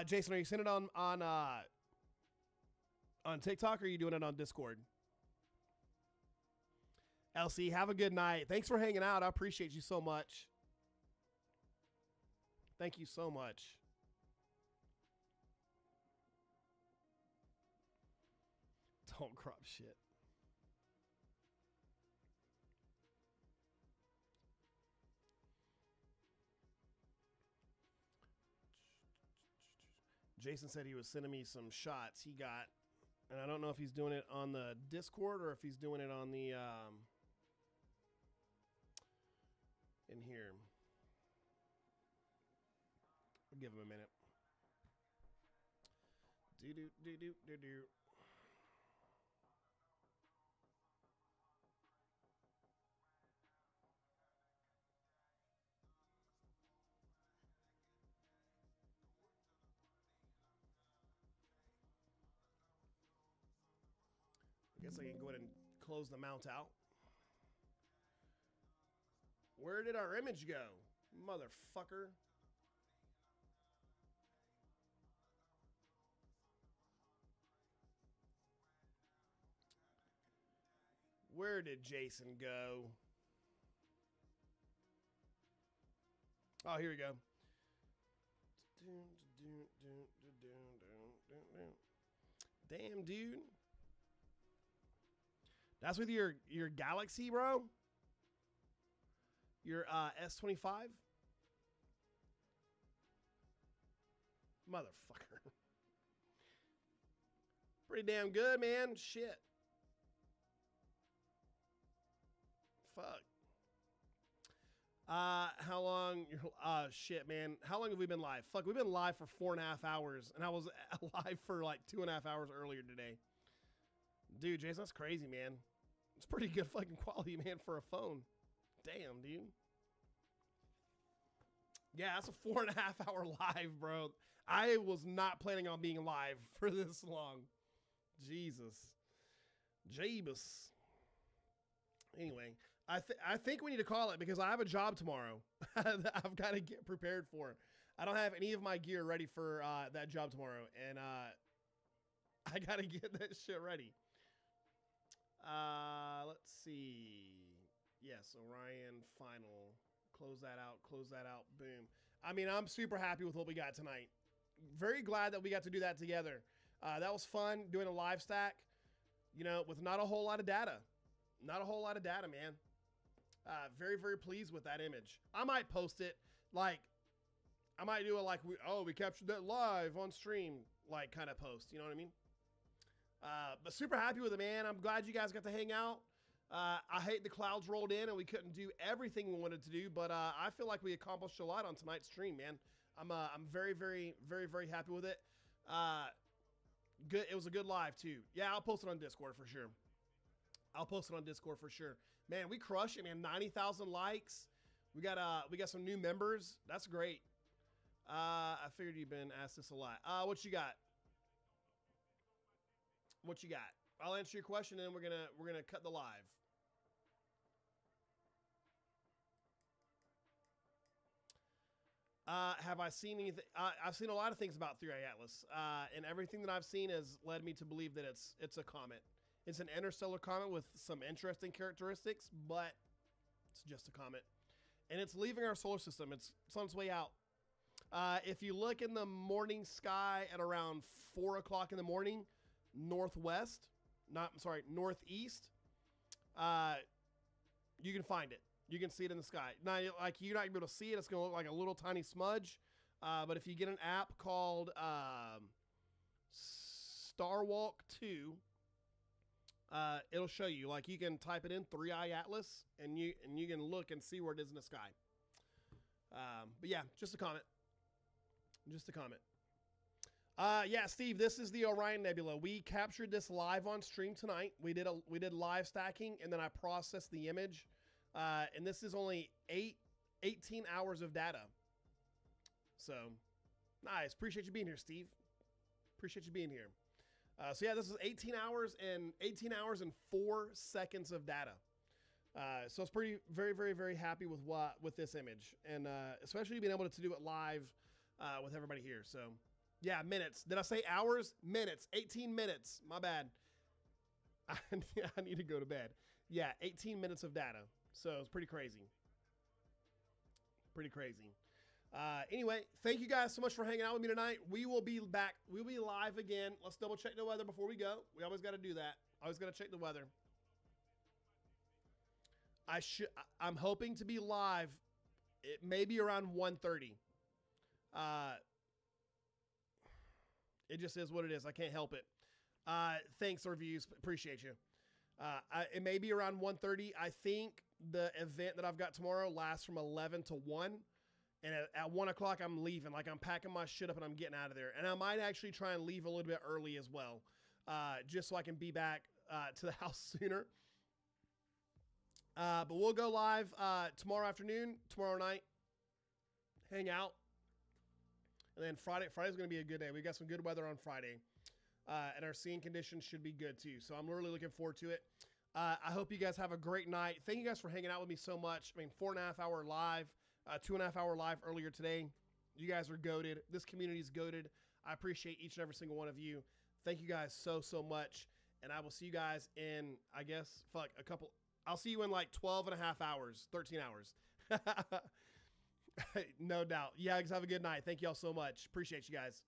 Jason, are you sending it on TikTok, or are you doing it on Discord? LC, have a good night. Thanks for hanging out. I appreciate you so much. Thank you so much. Don't crop shit. Jason said he was sending me some shots he got, and I don't know if he's doing it on the Discord or if he's doing it on the in here. I'll give him a minute. Do. I guess I can go ahead and close the mount out. Where did our image go? Motherfucker. Where did Jason go? Oh, here we go. Damn, dude. That's with your Galaxy, bro? Your S25? Motherfucker. Pretty damn good, man. Shit. Fuck. How long? Shit, man. How long have we been live? Fuck, we've been live for 4.5 hours, and I was live for like 2.5 hours earlier today. Dude, Jason, that's crazy, man. It's pretty good fucking quality, man, for a phone. Damn, dude. Yeah, that's a 4.5 hour live, bro. I was not planning on being live for this long. Jesus. Jabus. Anyway, I think we need to call it because I have a job tomorrow that I've got to get prepared for. I don't have any of my gear ready for that job tomorrow, and I got to get that shit ready. Let's see. Yes, Orion final. Close that out, boom. I mean, I'm super happy with what we got tonight. Very glad that we got to do that together. That was fun doing a live stack, you know, with not a whole lot of data. Not a whole lot of data, man. Very, very pleased with that image. I might post it, like, I might do a, like, we captured that live on stream, like, kind of post, you know what I mean? But super happy with it, man. I'm glad you guys got to hang out. I hate the clouds rolled in and we couldn't do everything we wanted to do, but I feel like we accomplished a lot on tonight's stream, man. I'm very, very, very, very happy with it. Good. It was a good live too. Yeah, I'll post it on Discord for sure. Man, we crushed it, man. 90,000 likes. We got some new members. That's great. I figured you've been asked this a lot. What you got? I'll answer your question and then we're gonna cut the live. Have I seen anything? I've seen a lot of things about 3i Atlas, and everything that I've seen has led me to believe that it's a comet. It's an interstellar comet with some interesting characteristics, but it's just a comet, and it's leaving our solar system. It's on its way out. If you look in the morning sky at around 4 o'clock in the morning, northeast, you can find it. You can see it in the sky. Now, like, you're not able to see it. It's going to look like a little tiny smudge. But if you get an app called Starwalk 2, it'll show you. Like, you can type it in 3i Atlas, and you can look and see where it is in the sky. But yeah, just a comment. Yeah, Steve, this is the Orion Nebula. We captured this live on stream tonight. We did live stacking, and then I processed the image. And this is only 18 hours of data. So, nice. Appreciate you being here, Steve. Appreciate you being here. So yeah, this is 18 hours and 4 seconds of data. So it's very, very, very happy with this image, and especially being able to do it live with everybody here. So yeah, minutes. Did I say hours? Minutes. 18 minutes. My bad. I need to go to bed. Yeah, 18 minutes of data. So it's pretty crazy. Anyway, thank you guys so much for hanging out with me tonight. We will be back. We'll be live again. Let's double check the weather before we go. We always got to do that. Always got to check the weather. I'm hoping to be live. It may be around 1:30. It just is what it is. I can't help it. Thanks, reviews. Appreciate you. It may be around 1:30. I think the event that I've got tomorrow lasts from 11 to 1. And at 1 o'clock, I'm leaving. Like, I'm packing my shit up and I'm getting out of there. And I might actually try and leave a little bit early as well, just so I can be back to the house sooner. But we'll go live tomorrow afternoon, tomorrow night, hang out. And then Friday's going to be a good day. We got some good weather on Friday. And our seeing conditions should be good too. So I'm really looking forward to it. I hope you guys have a great night. Thank you guys for hanging out with me so much. I mean, 4.5 hour live, 2.5 hour live earlier today. You guys are goated. This community is goated. I appreciate each and every single one of you. Thank you guys so much. And I will see you guys in, I guess, I'll see you in like 12.5 hours, 13 hours. No doubt. Yeah, guys, have a good night. Thank you all so much. Appreciate you guys.